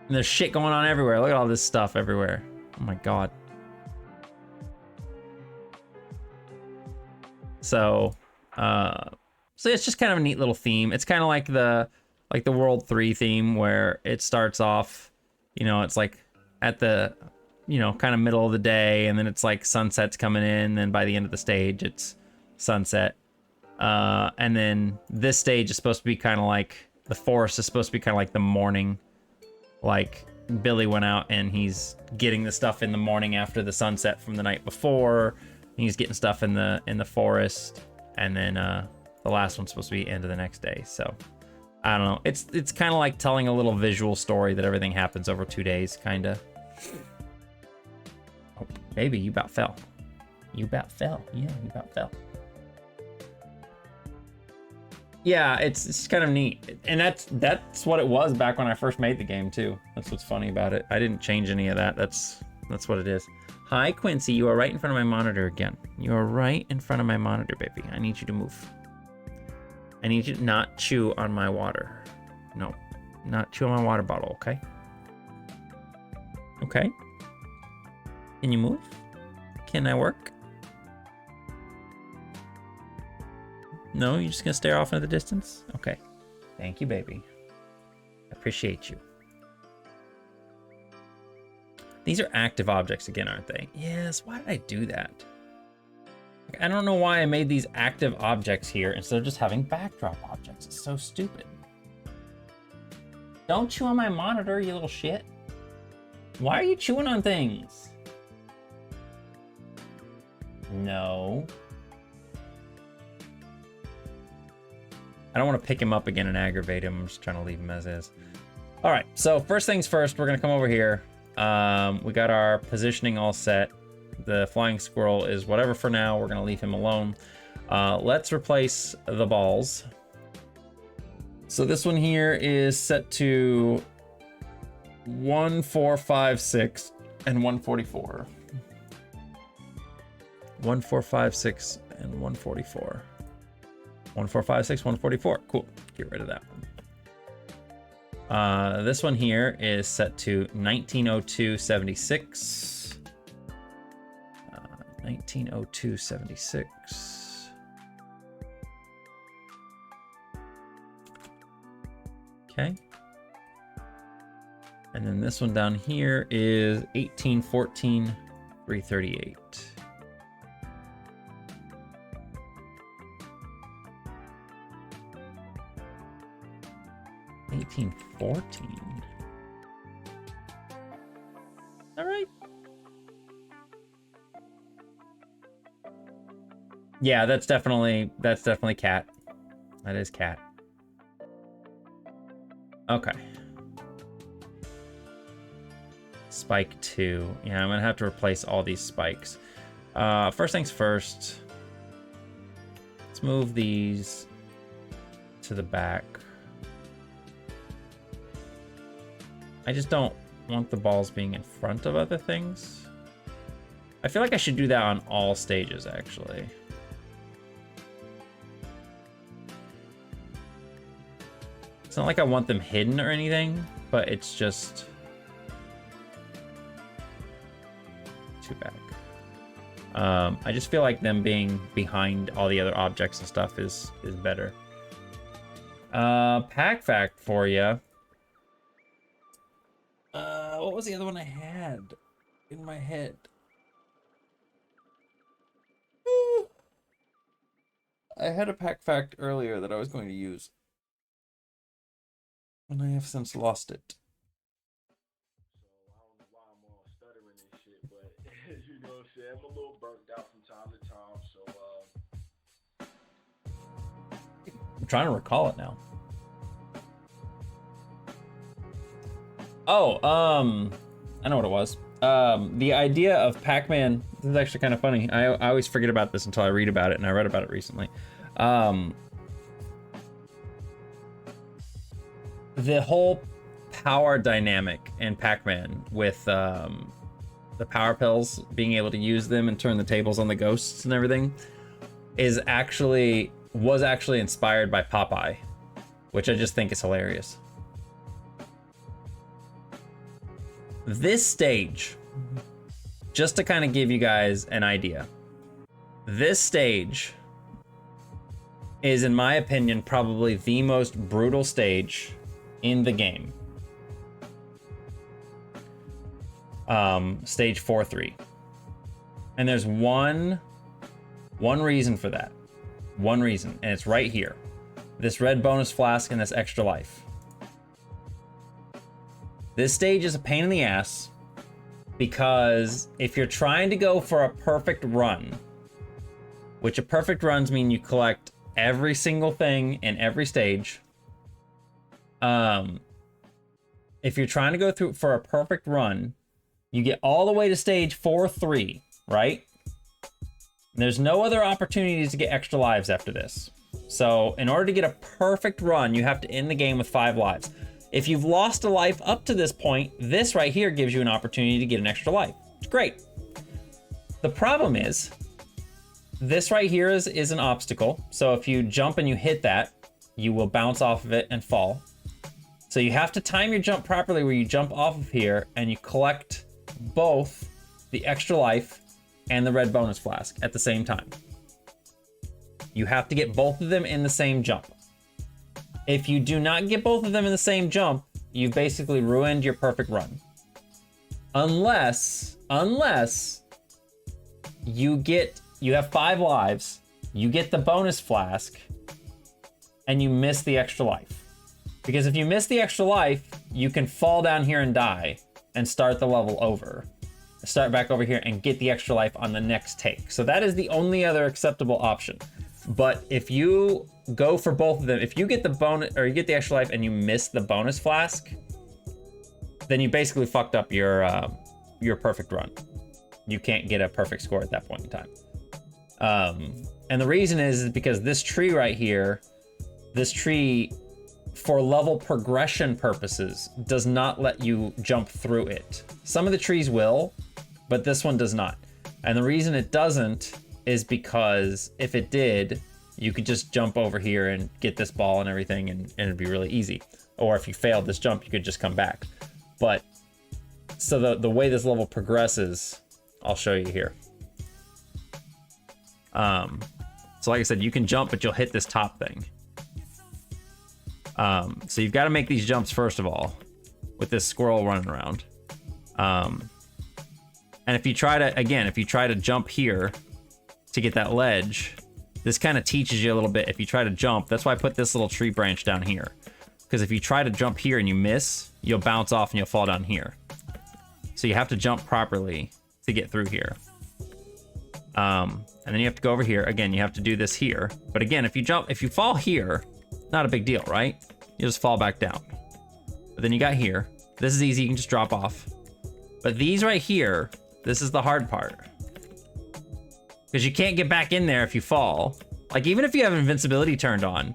there's shit going on everywhere. Look at all this stuff everywhere. Oh my God. So it's just kind of a neat little theme. It's kind of like the World 3 theme where it starts off, you know, it's like at the, you know, kind of middle of the day, and then it's like sunset's coming in, and then by the end of the stage, it's sunset. And then this stage is supposed to be kind of like, the forest is supposed to be kind of like the morning, like Billy went out and he's getting the stuff in the morning after the sunset from the night before. He's getting stuff in the forest, and then the last one's supposed to be end of the next day. So I don't know. It's kind of like telling a little visual story that everything happens over 2 days, kind of. Oh, baby, you about fell. You about fell. Yeah, you about fell. Yeah, it's kind of neat. And that's what it was back when I first made the game too. That's what's funny about it. I didn't change any of that. That's what it is. Hi, Quincy. You are right in front of my monitor again. You are right in front of my monitor, baby. I need you to move. I need you to not chew on my water. No, not chew on my water bottle, okay? Okay. Can you move? Can I work? No, you're just gonna stare off into the distance? Okay. Thank you, baby. I appreciate you. These are active objects again, aren't they? Yes, why did I do that? I don't know why I made these active objects here instead of just having backdrop objects. It's so stupid. Don't chew on my monitor, you little shit. Why are you chewing on things? No. I don't want to pick him up again and aggravate him. I'm just trying to leave him as is. All right, so first things first, we're gonna come over here. We got our positioning all set. The flying squirrel is whatever for now. We're gonna leave him alone. Let's replace the balls. So this one here is set to 1, 4, 5, 6, and 144. 1, 4, 5, 6, and 144. 1, 4, 5, 6, 144. Cool. Get rid of that one. This one here is set to 1902-76. 1902-76. Okay. And then this one down here is 1814-338. $1814. All right. Yeah, that's definitely cat. That is cat. Okay. Spike 2. Yeah, I'm gonna have to replace all these spikes. First things first. Let's move these to the back. I just don't want the balls being in front of other things. I feel like I should do that on all stages, actually. It's not like I want them hidden or anything, but it's just too back. I just feel like them being behind all the other objects and stuff is better. Pack fact for you. What was the other one I had in my head? I had a pack fact earlier that I was going to use, and I have since lost it. So I don't know why I'm all stuttering and shit, but you know what I'm saying? I'm a little burnt out from time to time, so I'm trying to recall it now. Oh, I know what it was. The idea of Pac-Man, this is actually kind of funny. I always forget about this until I read about it, and I read about it recently. The whole power dynamic in Pac-Man with the power pills, being able to use them and turn the tables on the ghosts and everything, was actually inspired by Popeye, which I just think is hilarious. This stage, just to kind of give you guys an idea, this stage is, in my opinion, probably the most brutal stage in the game. Stage 4-3. And there's one reason for that. One reason, and it's right here. This red bonus flask and this extra life. This stage is a pain in the ass because if you're trying to go for a perfect run, which a perfect runs mean you collect every single thing in every stage. If you're trying to go through for a perfect run, you get all the way to stage 4-3, right? And there's no other opportunities to get extra lives after this. So in order to get a perfect run, you have to end the game with 5 lives. If you've lost a life up to this point, this right here gives you an opportunity to get an extra life. It's great. The problem is, this right here is an obstacle. So if you jump and you hit that, you will bounce off of it and fall. So you have to time your jump properly where you jump off of here and you collect both the extra life and the red bonus flask at the same time. You have to get both of them in the same jump. If you do not get both of them in the same jump, you've basically ruined your perfect run. Unless you have 5 lives, you get the bonus flask, and you miss the extra life. Because if you miss the extra life, you can fall down here and die and start the level over. Start back over here and get the extra life on the next take. So that is the only other acceptable option. But if you go for both of them, if you get the bonus or you get the extra life and you miss the bonus flask, then you basically fucked up your perfect run. You can't get a perfect score at that point in time. And the reason is because this tree right here, this tree, for level progression purposes, does not let you jump through it. Some of the trees will, but this one does not. And the reason it doesn't is because if it did, you could just jump over here and get this ball and everything, and it'd be really easy. Or if you failed this jump, you could just come back. But so the way this level progresses, I'll show you here. So like I said, you can jump, but you'll hit this top thing. So you've got to make these jumps first of all, with this squirrel running around. And if you try to jump here to get that ledge, this kind of teaches you a little bit. If you try to jump, that's why I put this little tree branch down here. Because if you try to jump here and you miss, you'll bounce off and you'll fall down here. So you have to jump properly to get through here. And then you have to go over here. Again, you have to do this here. But again, if you fall here, not a big deal, right? You just fall back down. But then you got here. This is easy, you can just drop off. But these right here, this is the hard part. Because you can't get back in there if you fall. Like, even if you have invincibility turned on,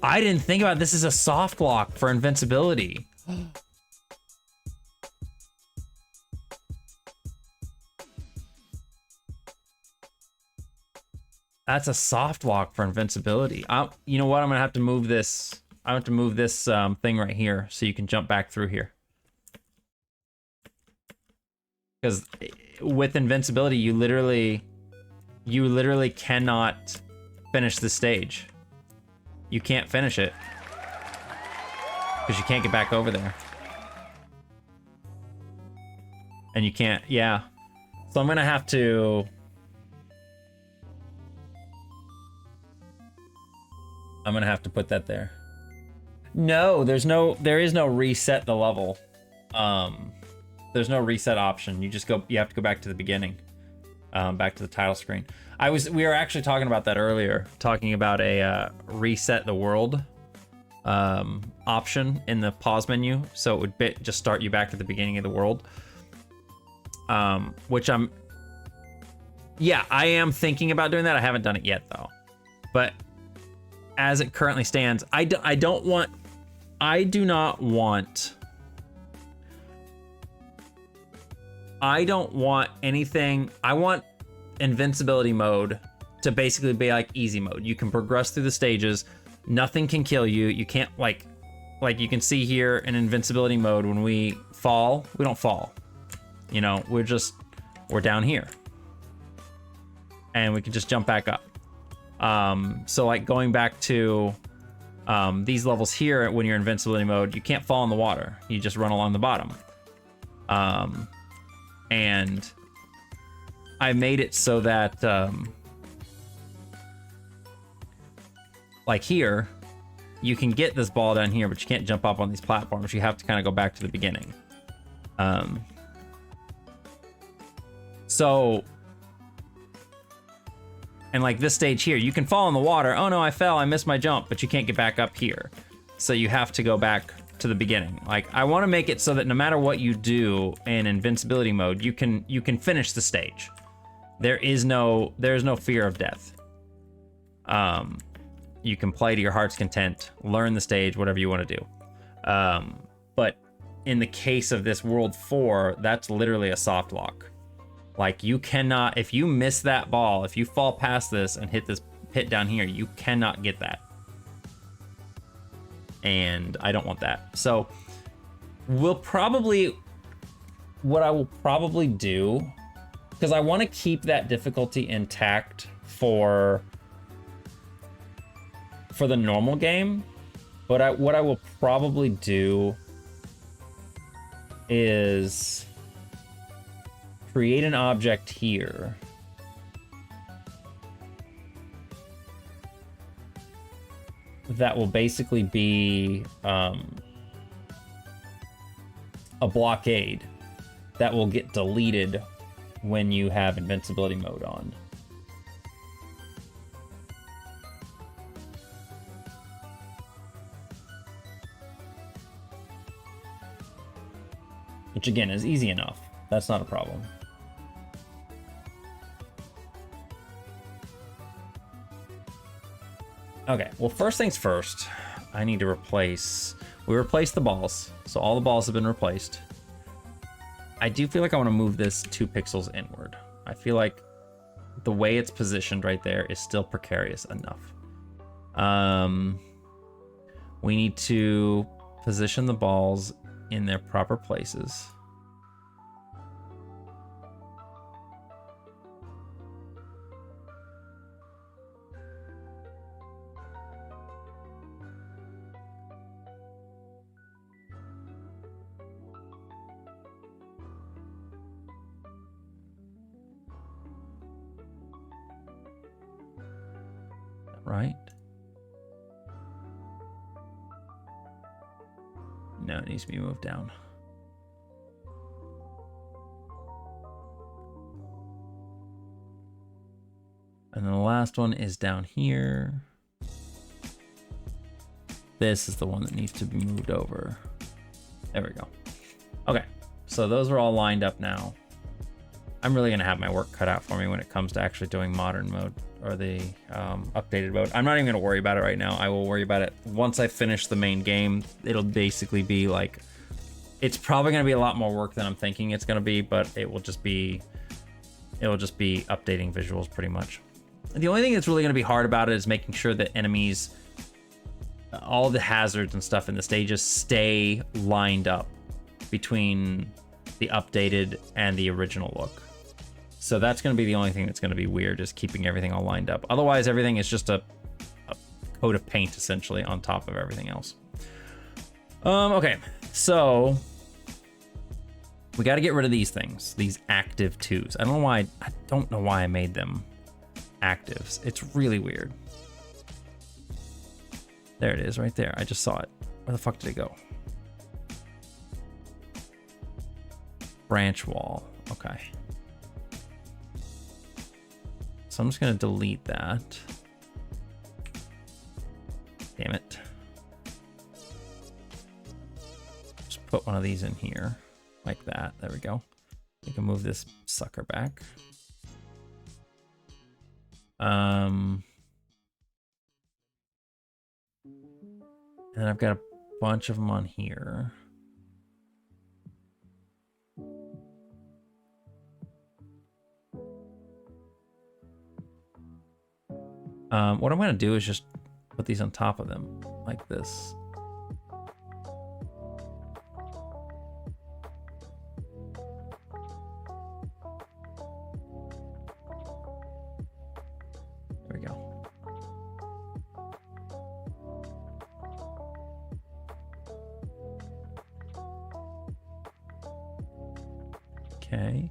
I didn't think about this as a soft lock for invincibility. That's a soft lock for invincibility. You know what? I'm gonna have to move this. I have to move this thing right here so you can jump back through here. Because with invincibility, you literally cannot finish the stage. You can't finish it because you can't get back over there. And you can't, yeah. So I'm gonna have to. I'm gonna have to put that there. No, there is no reset the level. There's no reset option. You have to go back to the beginning. Back to the title screen. We were actually talking about that earlier, talking about a reset the world option in the pause menu. So it would just start you back at the beginning of the world. Which I am thinking about doing that. I haven't done it yet though. But as it currently stands, I do not want anything. I want invincibility mode to basically be like easy mode. You can progress through the stages. Nothing can kill you. You can't like you can see here in invincibility mode, when we fall, we don't fall. You know, we're down here. And we can just jump back up. So like going back to these levels here, when you're in invincibility mode, you can't fall in the water. You just run along the bottom. And I made it so that like here, you can get this ball down here, but you can't jump up on these platforms. You have to kind of go back to the beginning. And like this stage here, you can fall in the water. Oh no, I fell, I missed my jump, but you can't get back up here. So you have to go back to the beginning. Like, I want to make it so that no matter what you do in invincibility mode, you can finish the stage. There's no fear of death. you can play to your heart's content, learn the stage, whatever you want to do. But in the case of this World 4, that's literally a soft lock. Like, you cannot, if you miss that ball, if you fall past this and hit this pit down here, you cannot get that. And I don't want that. So we'll probably, what I will probably do, because I want to keep that difficulty intact for the normal game, but what I will probably do is create an object here that will basically be a blockade that will get deleted when you have invincibility mode on. Which again is easy enough. That's not a problem. Okay, well, first things first, I need to replace, we replaced the balls. So all the balls have been replaced. I do feel like I want to move this 2 pixels inward. I feel like the way it's positioned right there is still precarious enough. We need to position the balls in their proper places. Right? No, it needs to be moved down. And then the last one is down here. This is the one that needs to be moved over. There we go. Okay, so those are all lined up now. I'm really gonna have my work cut out for me when it comes to actually doing modern mode or the updated mode. I'm not even gonna worry about it right now. I will worry about it once I finish the main game. It'll basically be like, it's probably gonna be a lot more work than I'm thinking it's gonna be, but it will just be updating visuals pretty much. The only thing that's really gonna be hard about it is making sure that enemies, all the hazards and stuff in the stages stay lined up between the updated and the original look. So that's going to be the only thing that's going to be weird, is keeping everything all lined up. Otherwise, everything is just a coat of paint essentially on top of everything else. Okay, so we got to get rid of these things, these active 2s. I don't know why I made them actives. It's really weird. There it is, right there. I just saw it. Where the fuck did it go? Branch wall. Okay. So I'm just gonna delete that. Damn it. Just put one of these in here, like that. There we go. We can move this sucker back. And I've got a bunch of them on here. What I'm going to do is just put these on top of them like this. There we go. Okay.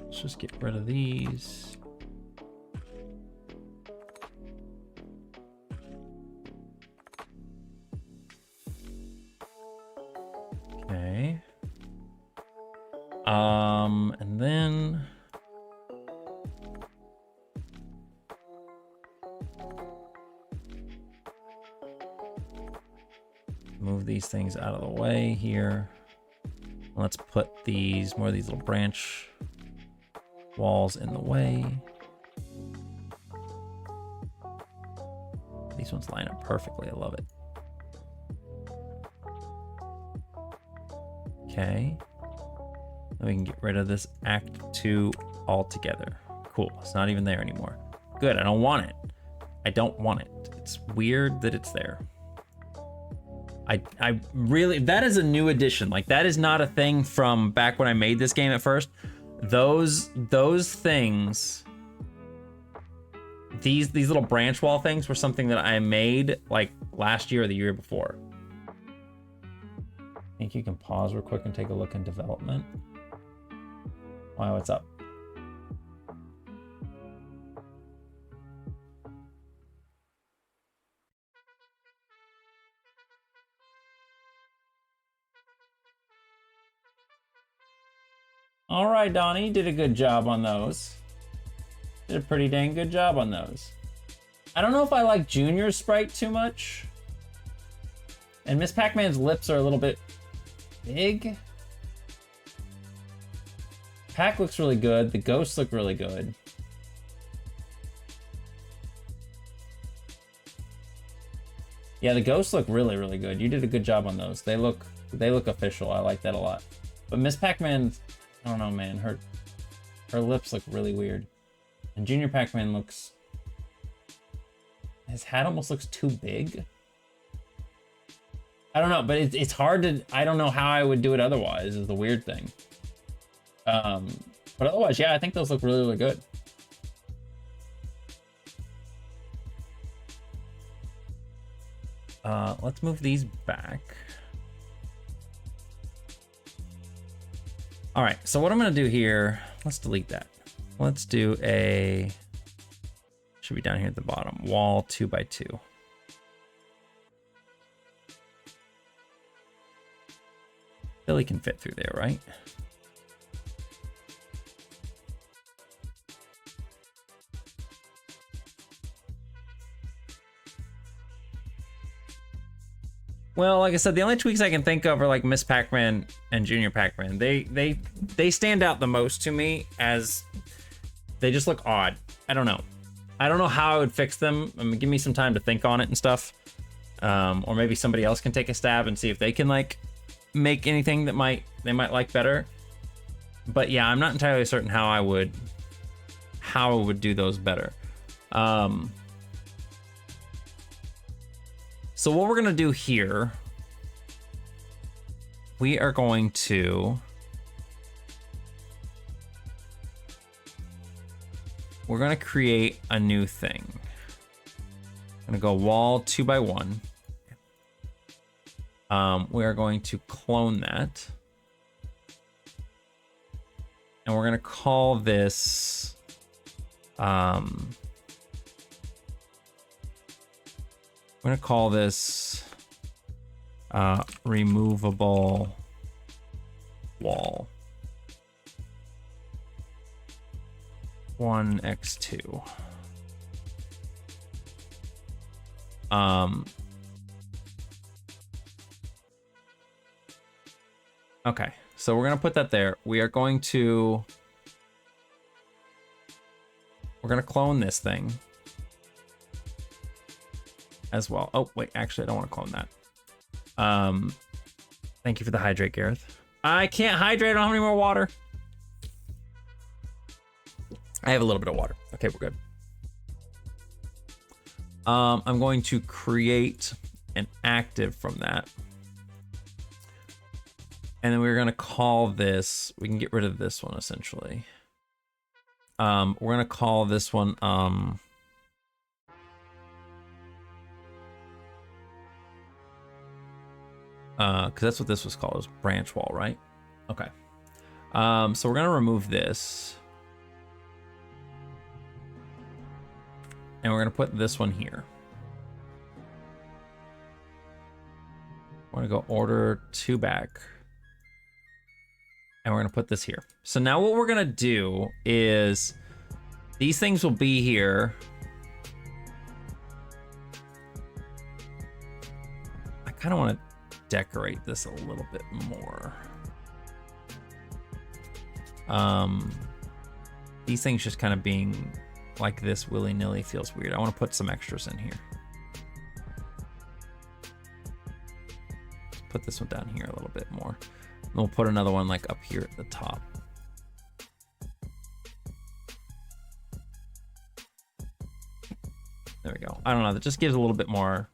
Let's just get rid of these. Okay. And then these things out of the way here. Let's put these, more of these little branch walls in the way. These ones line up perfectly, I love it. Okay. Then we can get rid of this Act 2 altogether. Cool, it's not even there anymore. Good, I don't want it. I don't want it. It's weird that it's there. I really, that is a new addition. Like, that is not a thing from back when I made this game at first. Those things, these little branch wall things were something that I made like last year or the year before. I think you can pause real quick and take a look in development. Wow, what's up? All right, Donnie, you did a good job on those. Did a pretty dang good job on those. I don't know if I like Junior's sprite too much. And Miss Pac-Man's lips are a little bit big. Pac looks really good. The ghosts look really good. Yeah, the ghosts look really, really good. You did a good job on those. They look official. I like that a lot. But Miss Pac-Man, I don't know, man. Her lips look really weird. And Junior Pac-Man looks... His hat almost looks too big. I don't know, but it's hard to... I don't know how I would do it otherwise, is the weird thing. But otherwise, yeah, I think those look really, really good. Let's move these back. All right, so what I'm gonna do here, let's delete that. Let's do a, should be down here at the bottom, wall 2x2. Billy can fit through there, right? Well, like I said, the only tweaks I can think of are like Miss Pac-Man and Junior Pac-Man. They stand out the most to me as they just look odd. I don't know. I don't know how I would fix them. I mean, give me some time to think on it and stuff. Or maybe somebody else can take a stab and see if they can like make anything that they might like better. But yeah, I'm not entirely certain how I would do those better. So what we're gonna do here, we're gonna create a new thing. I'm gonna go wall 2x1. We are going to clone that. And we're gonna call this, I'm gonna call this removable wall 1x2. Okay, so we're gonna put that there. We're gonna clone this thing as well. Oh, wait, actually, I don't want to clone that. Thank you for the hydrate, Gareth. I can't hydrate, I don't have any more water. I have a little bit of water. Okay, we're good. I'm going to create an active from that. And then we're gonna call this, we can get rid of this one essentially. We're gonna call this one, because that's what this was called, was branch wall, right? Okay. So we're gonna remove this. And we're gonna put this one here. We're gonna go order 2 back. And we're gonna put this here. So now what we're gonna do is, these things will be here. I kinda wanna decorate this a little bit more. These things just kind of being like this willy-nilly feels weird. I want to put some extras in here. Let's put this one down here a little bit more. And we'll put another one like up here at the top. There we go. I don't know, that just gives a little bit more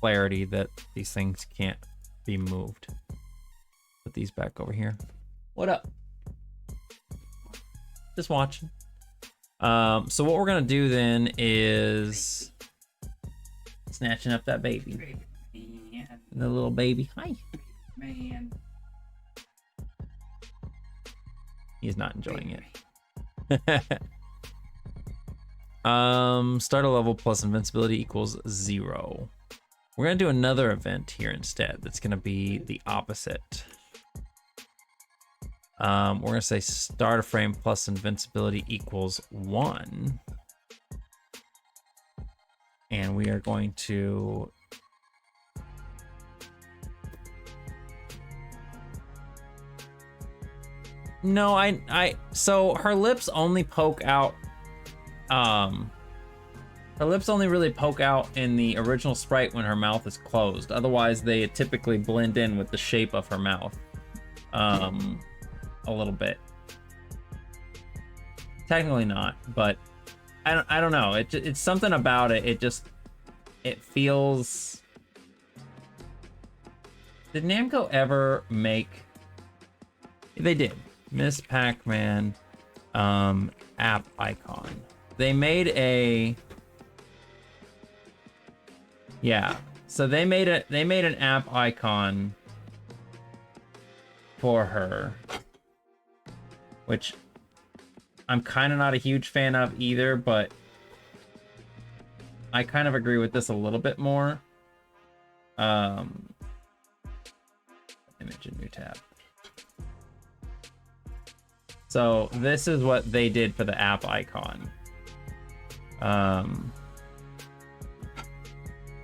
clarity that these things can't be moved. Put these back over here. What up? Just watching. So what we're gonna do then is snatching up that baby. The little baby. Hi. Man. He's not enjoying it. Start a level plus invincibility equals 0. We're gonna do another event here instead. That's gonna be the opposite. We're gonna say start a frame plus invincibility equals 1. And we are going to no, so her lips only poke out. Her lips only really poke out in the original sprite when her mouth is closed. Otherwise, they typically blend in with the shape of her mouth. A little bit. Technically not, but I don't know. It's something about it. It feels. Did Namco ever make? They did. Miss Pac-Man app icon. They made a. Yeah. So they made an app icon for her, which I'm kind of not a huge fan of either, but I kind of agree with this a little bit more. Image and new tab. So this is what they did for the app icon.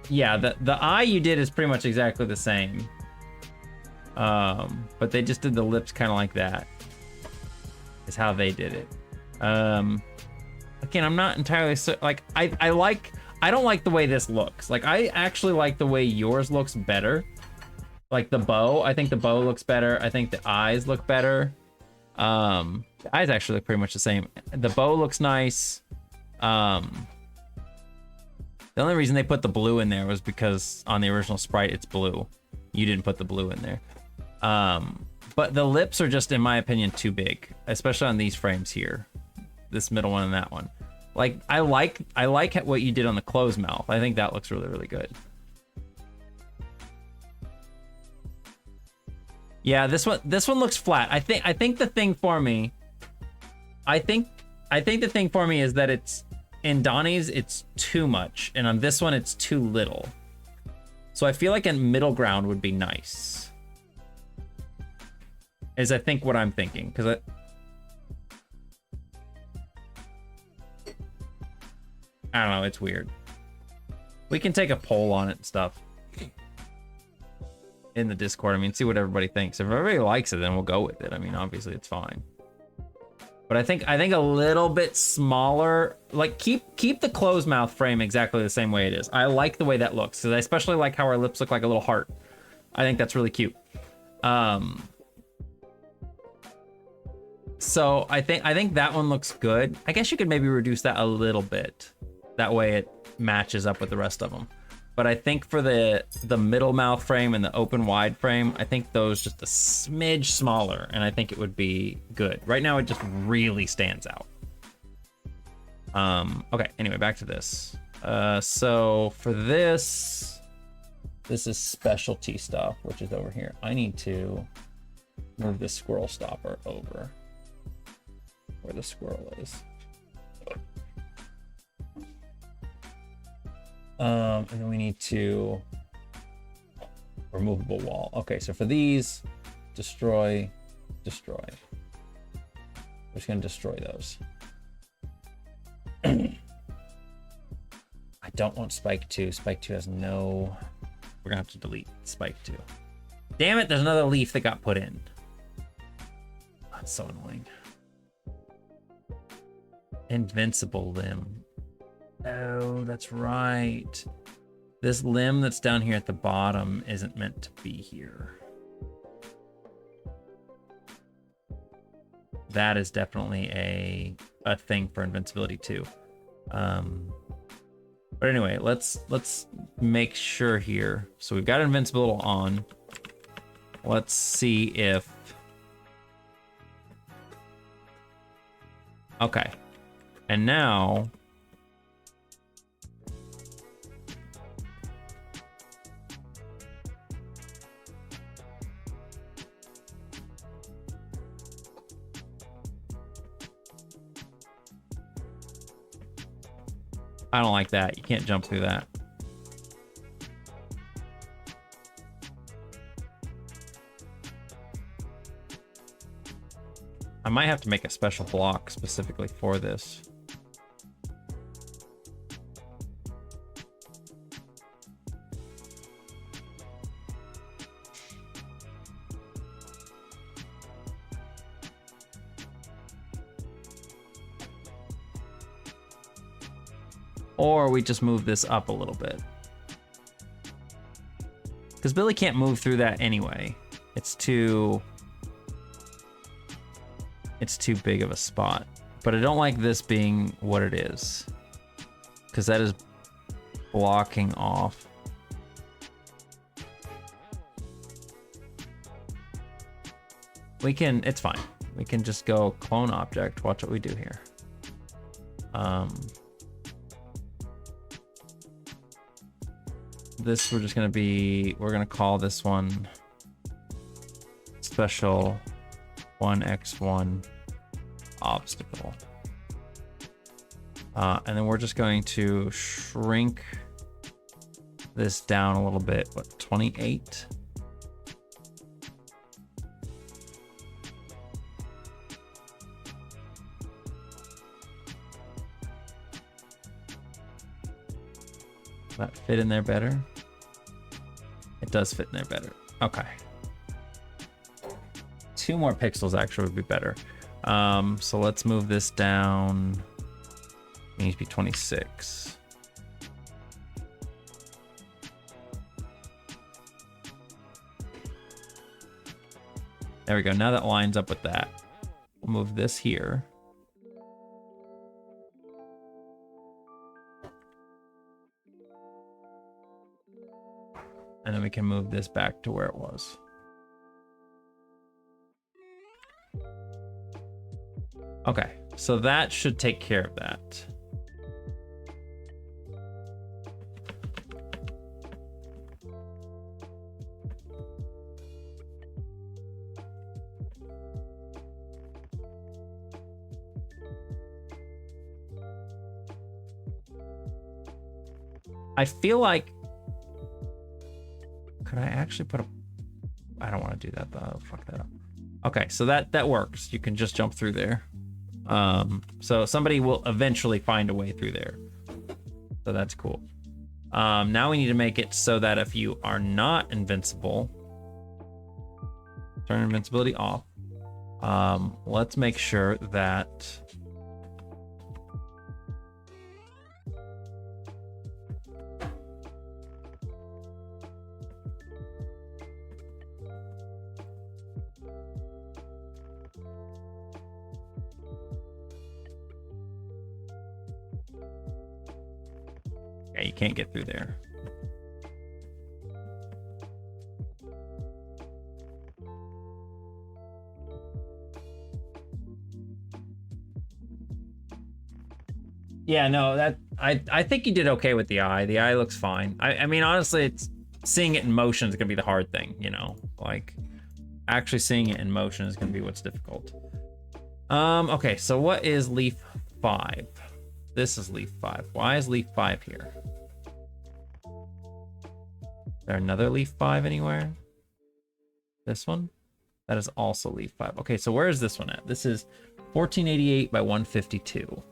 Yeah, the eye you did is pretty much exactly the same. But they just did the lips kind of like that. Is how they did it. Again, I'm not entirely like I don't like the way this looks. Like I actually like the way yours looks better. Like the bow, I think the bow looks better. I think the eyes look better. The eyes actually look pretty much the same. The bow looks nice. The only reason they put the blue in there was because on the original sprite it's blue. You didn't put the blue in there. But the lips are just, in my opinion, too big, especially on these frames here. This middle one and that one. Like I like what you did on the closed mouth. I think that looks really, really good. Yeah, this one looks flat. I think the thing for me, I think the thing for me is that it's in Donnie's it's too much, and on this one it's too little. So I feel like a middle ground would be nice. Is I think what I'm thinking, because I don't know, it's weird. We can take a poll on it and stuff in the Discord. I mean, see what everybody thinks. If everybody likes it, then we'll go with it. I mean, obviously it's fine. But I think a little bit smaller, like keep the closed mouth frame exactly the same way it is. I like the way that looks, because I especially like how our lips look like a little heart. I think that's really cute. So I think that one looks good. I guess you could maybe reduce that a little bit. That way it matches up with the rest of them. But I think for the middle mouth frame and the open wide frame, I think those just a smidge smaller, and I think it would be good. Right now it just really stands out. Okay, anyway, back to this. So for this is specialty stuff, which is over here. I need to move the squirrel stopper over where the squirrel is. And then we need to removable wall. Okay, so for these, destroy. We're just gonna destroy those. I don't want Spike 2. Spike 2 has no. We're gonna have to delete Spike 2. Damn it, there's another leaf that got put in. That's so annoying. Invincible limb. Oh, that's right. This limb that's down here at the bottom isn't meant to be here. That is definitely a thing for invincibility too. But anyway, let's make sure here. So we've got invincible on. Let's see if... Okay. And now... I don't like that. You can't jump through that. I might have to make a special block specifically for this. Or we just move this up a little bit. Because Billy can't move through that anyway. It's too big of a spot. But I don't like this being what it is. Because that is blocking off. It's fine. We can just go clone object. Watch what we do here. This we're gonna call this one special 1x1 obstacle. And then we're just going to shrink this down a little bit. What, 28? That fit in there better? It does fit in there better. Okay. 2 more pixels actually would be better. So let's move this down. It needs to be 26. There we go. Now that lines up with that. We'll move this here. And then we can move this back to where it was. Okay, so that should take care of that. I feel like... Could I actually put a... I don't want to do that though. Fuck that up. Okay, so that works. You can just jump through there. So somebody will eventually find a way through there. So that's cool. Now we need to make it so that if you are not invincible, turn invincibility off. Let's make sure that... Yeah, you can't get through there. Yeah, no, that I think you did okay with the eye. The eye looks fine. I mean, honestly, it's seeing it in motion is gonna be the hard thing, you know? Like, actually seeing it in motion is gonna be what's difficult. Okay, so what is leaf 5? This is leaf 5. Why is leaf 5 here? Is there another leaf 5 anywhere? This one? That is also leaf 5. Okay, so where is this one at? This is 1488 by 152.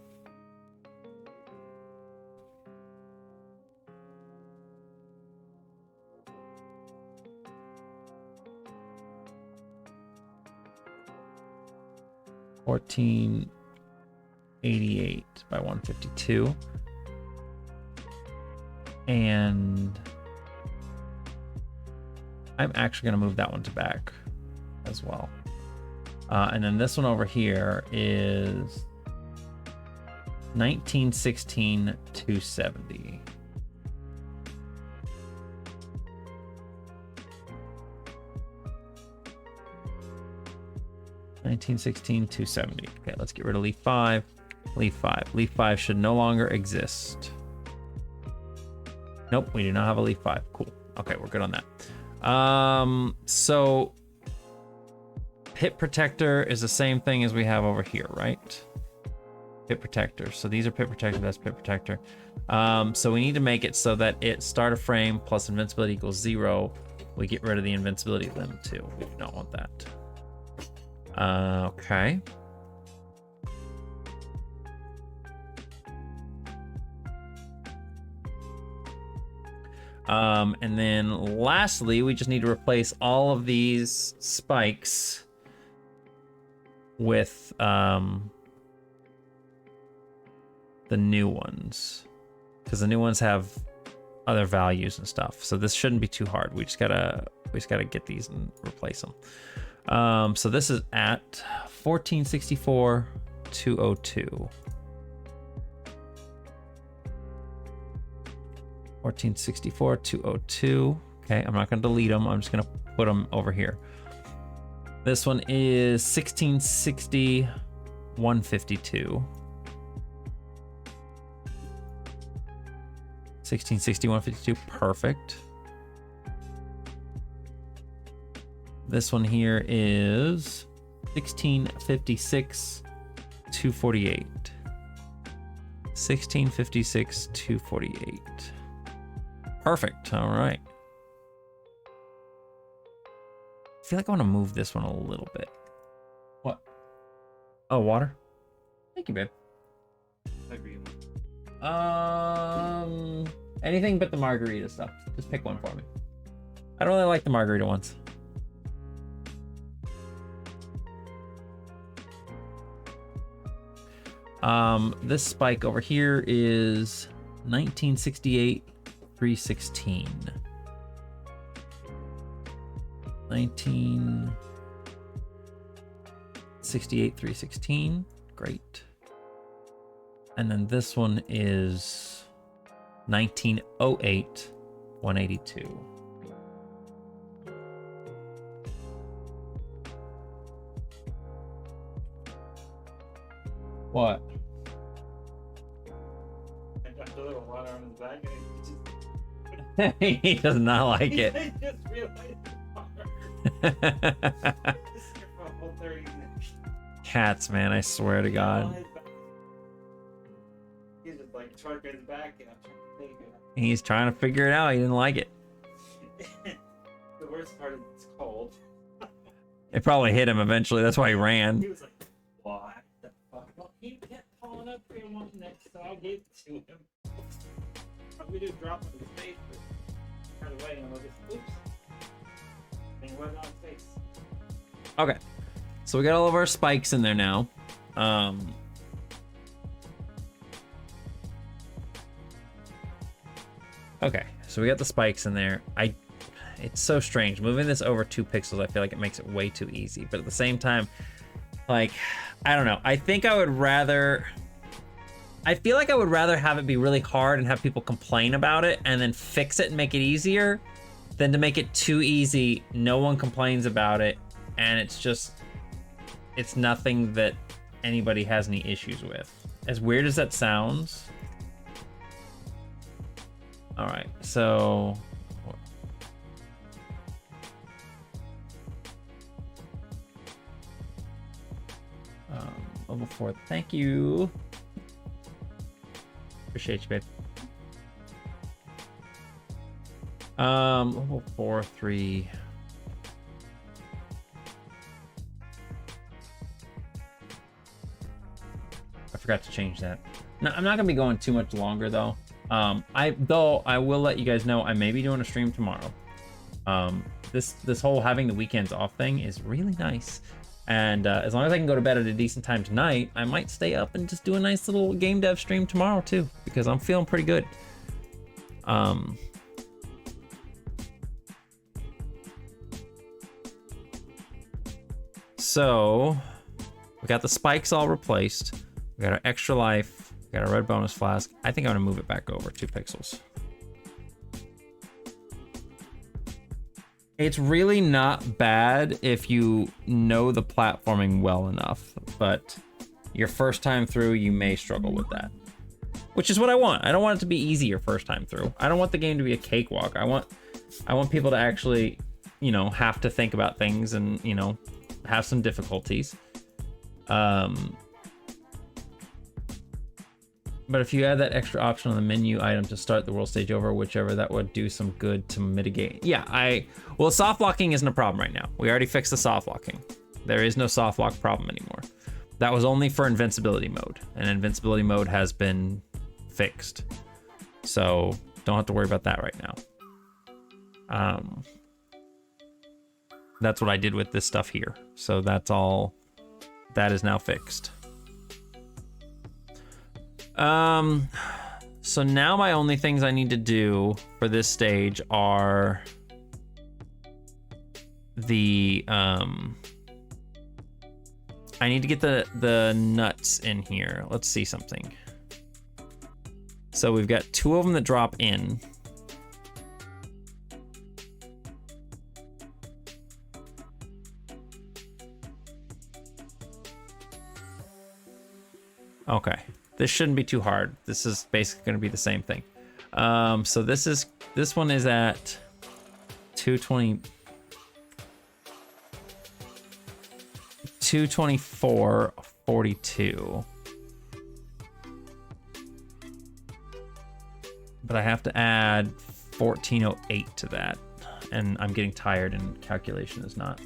1488 by 152. And I'm actually going to move that one to back as well. And then this one over here is 1916 270. Okay, let's get rid of leaf 5. Leaf 5. Leaf 5 should no longer exist. Nope, we do not have a leaf 5. Cool. Okay, we're good on that. So pit protector is the same thing as we have over here, right? Pit protector. So these are pit protector, that's pit protector. So we need to make it so that it start a frame plus invincibility equals 0. We get rid of the invincibility limit too. We do not want that. Okay. And then lastly, we just need to replace all of these spikes with the new ones, because the new ones have other values and stuff. So this shouldn't be too hard. We just gotta get these and replace them. So this is at 1464 202. 1464 202. Okay, I'm not going to delete them. I'm just going to put them over here. This one is 1660 152. 1660 152. Perfect. This one here is 1656 248. 1656 248. Perfect. All right. I feel like I want to move this one a little bit. What? Oh, water? Thank you, babe. Anything but the margarita stuff. Just pick one for me. I don't really like the margarita ones. This spike over here is 1968 316. 1968 316. Great. And then this one is 1908 182. What? I got a little water on his back and He does not like it. I just realized Cats, man, I swear to God. He's just like trying to get his back and I'm trying to take it. He's trying to figure it out. He didn't like it. The worst part is it's cold. It probably hit him eventually. That's why he ran. He was like, what the fuck? Well, he kept calling up for one next, so I gave it to him. We just dropped on his face, but right away, and I was just, oops. And he went on his face. Okay. So we got all of our spikes in there now. Okay, so we got the spikes in there. It's so strange. Moving this over 2 pixels, I feel like it makes it way too easy. But at the same time, like, I don't know. I think I would rather... I feel like I would rather have it be really hard and have people complain about it and then fix it and make it easier than to make it too easy, no one complains about it, and it's just... It's nothing that anybody has any issues with. As weird as that sounds. All right, so... Level 4, thank you. Appreciate you, babe. Level 4, 3... I forgot to change that. No, I'm not gonna be going too much longer though. I will let you guys know I may be doing a stream tomorrow. This whole having the weekends off thing is really nice. And as long as I can go to bed at a decent time tonight, I might stay up and just do a nice little game dev stream tomorrow too, because I'm feeling pretty good. So we got the spikes all replaced. We got our extra life. We got our red bonus flask. I think I'm gonna move it back over 2 pixels. It's really not bad if you know the platforming well enough, but your first time through, you may struggle with that. Which is what I want. I don't want it to be easy your first time through. I don't want the game to be a cakewalk. I want people to actually, you know, have to think about things and, you know, have some difficulties. But if you add that extra option on the menu item to start the world stage over, whichever, that would do some good to mitigate. Yeah, well, soft locking isn't a problem right now. We already fixed the soft locking. There is no soft lock problem anymore. That was only for invincibility mode, and invincibility mode has been fixed. So don't have to worry about that right now. That's what I did with this stuff here. So that's all, that is now fixed. So now my only things I need to do for this stage are the, I need to get the nuts in here. Let's see something. So we've got 2 of them that drop in. Okay. This shouldn't be too hard. This is basically going to be the same thing. So this one is at 220, 224.42. But I have to add 1408 to that, and I'm getting tired and calculation is not.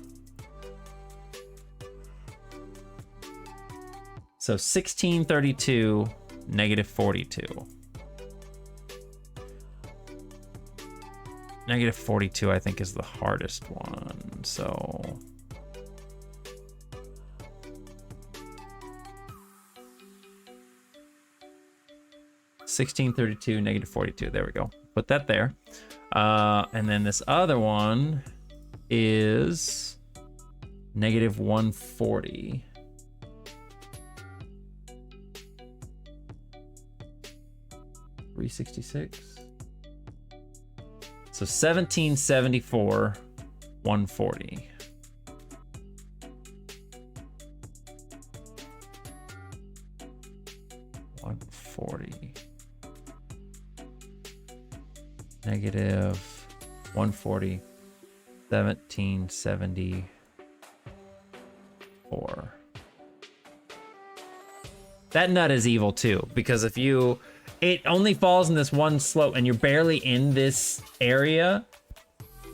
So 1632 negative 42. Negative 42 I think is the hardest one. So 1632 negative 42. There we go. Put that there. And then this other one is negative 140. $366. So 1774, 140. Negative 140, 1774. That nut is evil too, because if you, it only falls in this one slope and you're barely in this area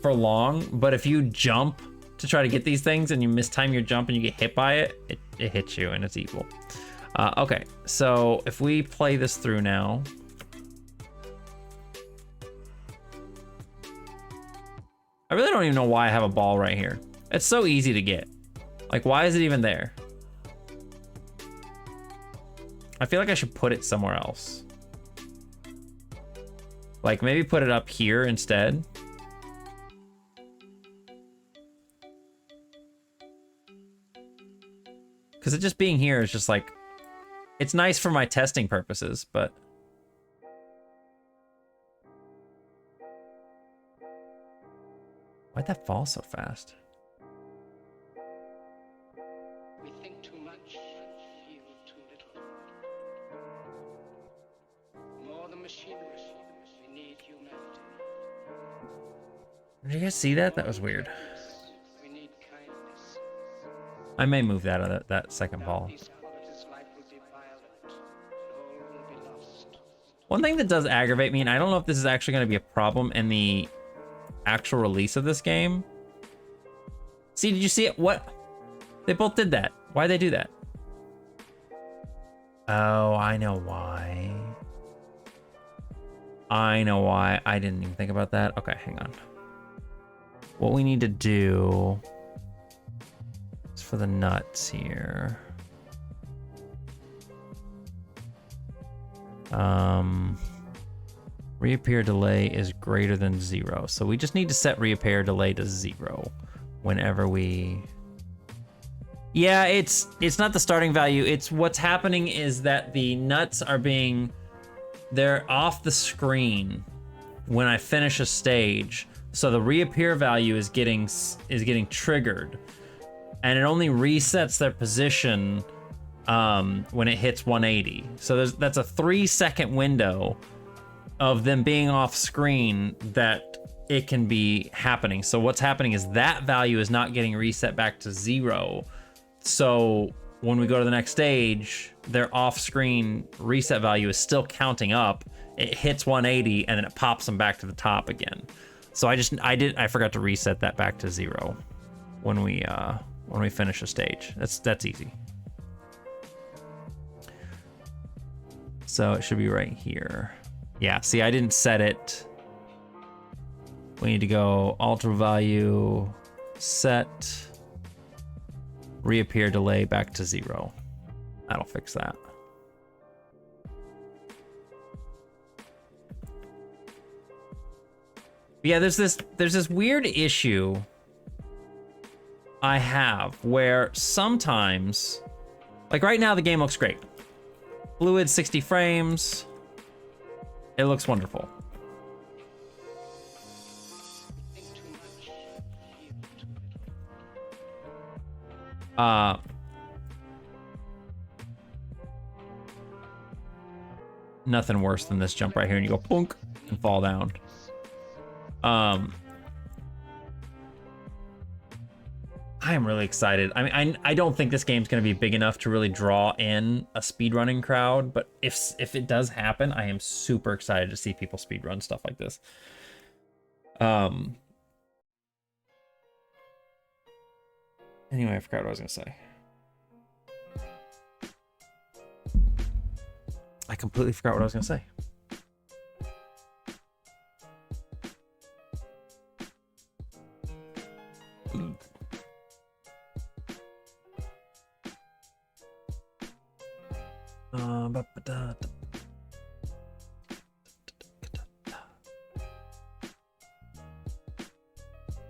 for long, but if you jump to try to get these things and you mistime your jump and you get hit by it, it hits you and it's evil. Okay, so if we play this through now. I really don't even know why I have a ball right here. It's so easy to get. Like, why is it even there? I feel like I should put it somewhere else. Like, maybe put it up here instead. Because it just being here is just like, it's nice for my testing purposes, but... Why'd that fall so fast? We think too much, feel too little. More than machinery, we need humanity. Did you guys see that? That was weird. We need kindness. I may move that out of that second ball. These holidays, life will be violent, and all will be lost. One thing that does aggravate me, and I don't know if this is actually going to be a problem in the actual release of this game. See, did you see it? What? They both did that. Why'd they do that? Oh, I know why. I know why. I didn't even think about that. Okay, hang on. What we need to do... It's for the nuts here. Reappear delay is greater than 0. So we just need to set reappear delay to 0 whenever we... Yeah, it's not the starting value. It's what's happening is that the nuts are being... They're off the screen when I finish a stage. So the reappear value is getting triggered. And it only resets their position when it hits 180. So that's a 3-second window of them being off screen that it can be happening. So what's happening is that value is not getting reset back to 0. So when we go to the next stage, their off-screen reset value is still counting up. It hits 180 and then it pops them back to the top again. So I forgot to reset that back to 0 when we finish a stage. That's easy. So it should be right here. Yeah, see, I didn't set it. We need to go alter value, set, reappear delay back to 0. That'll fix that. Yeah, there's this weird issue I have where sometimes, like right now the game looks great. Fluid 60 frames. It looks wonderful. Nothing worse than this jump right here and you go punk and fall down. I am really excited. I mean, I don't think this game's going to be big enough to really draw in a speedrunning crowd, but if it does happen, I am super excited to see people speedrun stuff like this. Anyway, I forgot what I was going to say. I completely forgot what I was going to say.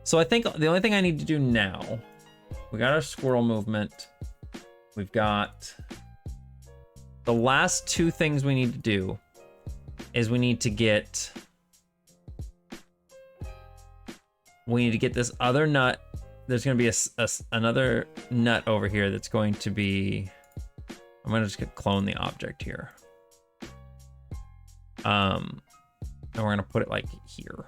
So I think the only thing I need to do now, we got our squirrel movement. We've got the last 2 things we need to do is we need to get this other nut. There's going to be another nut over here that's going to be, I'm going to just clone the object here. And we're going to put it like here.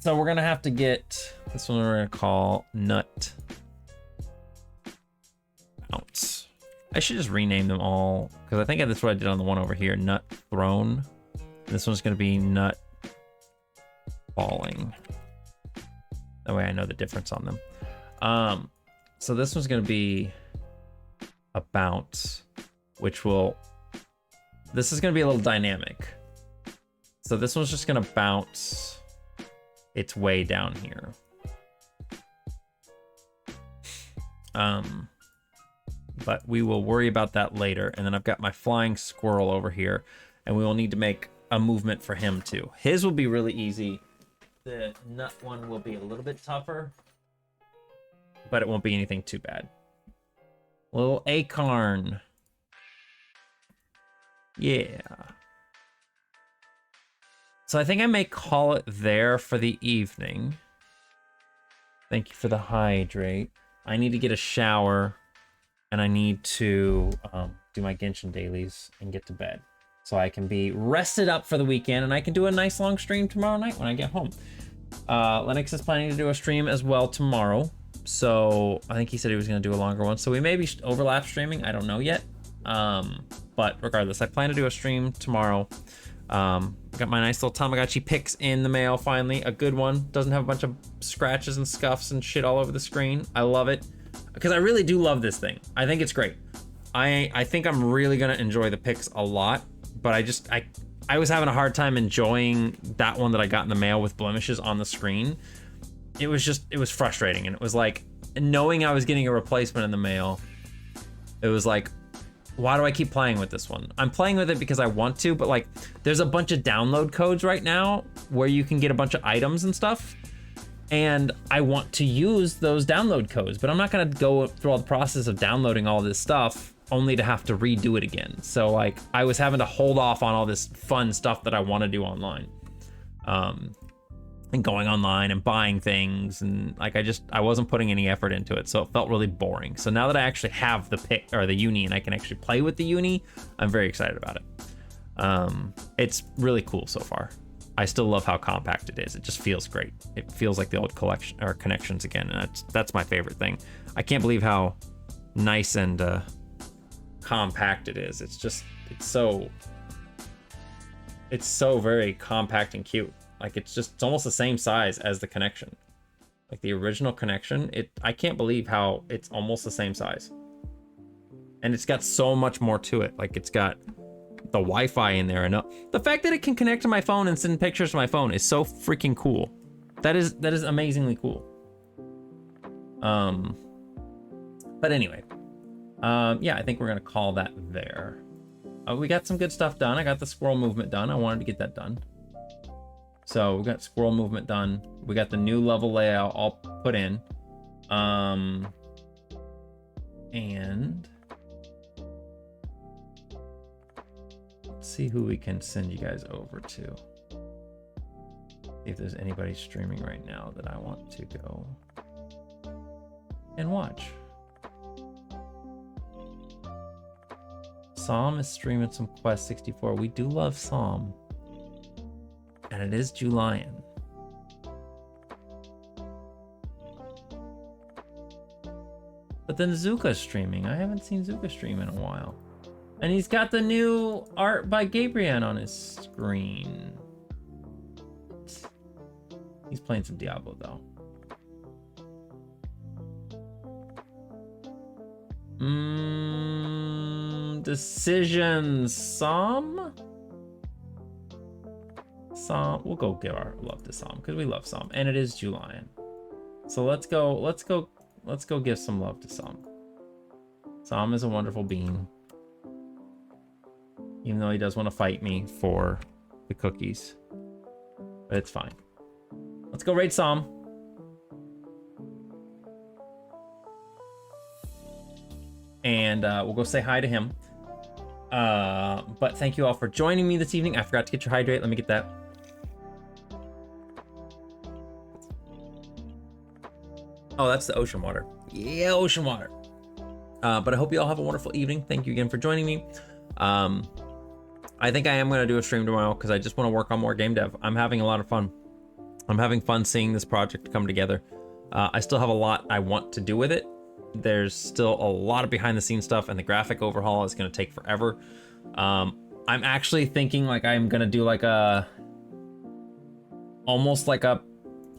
So we're gonna have to get this one. We're gonna call nut bounce. I should just rename them all because I think that's what I did on the one over here. Nut thrown. This one's gonna be nut falling. That way I know the difference on them. So this one's gonna be a bounce, which this is gonna be a little dynamic. So this one's just gonna bounce its way down here. But we will worry about that later. And then I've got my flying squirrel over here, and we will need to make a movement for him too. His will be really easy. The nut one will be a little bit tougher, but it won't be anything too bad. Little acorn. Yeah. So I think I may call it there for the evening. Thank you for the hydrate. I need to get a shower, and I need to do my Genshin dailies and get to bed. So I can be rested up for the weekend, and I can do a nice long stream tomorrow night when I get home. Lennox is planning to do a stream as well tomorrow. So I think he said he was going to do a longer one. So we may be overlap streaming. I don't know yet. But regardless, I plan to do a stream tomorrow. Got my nice little Tamagotchi picks in the mail finally. A good one. Doesn't have a bunch of scratches and scuffs and shit all over the screen. I love it because I really do love this thing. I think it's great. I think I'm really gonna enjoy the picks a lot, but I was having a hard time enjoying that one that I got in the mail with blemishes on the screen. It was frustrating, and it was like, knowing I was getting a replacement in the mail, it was like, why do I keep playing with this one? I'm playing with it because I want to, but like, there's a bunch of download codes right now where you can get a bunch of items and stuff, and I want to use those download codes, but I'm not gonna go through all the process of downloading all this stuff only to have to redo it again. So like, I was having to hold off on all this fun stuff that I want to do online. And going online and buying things, and like, I wasn't putting any effort into it, so it felt really boring. So now that I actually have the pick or the uni and I can actually play with the uni, I'm very excited about it. It's really cool so far. I still love how compact it is. It just feels great. It feels like the old collection or connections again, and that's my favorite thing. I can't believe how nice and compact it is. It's so very compact and cute. Like, it's almost the same size as the connection. Like the original connection, I can't believe how it's almost the same size. And it's got so much more to it. Like, it's got the Wi-Fi in there, and the fact that it can connect to my phone and send pictures to my phone is so freaking cool. That is amazingly cool. But anyway, yeah, I think we're gonna call that there. We got some good stuff done. I got the squirrel movement done. I wanted to get that done. So we got squirrel movement done. We got the new level layout all put in. And let's see who we can send you guys over to. See if there's anybody streaming right now that I want to go and watch. Psalm is streaming some Quest 64. We do love Psalm. And it is Julian. But then Zuka's streaming. I haven't seen Zuka stream in a while. And he's got the new art by Gabriel on his screen. He's playing some Diablo though. Decisions. Psalm? Psalm. We'll go give our love to Psalm because we love Psalm, and it is Julian. So let's go give some love to Psalm. Psalm is a wonderful being, even though he does want to fight me for the cookies, but it's fine. Let's go raid Psalm. And we'll go say hi to him. But thank you all for joining me this evening. I forgot to get your hydrate. Let me get that. Oh, that's the ocean water. Yeah, ocean water. But I hope you all have a wonderful evening. Thank you again for joining me. I think I am going to do a stream tomorrow because I just want to work on more game dev. I'm having a lot of fun. I'm having fun seeing this project come together. I still have a lot I want to do with it. There's still a lot of behind the scenes stuff, and the graphic overhaul is going to take forever. I'm actually thinking like I'm going to do like almost like a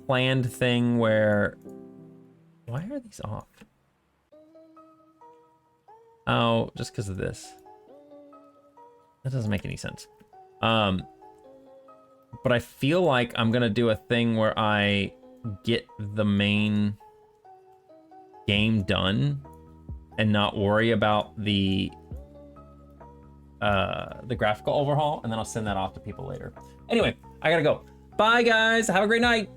planned thing where, why are these off? Oh, just because of this. That doesn't make any sense. But I feel like I'm going to do a thing where I get the main game done and not worry about the graphical overhaul, and then I'll send that off to people later. Anyway, I gotta go. Bye guys, have a great night.